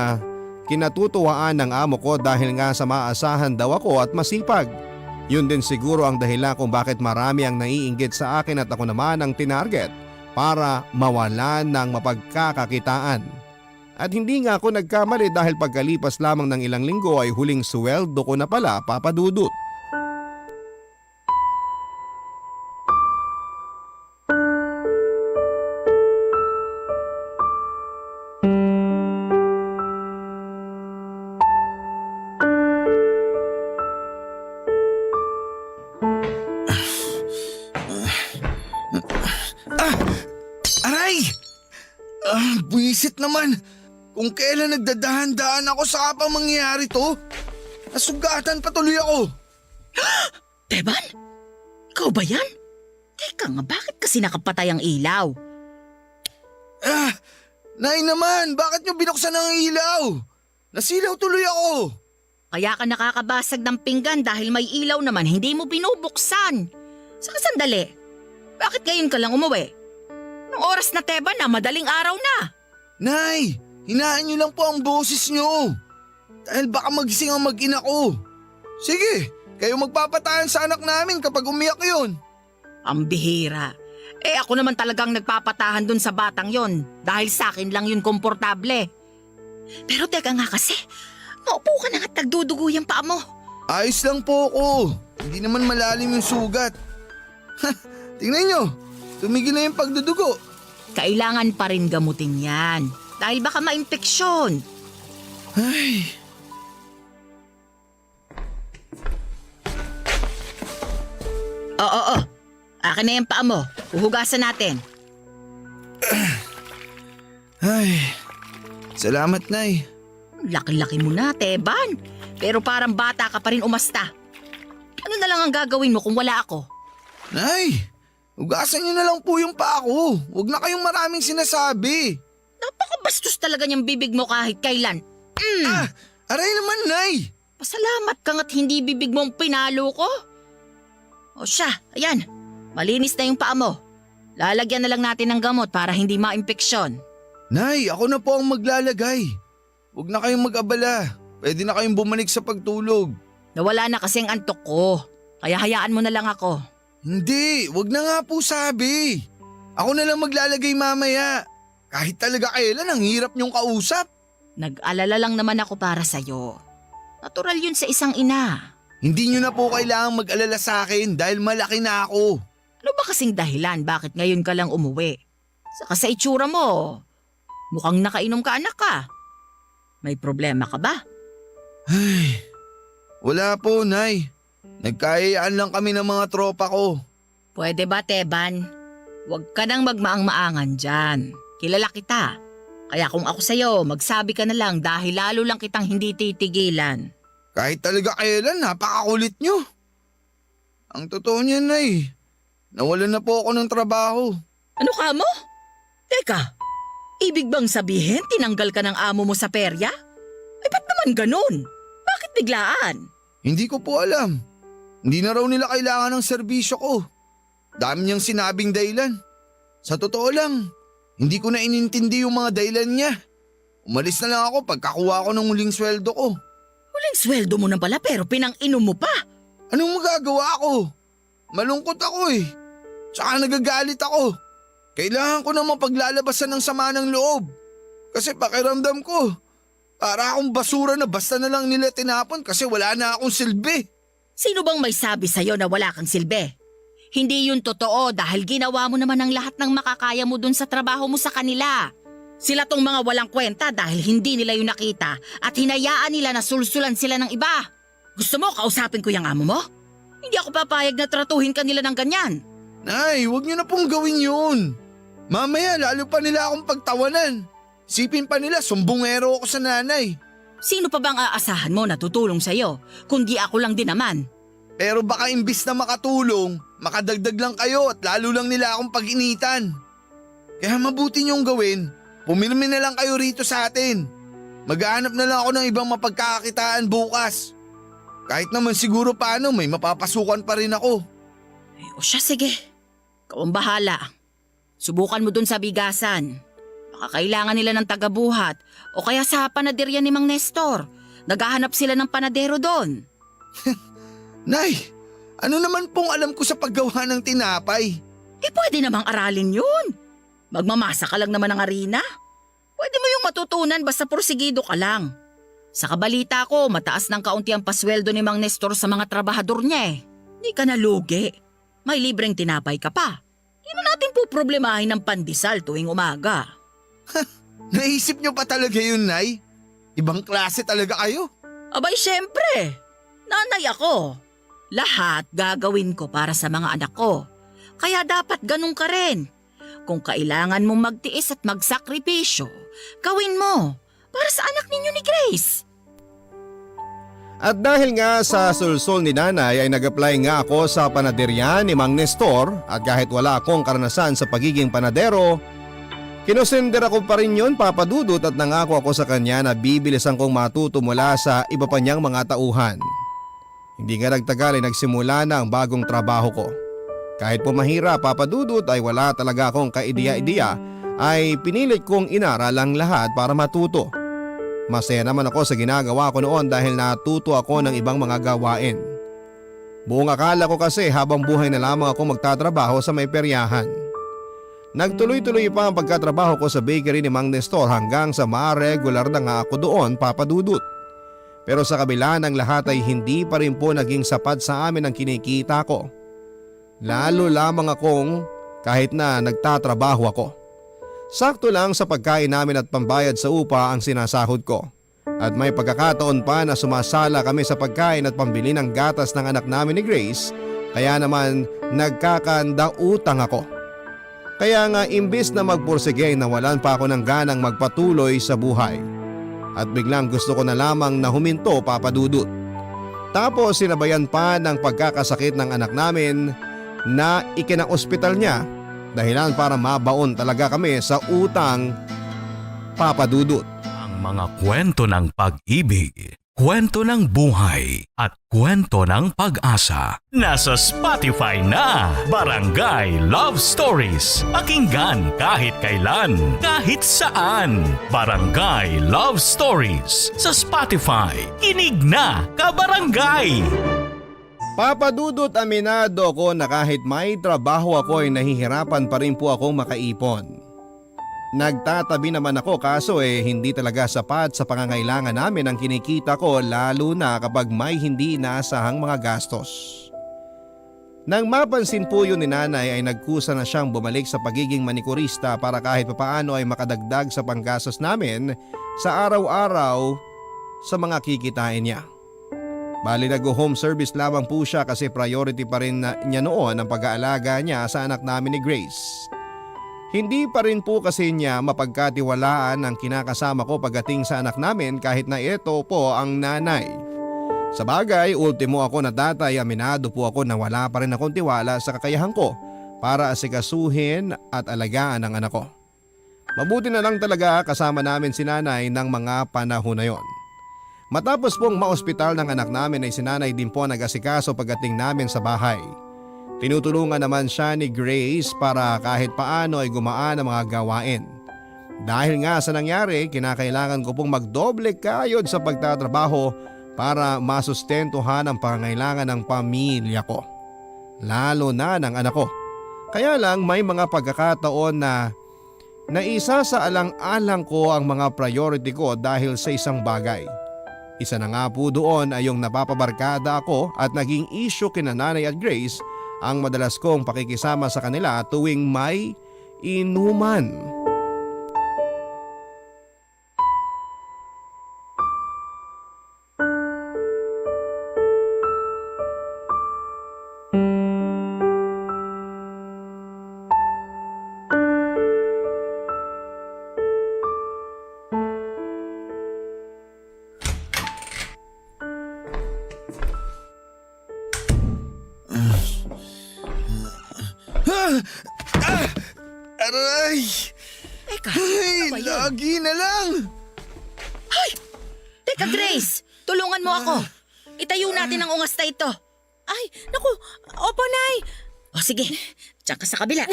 kinatutuwaan ng amo ko dahil nga sa maasahan daw ako at masipag. Yun din siguro ang dahilan kung bakit marami ang naiinggit sa akin at ako naman ang tinarget para mawalan ng mapagkakakitaan. At hindi nga ako nagkamali dahil pagkalipas lamang ng ilang linggo ay huling sweldo ko na pala, Papa Dudut. Aray! Buwisit naman. Kung kailan nagdadahan-dahan ako sa kapang mangyayari to, nasugatan patuloy ako. Teban? Ikaw ba yan? Teka nga, bakit kasi nakapatay ang ilaw? Nay naman, bakit nyo binuksan ang ilaw? Nasilaw tuloy ako. Kaya ka nakakabasag ng pinggan dahil may ilaw naman hindi mo binubuksan. Saka sandali, bakit ngayon ka lang umuwi? Nung oras na Teban na, madaling araw na. Nay, hinaan nyo lang po ang boses nyo. Dahil baka magising ang mag-ina ko. Sige, kayo magpapatayan sa anak namin kapag umiyak yun. Ang bihira. Ako naman talagang nagpapatahan dun sa batang yon dahil sa akin lang yun komportable. Pero teka nga kasi, maupo ka na at nagdudugo yung paa mo. Ayos lang po ako. Hindi naman malalim yung sugat. Tingnan nyo, tumigil na yung pagdudugo. Kailangan pa rin gamutin yan dahil baka ma-impeksyon. Ay... Oo. Akin na yung paa mo. Uhugasan natin. Ay... Salamat, Nay. Laki-laki mo na, Teban. Pero parang bata ka pa rin umasta. Ano na lang ang gagawin mo kung wala ako? Nay, hugasan niyo na lang po yung paa ko. Huwag na kayong maraming sinasabi. Napakabastos talaga niyang bibig mo kahit kailan. Aray naman, Nay. Pasalamat ka nga't hindi bibig mong pinalo ko. O siya, ayan. Malinis na yung paa mo. Lalagyan na lang natin ng gamot para hindi ma-impeksyon. Nay, ako na po ang maglalagay. Huwag na kayong mag-abala. Pwede na kayong bumalik sa pagtulog. Nawala na kasing antok ko. Kaya hayaan mo na lang ako. Hindi, wag na nga po sabi. Ako na lang maglalagay mamaya. Kahit talaga kailan, ang hirap niyong kausap. Nag-alala lang naman ako para sa'yo. Natural yun sa isang ina. Hindi niyo na po kailangang mag-alala sa akin dahil malaki na ako. Ano ba kasing dahilan bakit ngayon ka lang umuwi? Saka sa itsura mo, mukhang nakainom ka anak ka. May problema ka ba? Ay, wala po, Nay. Nagkayaan lang kami ng mga tropa ko. Pwede ba, Teban? Huwag ka nang magmaang-maangan dyan. Kilala kita. Kaya kung ako sa'yo, magsabi ka na lang dahil lalo lang kitang hindi titigilan. Kahit talaga kailan, napakakulit nyo. Ang totoo niyan, Nay. Nawalan na po ako ng trabaho. Ano ka mo? Teka, ibig bang sabihin tinanggal ka ng amo mo sa perya? Ay, ba't naman ganun? Bakit biglaan? Hindi ko po alam. Hindi na raw nila kailangan ng serbisyo ko. Dami niyang sinabing dahilan. Sa totoo lang, hindi ko na inintindi yung mga dahilan niya. Umalis na lang ako pagkakuha ko ng huling sweldo ko. Huling sweldo mo na pala pero pinang-inom mo pa. Anong magagawa ko? Malungkot ako eh. Tsaka nagagalit ako. Kailangan ko namang paglalabasan ng sama ng loob. Kasi pakiramdam ko, para akong basura na basta na lang nila tinapon kasi wala na akong silbi. Sino bang may sabi sa'yo na wala kang silbi? Hindi yun totoo dahil ginawa mo naman ang lahat ng makakaya mo dun sa trabaho mo sa kanila. Sila tong mga walang kwenta dahil hindi nila yun nakita at hinayaan nila na sulsulan sila ng iba. Gusto mo kausapin ko yung amo mo? Hindi ako papayag na tratuhin ka nila ng ganyan. Nay, huwag niyo na pong gawin yun. Mamaya lalo pa nila akong pagtawanan. Sipin pa nila sumbongero ako sa nanay. Sino pa bang aasahan mo na tutulong sa'yo? Kundi ako lang din naman. Pero baka imbis na makatulong, makadagdag lang kayo at lalo lang nila akong pag-initan. Kaya mabuti niyong gawin, pumirmi na lang kayo rito sa atin. Maghahanap na lang ako ng ibang mapagkakakitaan bukas. Kahit naman siguro paano may mapapasukan pa rin ako. O siya, sige. Ikaw ang bahala. Subukan mo dun sa bigasan. Baka kailangan nila ng tagabuhat o kaya sa panaderya ni Mang Nestor. Naghahanap sila ng panadero doon. Nay, ano naman pong alam ko sa paggawa ng tinapay? Pwede namang aralin yun. Magmamasa ka lang naman ng harina. Pwede mo yung matutunan basta porsigido ka lang. Sa kabalita ko, mataas ng kaunti ang pasweldo ni Mang Nestor sa mga trabahador niya eh. Hindi ka nalugi. May libreng tinapay ka pa. Hindi na natin po problemahin ng pandesal tuwing umaga. Naisip niyo pa talaga yun, Nay? Ibang klase talaga kayo. Abay, syempre. Nanay ako. Lahat gagawin ko para sa mga anak ko. Kaya dapat ganun ka rin. Kung kailangan mong magtiis at magsakripisyo, gawin mo para sa anak ninyo ni Grace. At dahil nga sa sulsol ni nanay ay nag-apply nga ako sa panaderya ni Mang Nestor at kahit wala akong karanasan sa pagiging panadero, kinusender ako pa rin yun, Papa Dudut, at nangako ako sa kanya na bibilisan kong matuto mula sa iba pa niyang mga tauhan. Hindi nga nagtagal ay nagsimula na ang bagong trabaho ko. Kahit po mahirap, Papa Dudut, ay wala talaga akong kaideya-ideya, ay pinilit kong inaral ang lahat para matuto. Masaya naman ako sa ginagawa ko noon dahil natuto ako ng ibang mga gawain. Buong akala ko kasi habang buhay na lamang ako magtatrabaho sa may peryahan. Nagtuloy-tuloy pa ang pagkatrabaho ko sa bakery ni Mang Nestor hanggang sa ma-regular na nga ako doon, Papa Dudut. Pero sa kabila ng lahat ay hindi pa rin po naging sapat sa amin ang kinikita ko. Lalo lamang akong kahit na nagtatrabaho ako. Sakto lang sa pagkain namin at pambayad sa upa ang sinasahod ko. At may pagkakataon pa na sumasala kami sa pagkain at pambili ng gatas ng anak namin ni Grace, kaya naman nagkakanda-utang ako. Kaya nga imbis na magpursige ay nawalan pa ako ng ganang magpatuloy sa buhay. At biglang gusto ko na lamang na huminto, Papa Dudut. Tapos sinabayan pa ng pagkakasakit ng anak namin na ikinaospital niya. Dahilan para mabaon talaga kami sa utang, Papa Dudut. Ang mga kwento ng pag-ibig, kwento ng buhay at kwento ng pag-asa. Nasa Spotify na, Barangay Love Stories. Pakinggan kahit kailan, kahit saan. Barangay Love Stories sa Spotify. Kinig na, kabarangay! Papa Dudut, aminado ako na kahit may trabaho ako ay nahihirapan pa rin po akong makaipon. Nagtatabi naman ako kaso hindi talaga sapat sa pangangailangan namin ang kinikita ko, lalo na kapag may hindi inaasahang mga gastos. Nang mapansin po yun ni nanay ay nagkusa na siyang bumalik sa pagiging manikurista para kahit papaano ay makadagdag sa panggastos namin sa araw-araw sa mga kikitain niya. Bali nag-home service lamang po siya kasi priority pa rin niya noon ang pag-aalaga niya sa anak namin ni Grace. Hindi pa rin po kasi niya mapagkatiwalaan ang kinakasama ko pagdating sa anak namin kahit na ito po ang nanay. Sa bagay, ultimo ako na tatay, aminado po ako na wala pa rin akong tiwala sa kakayahan ko para asikasuhin at alagaan ang anak ko. Mabuti na lang talaga kasama namin si nanay ng mga panahon na yon. Matapos pong maospital ng anak namin ay si nanay din po nag-asikaso pagdating namin sa bahay. Tinutulungan naman siya ni Grace para kahit paano ay gumaan ang mga gawain. Dahil nga sa nangyari, kinakailangan ko pong magdoble kayod sa pagtatrabaho para masustentuhan ang pangangailangan ng pamilya ko. Lalo na ng anak ko. Kaya lang may mga pagkakataon na naisa sa alang-alang ko ang mga priority ko dahil sa isang bagay. Isa na nga po doon ay yung napapabarkada ako at naging issue kina nanay at Grace ang madalas kong pakikisama sa kanila tuwing may inuman. Aray! Teka, Ay, ano ba yun? lagi na lang! Teka Grace, tulungan mo ako. Itayo natin ang ungas na ito. Ay, naku, opo, Nay. O sige, diyan ka sa kabila.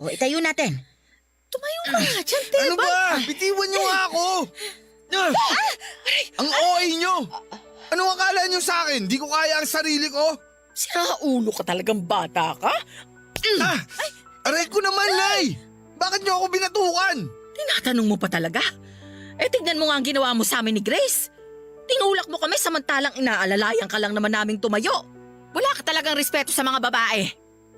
O itayo natin. Tumayo ka nga dyan, Tebay. Ano ba? Bitiwan niyo nga ako! Ang OA niyo! Anong akala niyo sa akin? Di ko kaya ang sarili ko? Sira ulo ka talagang bata ka? Aray ko naman, Nay! Bakit niyo ako binatukan? Tinatanong mo pa talaga? Eh tignan mo nga ang ginawa mo sa amin ni Grace. Tinulak mo kami samantalang inaalalayan ka lang naman naming tumayo. Wala ka talagang respeto sa mga babae.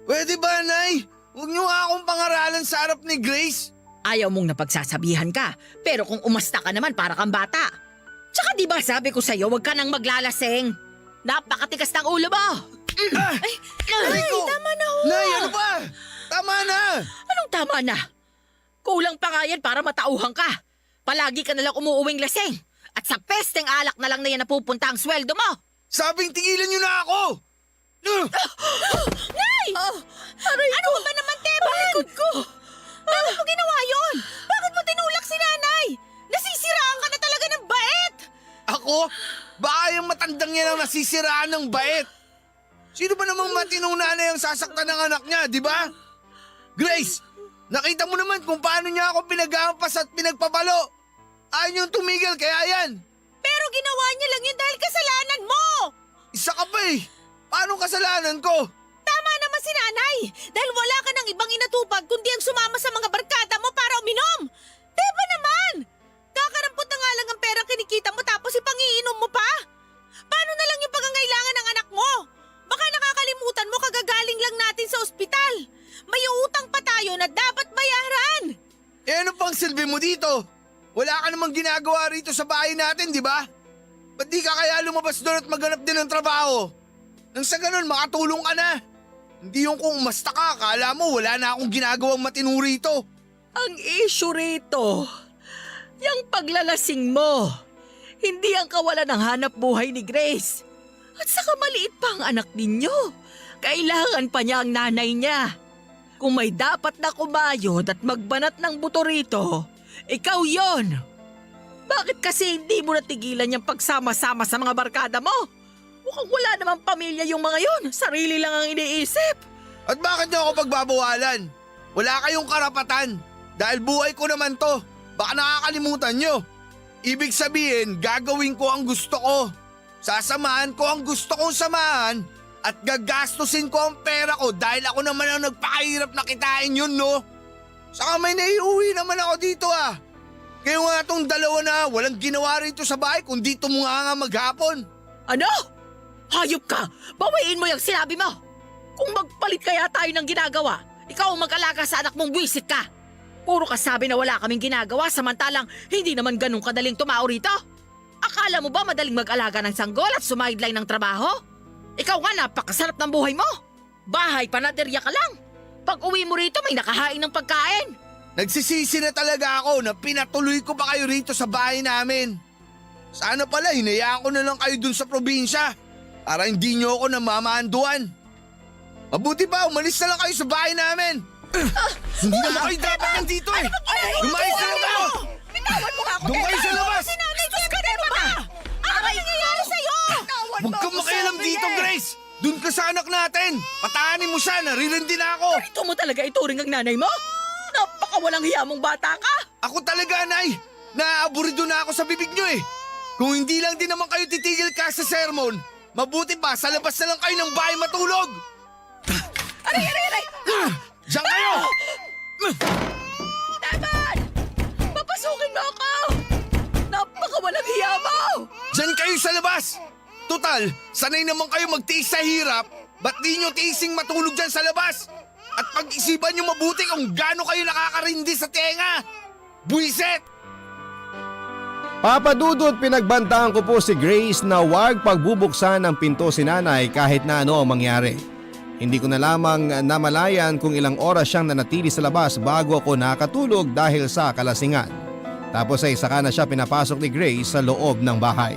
Pwede ba, Nay? Huwag niyo nga akong pangaralan sa harap ni Grace. Ayaw mong napagsasabihan ka, pero kung umasta ka naman para kang bata. Tsaka di ba sabi ko sa'yo, huwag ka nang maglalasing. Napakatigas ng ulo mo. Aray ko! tama na ho. Nay, ano ba? Tama na! Anong tama na? Kulang pa nga yan para matauhan ka. Palagi ka nalang umuuwing lasing. At sa pesteng alak na lang na yan napupunta ang sweldo mo. Sabing tigilan niyo na ako! Nay! Ano ba naman, Tebay? ko! Bakit mo ginawa yun? Bakit mo tinulak si Nanay? Nasisiraan ka na talaga ng bait! Ako? Baka yung matandang yan ang nasisiraan ng bait. Sino ba namang matinong nanay ang sasaktan ng anak niya, di ba? Grace, nakita mo naman kung paano niya ako pinag-aampas at pinagpapalo. Ayaw niyong tumigil, kaya yan. Pero ginawa niya lang yun dahil kasalanan mo! Isa ka pa eh. Paano kasalanan ko? Tama naman si Nanay! Dahil wala ka ng ibang inatupag kundi ang sumama sa mga barkada mo para uminom! Diba naman? Kakarampot na nga lang ang pera kinikita mo tapos ipangiinom mo pa? Paano na lang yung pangangailangan ng anak mo? Baka nakakalimutan mo kagagaling lang natin sa ospital. May utang pa tayo na dapat bayaran. Eh ano pang silbi mo dito? Wala ka namang ginagawa rito sa bahay natin, di ba? Ba't di ka kaya lumabas doon at maghanap din ng trabaho? Nang sa ganun, makatulong ka na. Hindi yung kung umasta ka, akala mo wala na akong ginagawang matino rito. Ang issue rito, yung paglalasing mo, hindi ang kawalan ng hanap buhay ni Grace. At saka maliit pa ang anak ninyo. Kailangan pa niya ang nanay niya. Kung may dapat na kumayod at magbanat ng buto rito, ikaw yon. Bakit kasi hindi mo natigilan yung pagsama-sama sa mga barkada mo? Mukhang wala namang pamilya yung mga yon. Sarili lang ang iniisip. At bakit niyo ako pagbabawalan? Wala kayong karapatan. Dahil buhay ko naman to. Baka nakakalimutan niyo. Ibig sabihin, gagawin ko ang gusto ko. Sasamahan ko ang gusto kong samahan at gagastusin ko ang pera ko dahil ako naman ang nagpakahirap na kitain yun, no? Saka may naiuwi naman ako dito ah. Kaya nga tong dalawa na walang ginawa rito sa bahay kung dito mo nga maghapon. Ano? Hayop ka! Bawiin mo yung sinabi mo! Kung magpalit kaya tayo ng ginagawa, ikaw ang mag-alaga sa anak mong buwisit ka! Puro ka sabi na wala kaming ginagawa samantalang hindi naman ganun kadaling tumao rito? Akala mo ba madaling mag-alaga ng sanggol at sumideline ng trabaho? Ikaw nga napakasarap ng buhay mo! Bahay panaderya ka lang! Pag uwi mo rito may nakahain ng pagkain! Nagsisisi na talaga ako na pinatuloy ko pa kayo rito sa bahay namin. Sana pala hinayaan ko na lang kayo dun sa probinsya para hindi nyo ako namamanduan. Mabuti pa, umalis na lang kayo sa bahay namin. Hindi naman kayo dapat nandito eh. Lumayas na lang kayo. Bitawan mo nga ako, Doon kayo sa labas. Si Nanay, Diyos ka, Tebay ba? Ano nangyayari sa'yo? Huwag kang makialam dito, Grace. Doon ka sa anak natin. Patahanin mo siya, naririndi na ako. Ito mo talaga ituring ang nanay mo? Napakawalang hiya mong bata ka! Ako talaga, Nay. Naaaburido na ako sa bibig nyo eh. Kung hindi lang din naman kayo titigil ka sa sermon, mabuti pa sa labas na lang kayo ng bahay matulog. Aray! Diyan kayo! Daman! Papasukin mo ako! Napakawalang hiya mo! Diyan kayo sa labas! Total, sanay naman kayo magtiis sa hirap, ba't di nyo tiising matulog dyan sa labas? At pag-isipan nyo mabuti kung gaano kayo nakakarindi sa tenga! Buisit! Papa Dudut, pinagbantaan ko po si Grace na huwag pagbubuksan ng pinto si nanay kahit na ano ang mangyari. Hindi ko na lamang namalayan kung ilang oras siyang nanatili sa labas bago ako nakatulog dahil sa kalasingan. Tapos ay saka na siya pinapasok ni Grace sa loob ng bahay.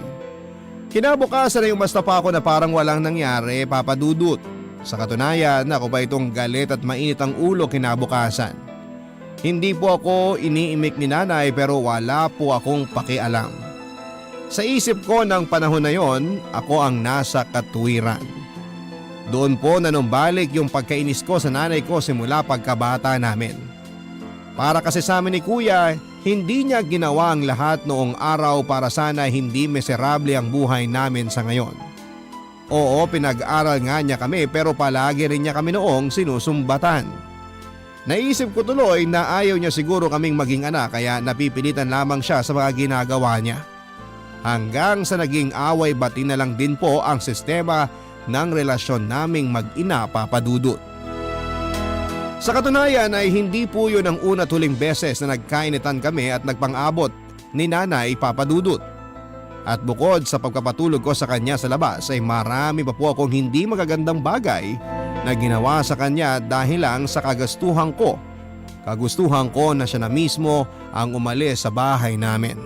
Kinabukasan ay umasta pa ako na parang walang nangyari, Papa Dudut. Sa katunayan, ako pa itong galit at mainit ang ulo kinabukasan. Hindi po ako iniimik ni nanay pero wala po akong pakialam. Sa isip ko ng panahon na yon, ako ang nasa katwiran. Doon po nanumbalik yung pagkainis ko sa nanay ko simula pagkabata namin. Para kasi sa amin ni kuya, hindi niya ginawa ang lahat noong araw para sana hindi miserable ang buhay namin sa ngayon. Oo, pinag-aral nga niya kami pero palagi rin niya kami noong sinusumbatan. Naisip ko tuloy na ayaw niya siguro kaming maging anak kaya napipilitan lamang siya sa mga ginagawa niya. Hanggang sa naging away-bati na lang din po ang sistema ng relasyon naming mag-ina papadudot. Sa katunayan ay hindi po yun ang una tuling beses na nagkainitan kami at nagpang-abot ni nanay papadudot. At bukod sa pagpapatulog ko sa kanya sa labas ay marami pa po akong hindi magagandang bagay na ginawa sa kanya dahil lang sa kagustuhan ko. Kagustuhan ko na siya na mismo ang umalis sa bahay namin.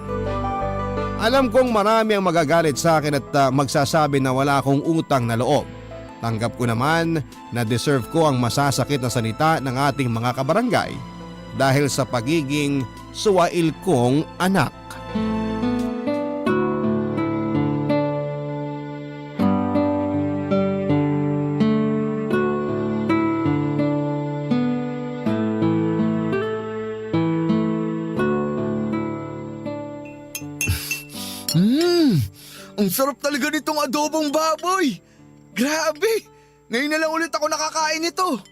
Alam kong marami ang magagalit sa akin at magsasabi na wala akong utang na loob. Tanggap ko naman na deserve ko ang masasakit na salita ng ating mga kabarangay dahil sa pagiging suwail kong anak. Ang sarap talaga nitong adobong baboy. Grabe! Ngayon na lang ulit ako nakakain nito.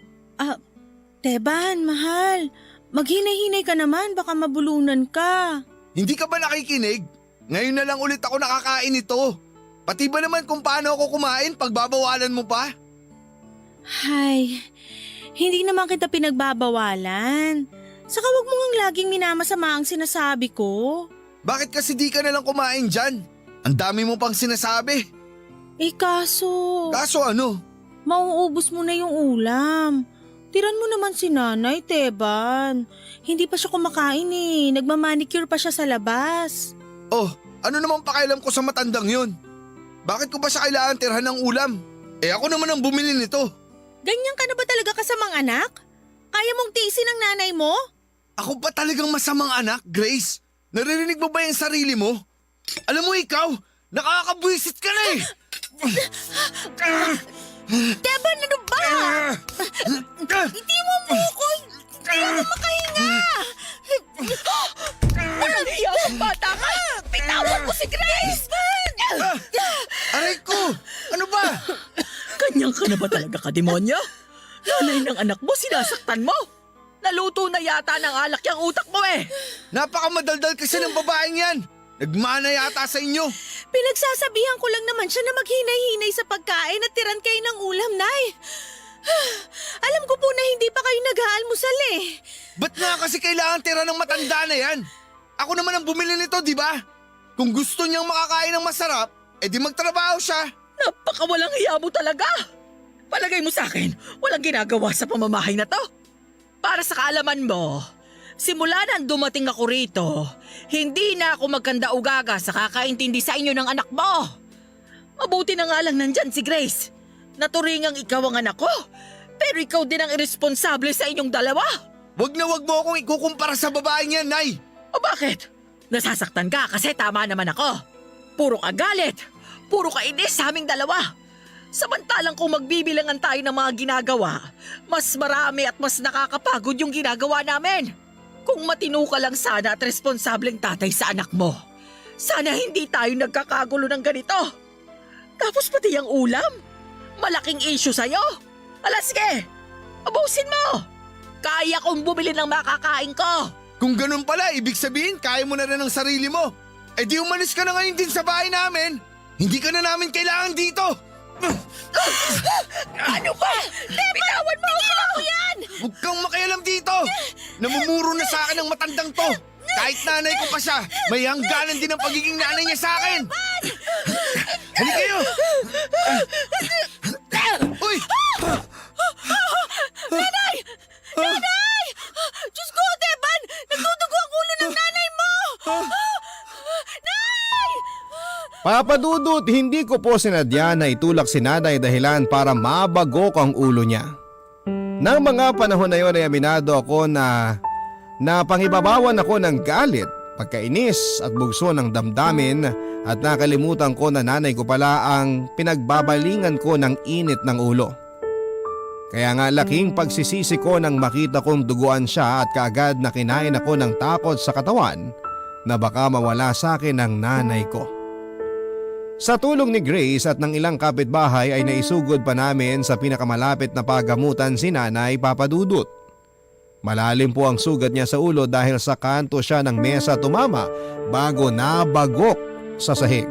Teban, mahal. Maghinay-hinay ka naman, baka mabulunan ka. Hindi ka ba nakikinig? Ngayon na lang ulit ako nakakain nito. Pati ba naman kung paano ako kumain pagbabawalan mo pa? Hay, hindi naman kita pinagbabawalan. Saka wag mo ngang laging minamasama ang sinasabi ko. Bakit kasi di ka na lang kumain dyan? Ang dami mo pang sinasabi. Kaso… Kaso ano? Mauubos mo na yung ulam. Tiran mo naman si nanay, Teban. Hindi pa siya kumakain eh. Nagmamanicure pa siya sa labas. Oh, ano naman pakialam ko sa matandang yun? Bakit ko ba siya kailangan tirhan ng ulam? Eh ako naman ang bumili nito. Ganyan ka na ba talaga kasamang anak? Kaya mong tiisin ang nanay mo? Ako ba talagang masamang anak, Grace? Naririnig mo ba yung sarili mo? Alam mo ikaw, nakakabwisit ka na eh! Teban, ano ba? Hindi mo ko! Hindi mo makahinga! Walang hiya kang bata ka! Pitawan mo si Grace! Aray ko! Ano ba? Ganyan ka na ba talaga ka, demonyo? Nanay ng anak mo, sinasaktan mo? Naluto na yata ng alak yung utak mo eh! Napakamadaldal kasi ng babaeng yan! Nagmana yata sa inyo! Pinagsasabihan ko lang naman siya na maghinay-hinay sa pagkain at tiran kayo ng ulam, Nay. Alam ko po na hindi pa kayo nag-aalmusal eh. Ba't nga kasi kailangan tira ng matanda na yan? Ako naman ang bumili nito, di ba? Kung gusto niyang makakain ng masarap, edi magtrabaho siya. Napakawalang hiya mo talaga! Palagay mo sa akin, walang ginagawa sa pamamahay na to. Para sa kaalaman mo, simula nang dumating ako rito, hindi na ako magkanda-ugaga sa kakaintindi sa inyo ng anak mo. Mabuti na nga lang nandyan si Grace. Naturingang ikaw ang anak ko, pero ikaw din ang irresponsable sa inyong dalawa. Wag na wag mo akong ikukumpara sa babaeng yan, Nay. O bakit? Nasasaktan ka kasi tama naman ako. Puro ka galit, puro ka inis sa aming dalawa. Samantalang kung magbibilangan tayo ng mga ginagawa, mas marami at mas nakakapagod yung ginagawa namin. Kung matino ka lang sana at responsableng tatay sa anak mo, sana hindi tayo nagkakagulo ng ganito. Tapos pati yung ulam, malaking issue sa'yo. Ala sige, abusin mo. Kaya kong bumili ng makakain ko. Kung ganun pala, ibig sabihin kaya mo na rin ang sarili mo. Eh di umalis ka na ngayon din sa bahay namin. Hindi ka na namin kailangan dito. Ano ba? Bitawan mo ako yan! Huwag kang makialam dito! Namumuro na sa akin ang matandang to! Kahit nanay ko pa siya, may hangganan din ang pagiging nanay niya sa akin! Halika kayo! Uy! Nanay! Nanay! Diyos ko, Teban! Nagdudugo ang ulo ng nanay mo! Nay! Papadudot, hindi ko po sinadya na itulak si nanay dahilan para mabagok ang ulo niya. Nang mga panahon na yon ay aminado ako na pangibabawan ako ng galit, pagkainis at bugso ng damdamin at nakalimutan ko na nanay ko pala ang pinagbabalingan ko ng init ng ulo. Kaya nga laking pagsisisi ko nang makita kong duguan siya at kaagad na kinain ako ng takot sa katawan na baka mawala sa akin ang nanay ko. Sa tulong ni Grace at ng ilang kapitbahay ay naisugod pa namin sa pinakamalapit na pagamutan si Nanay Papadudut. Malalim po ang sugat niya sa ulo dahil sa kanto siya ng mesa tumama bago nabagok sa sahig.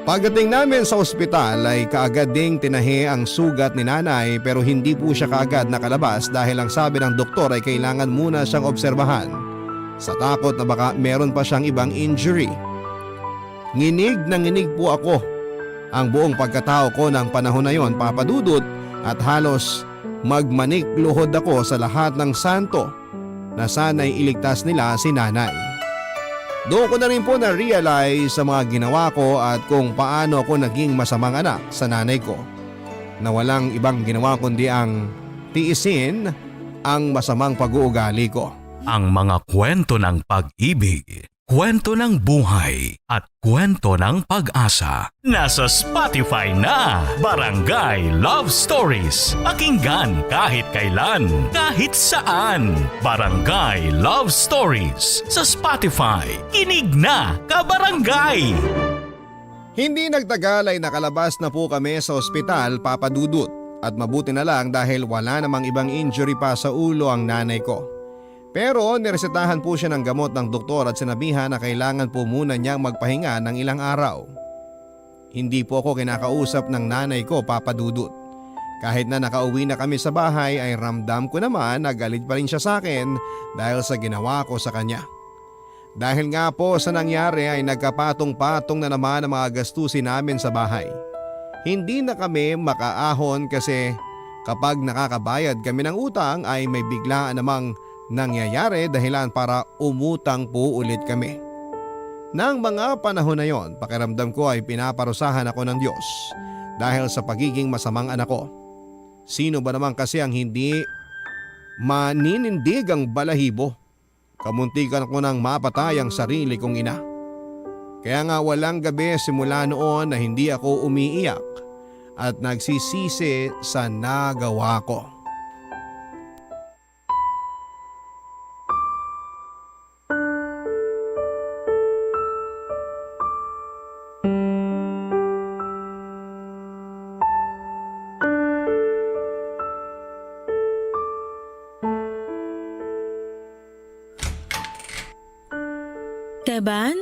Pagdating namin sa ospital ay kaagad ding tinahi ang sugat ni nanay pero hindi po siya kaagad nakalabas dahil ang sabi ng doktor ay kailangan muna siyang obserbahan sa takot na baka meron pa siyang ibang injury. Nginig na nginig po ako ang buong pagkatao ko ng panahon na yon, Papadudut, at halos magmanik luhod ako sa lahat ng santo na sana'y iligtas nila si nanay. Doon ko na rin po na-realize sa mga ginawa ko at kung paano ako naging masamang anak sa nanay ko na walang ibang ginawa kundi ang tiisin ang masamang pag-uugali ko. Ang mga kwento ng pag-ibig, kwento ng buhay at kwento ng pag-asa. Nasa Spotify na, Barangay Love Stories. Pakinggan kahit kailan, kahit saan. Barangay Love Stories sa Spotify. Kinig na, kabarangay! Hindi nagtagal ay nakalabas na po kami sa ospital, Papadudut, at mabuti na lang dahil wala namang ibang injury pa sa ulo ang nanay ko. Pero niresetahan po siya ng gamot ng doktor at sinabihan na kailangan po muna niyang magpahinga ng ilang araw. Hindi po ako kinakausap ng nanay ko, Papadudut. Kahit na nakauwi na kami sa bahay ay ramdam ko naman na galit pa rin siya sa akin dahil sa ginawa ko sa kanya. Dahil nga po sa nangyari ay nagkapatong-patong na naman ang mga gastusin namin sa bahay. Hindi na kami makaahon kasi kapag nakakabayad kami ng utang ay may biglaan namang nangyayari dahilan para umutang po ulit kami. Nang mga panahon na yon, pakiramdam ko ay pinaparusahan ako ng Diyos dahil sa pagiging masamang anak ko. Sino ba naman kasi ang hindi maninindig ang balahibo? Kamuntikan ko nang mapatay ang sarili kong ina. Kaya nga walang gabi simula noon na hindi ako umiiyak at nagsisisi sa nagawa ko. Teban?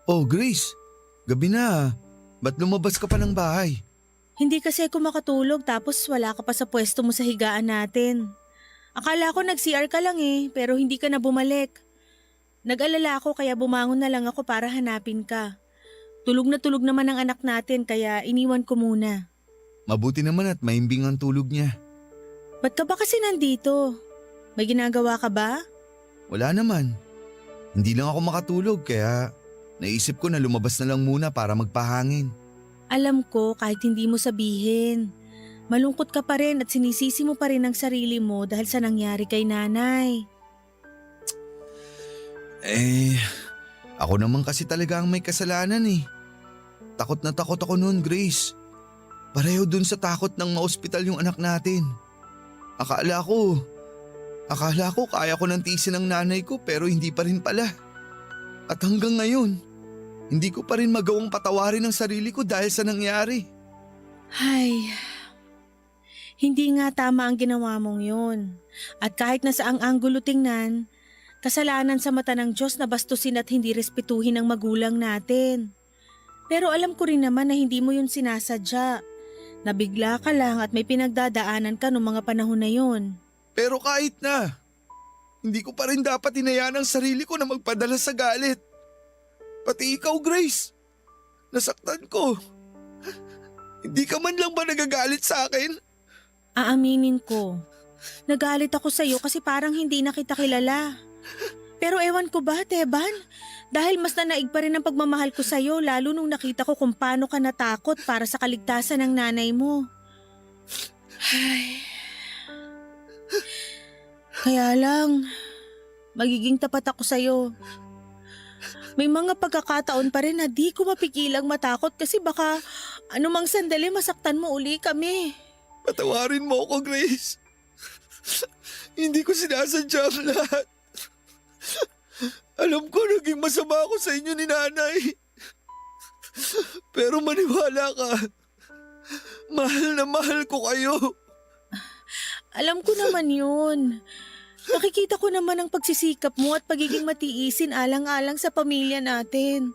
Oh, Grace. Gabi na. Ba't lumabas ka pa ng bahay? Hindi kasi ako makatulog tapos wala ka pa sa pwesto mo sa higaan natin. Akala ko nag-CR ka lang pero hindi ka na bumalik. Nag-alala ako kaya bumangon na lang ako para hanapin ka. Tulog na tulog naman ang anak natin kaya iniwan ko muna. Mabuti naman at maimbing ang tulog niya. Ba't ka ba kasi nandito? May ginagawa ka ba? Wala naman. Hindi lang ako makatulog kaya naisip ko na lumabas na lang muna para magpahangin. Alam ko kahit hindi mo sabihin. Malungkot ka pa rin at sinisisi mo pa rin ang sarili mo dahil sa nangyari kay nanay. Ako naman kasi talaga ang may kasalanan Takot na takot ako noon, Grace. Pareho dun sa takot ng ma-hospital yung anak natin. Akala ko kaya ko nang tiisin ang nanay ko pero hindi pa rin pala. At hanggang ngayon, hindi ko pa rin magawang patawarin ang sarili ko dahil sa nangyari. Ay, hindi nga tama ang ginawa mong yun. At kahit na saang anggulo tingnan, kasalanan sa mata ng Diyos na bastusin at hindi respetuhin ang magulang natin. Pero alam ko rin naman na hindi mo yun sinasadya. Nabigla ka lang at may pinagdadaanan ka noong mga panahon na yun. Pero kahit na, hindi ko pa rin dapat hinayaan ang sarili ko na magpadala sa galit. Pati ikaw, Grace. Nasaktan ko. Hindi ka man lang ba nagagalit sa akin? Aaminin ko. Nagalit ako sa'yo kasi parang hindi na kita kilala. Pero ewan ko ba, Teban? Dahil mas nanaig pa rin ang pagmamahal ko sa'yo lalo nung nakita ko kung paano ka natakot para sa kaligtasan ng nanay mo. Ay. Kaya lang, magiging tapat ako sa'yo. May mga pagkakataon pa rin na di ko mapigilang matakot kasi baka anumang sandali masaktan mo uli kami. Patawarin mo ako, Grace. Hindi ko sinasadya ang lahat. Alam ko naging masama ako sa inyo ni nanay. Pero maniwala ka. Mahal na mahal ko kayo. Alam ko naman yun. Nakikita ko naman ang pagsisikap mo at pagiging matiisin alang-alang sa pamilya natin.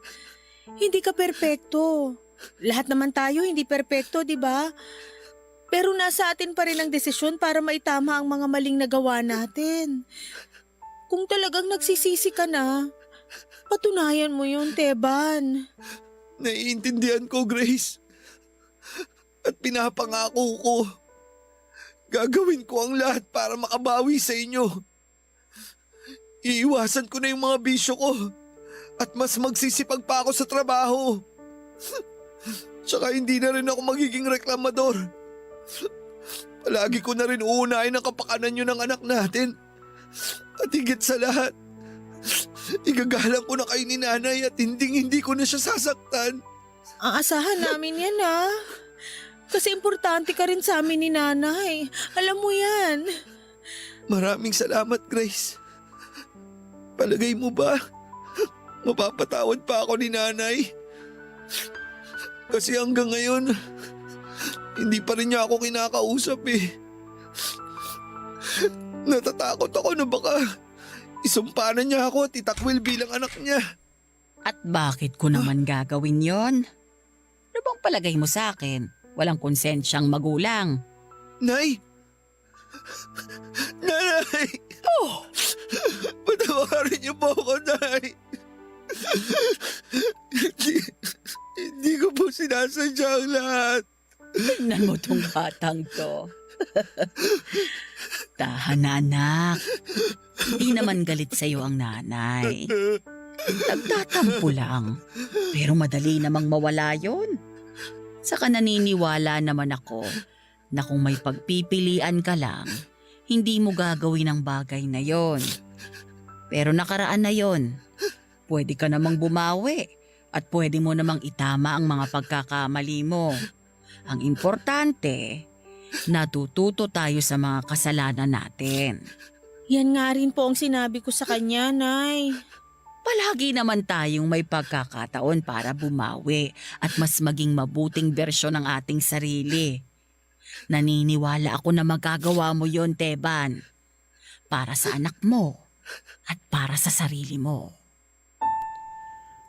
Hindi ka perpekto. Lahat naman tayo hindi perpekto, di ba? Pero nasa atin pa rin ang desisyon para maitama ang mga maling nagawa natin. Kung talagang nagsisisi ka na, patunayan mo yun, Teban. Naiintindihan ko, Grace. At pinapangako ko. Gagawin ko ang lahat para makabawi sa inyo. Iiwasan ko na yung mga bisyo ko. At mas magsisipag pa ako sa trabaho. Tsaka hindi na rin ako magiging reklamador. Palagi ko na rin uunahin ang kapakanan nyo ng anak natin. At higit sa lahat, igagalang ko na kayo ni nanay at hindi ko na siya sasaktan. Aasahan namin yan, ha? Kasi importante ka rin sa amin ni nanay. Alam mo yan. Maraming salamat, Grace. Palagay mo ba, mapapatawad pa ako ni nanay? Kasi hanggang ngayon, hindi pa rin niya ako kinakausap eh. Natatakot ako na baka isumpa na niya ako at itakwil bilang anak niya. At bakit ko naman gagawin yon? Ano bang palagay mo sa akin? Walang konsensyang magulang. Nay! Nanay! Oh! Patawarin niyo po ako, Nay! Hindi ko po sinasadya ang lahat. Tignan mo tong batang to. Tahan na, anak. Hindi naman galit sa'yo ang nanay. Nagtatampo lang. Pero madali namang mawala yon. Saka naniniwala naman ako na kung may pagpipilian ka lang, hindi mo gagawin ang bagay na yon. Pero nakaraan na yon. Pwede ka namang bumawi at pwede mo namang itama ang mga pagkakamali mo. Ang importante, natututo tayo sa mga kasalanan natin. Yan nga rin po ang sinabi ko sa kanya, Nay. Palagi naman tayong may pagkakataon para bumawi at mas maging mabuting bersyon ng ating sarili. Naniniwala ako na magagawa mo yon, Teban. Para sa anak mo at para sa sarili mo.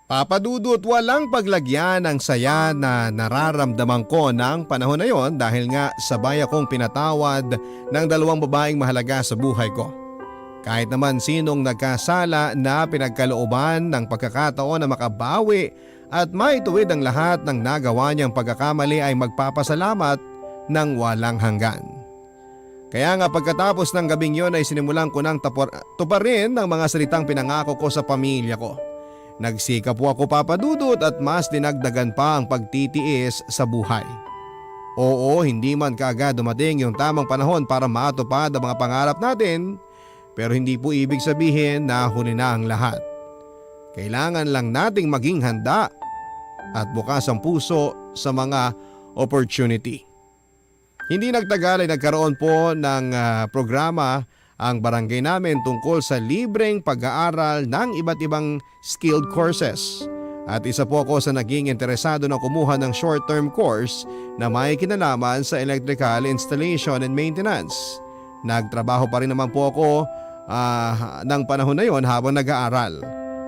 Papadudot, walang paglagyan ng saya na nararamdaman ko ng panahon na yon dahil nga sabay akong pinatawad ng dalawang babaeng mahalaga sa buhay ko. Kahit naman sinong nagkasala na pinagkalooban ng pagkakataon na makabawi at maituwid ang lahat ng nagawa niyang pagkakamali ay magpapasalamat ng walang hanggan. Kaya nga pagkatapos ng gabing yon ay sinimulan ko ng tuparin ang mga salitang pinangako ko sa pamilya ko. Nagsikap po ako, Papadudot, at mas dinagdagan pa ang pagtitiis sa buhay. Oo, hindi man kaagad dumating yung tamang panahon para matupad ang mga pangarap natin, pero hindi po ibig sabihin na huli na ang lahat. Kailangan lang nating maging handa at bukas ang puso sa mga opportunity. Hindi nagtagal ay nagkaroon po ng programa ang barangay namin tungkol sa libreng pag-aaral ng iba't ibang skilled courses. At isa po ako sa naging interesado na kumuha ng short-term course na may kinalaman sa electrical installation and maintenance. Nagtrabaho pa rin naman po ako ng panahon na yon habang nag-aaral.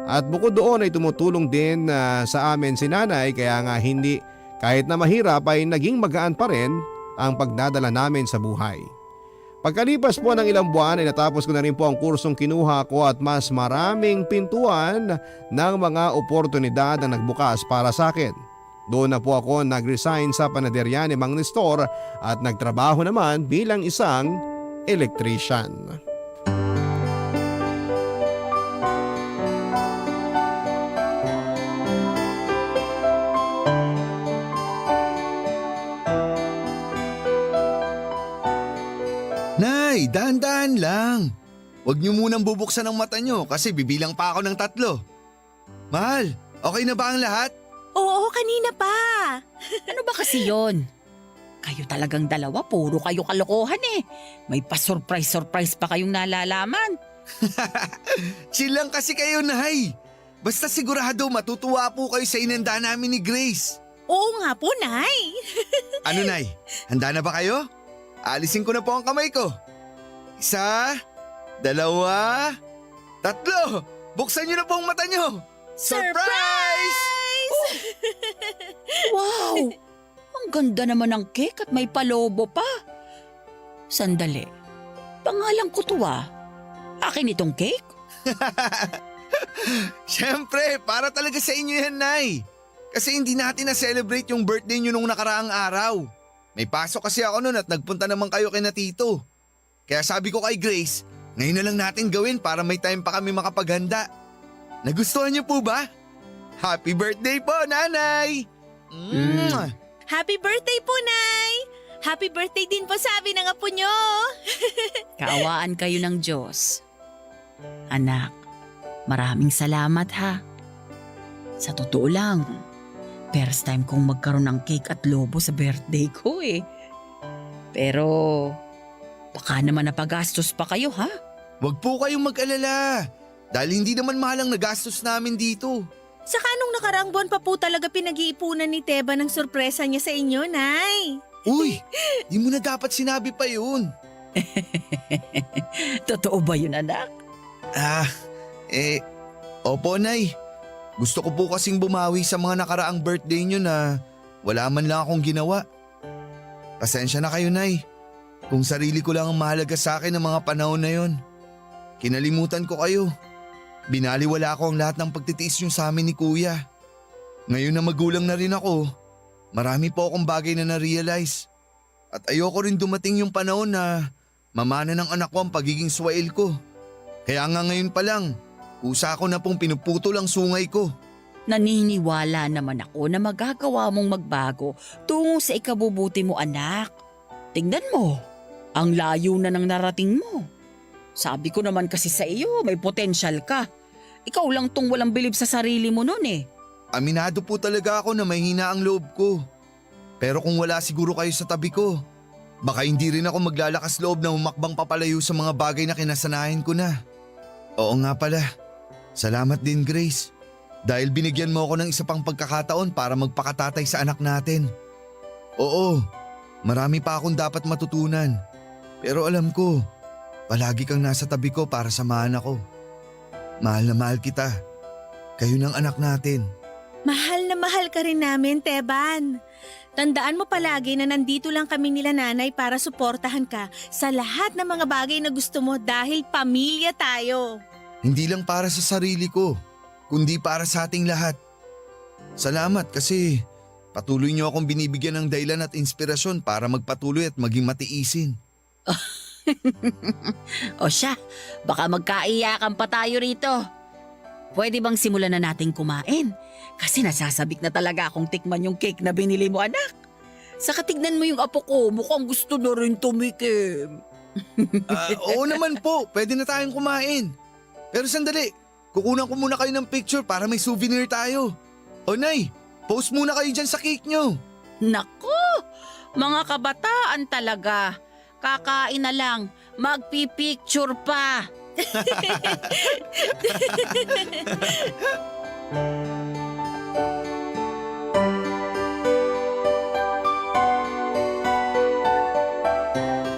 At bukod doon ay tumutulong din sa amin si nanay, kaya nga hindi kahit na mahirap ay naging magaan pa rin ang pagdadala namin sa buhay. Pagkalipas po ng ilang buwan ay natapos ko na rin po ang kursong kinuha ko at mas maraming pintuan ng mga oportunidad na nagbukas para sa akin. Doon na po ako nag-resign sa panaderya ni Mang Nestor at nagtrabaho naman bilang isang electrician. dahan-dahan lang. Huwag niyo munang bubuksan ang mata niyo kasi bibilang pa ako ng 3. Mahal, okay na ba ang lahat? Oo, kanina pa. Ano ba kasi yon? Kayo talagang dalawa, puro kayo kalokohan eh. May pa-surprise pa kayong nalalaman. Chill lang kasi kayo, Nay. Basta sigurado matutuwa po kayo sa inanda namin ni Grace. Oo nga po, Nay. Ano, Nay? Handa na ba kayo? Alisin ko na po ang kamay ko. 1, 2, 3. Buksan niyo na po ang mata niyo. Surprise! Wow! Ang ganda naman ng cake at may palobo pa. Sandali. Pangalan ko to ah. Akin itong cake? Siyempre, para talaga sa inyo yan, Nay. Kasi hindi natin na-celebrate yung birthday niyo nung nakaraang araw. May pasok kasi ako noon at nagpunta naman kayo kina Tito. Kaya sabi ko kay Grace, ngayon na lang natin gawin para may time pa kami makapaghanda. Nagustuhan niyo po ba? Happy birthday po, Nanay! Happy birthday po, Nay. Happy birthday din po sabi ng apo nyo. Kaawaan kayo ng Diyos. Anak, maraming salamat ha. Sa totoo lang, first time kong magkaroon ng cake at lobo sa birthday ko eh. Pero baka naman napagastos pa kayo ha? Huwag po kayong mag-alala. Dahil hindi naman mahal ang nagastos namin dito. Saka nung nakaraang buwan pa po talaga pinag-iipunan ni Teba ng sorpresa niya sa inyo, Nay. Uy, di mo na dapat sinabi pa yun. Totoo ba yun, anak? Opo, Nay. Gusto ko po kasing bumawi sa mga nakaraang birthday nyo na wala man lang akong ginawa. Pasensya na kayo, Nay. Kung sarili ko lang ang mahalaga sa akin ng mga panahon na yon. Kinalimutan ko kayo. Binaliwala ko ang lahat ng pagtitiis nyo sa amin ni Kuya. Ngayon na magulang na rin ako, marami po akong bagay na na-realize. At ayoko rin dumating yung panahon na mamana ng anak ko ang pagiging swail ko. Kaya nga ngayon pa lang, kusa ko na pong pinuputol ang sungay ko. Naniniwala naman ako na magagawa mong magbago tungo sa ikabubuti mo, anak. Tingnan mo, ang layo na ng narating mo. Sabi ko naman kasi sa iyo, may potensyal ka. Ikaw lang tong walang bilib sa sarili mo nun eh. Aminado po talaga ako na mahina ang loob ko. Pero kung wala siguro kayo sa tabi ko, baka hindi rin ako maglalakas loob na humakbang papalayo sa mga bagay na kinasanayan ko na. Oo nga pala, salamat din Grace. Dahil binigyan mo ako ng isa pang pagkakataon para magpakatatay sa anak natin. Oo, marami pa akong dapat matutunan. Pero alam ko, palagi kang nasa tabi ko para samahan ako. Mahal na mahal kita. Kayo ng anak natin. Mahal na mahal ka rin namin, Teban. Tandaan mo palagi na nandito lang kami nila nanay para suportahan ka sa lahat ng mga bagay na gusto mo dahil pamilya tayo. Hindi lang para sa sarili ko, kundi para sa ating lahat. Salamat kasi patuloy niyo akong binibigyan ng dahilan at inspirasyon para magpatuloy at maging matiisin. O siya, baka magkaiyakan pa tayo rito. Pwede bang simulan na nating kumain? Kasi nasasabik na talaga akong tikman yung cake na binili mo, anak. Saka tignan mo yung apo ko, mukhang gusto na rin tumikim. Oo naman po, pwede na tayong kumain. Pero sandali, kukunan ko muna kayo ng picture para may souvenir tayo. O Nay, post muna kayo dyan sa cake nyo. Nako, mga kabataan talaga. Kakain na lang, magpipicture pa.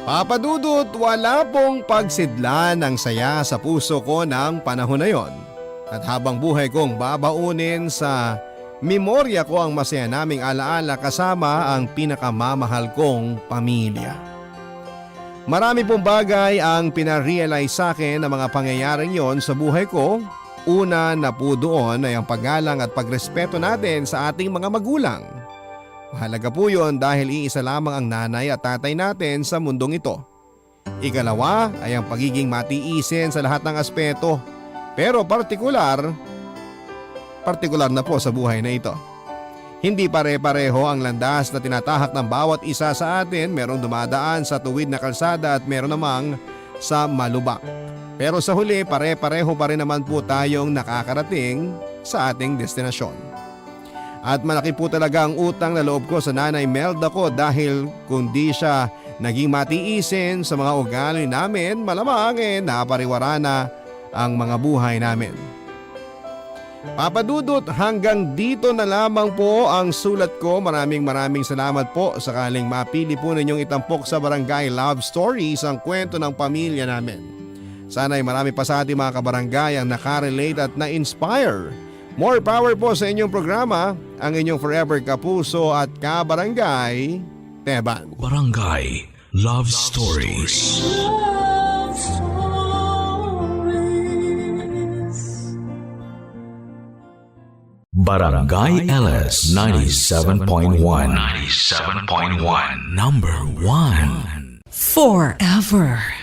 Papa Dudut, wala pong pagsidlan ng saya sa puso ko ng panahon na yon. At habang buhay kong babaunin sa memorya ko ang masaya naming alaala kasama ang pinakamamahal kong pamilya. Marami pong bagay ang pinarealize sa akin ng mga pangyayaring yon sa buhay ko. Una na po doon ay ang paggalang at pagrespeto natin sa ating mga magulang. Mahalaga po yun dahil iisa lamang ang nanay at tatay natin sa mundong ito. Ikalawa ay ang pagiging matiisin sa lahat ng aspeto. Pero partikular na po sa buhay na ito. Hindi pare-pareho ang landas na tinatahak ng bawat isa sa atin. Merong dumadaan sa tuwid na kalsada at meron namang sa malubak. Pero sa huli, pare-pareho pa rin naman po tayong nakakarating sa ating destinasyon. At malaki po talaga ang utang na loob ko sa Nanay Melda ko dahil kundi siya naging matiisin sa mga ugali namin, malamang napariwara na ang mga buhay namin. Papa Dudut, hanggang dito na lamang po ang sulat ko. Maraming salamat po. Sakaling mapili po ninyong itampok sa Barangay Love Stories ang kwento ng pamilya namin. Sana'y marami pa sa ating mga kabarangay ang nakarelate at na-inspire. More power po sa inyong programa, ang inyong forever kapuso at kabarangay, Teban. Barangay Love Stories. Love Stories. Barangay LS 97.1. 97.1. Number 1. Forever.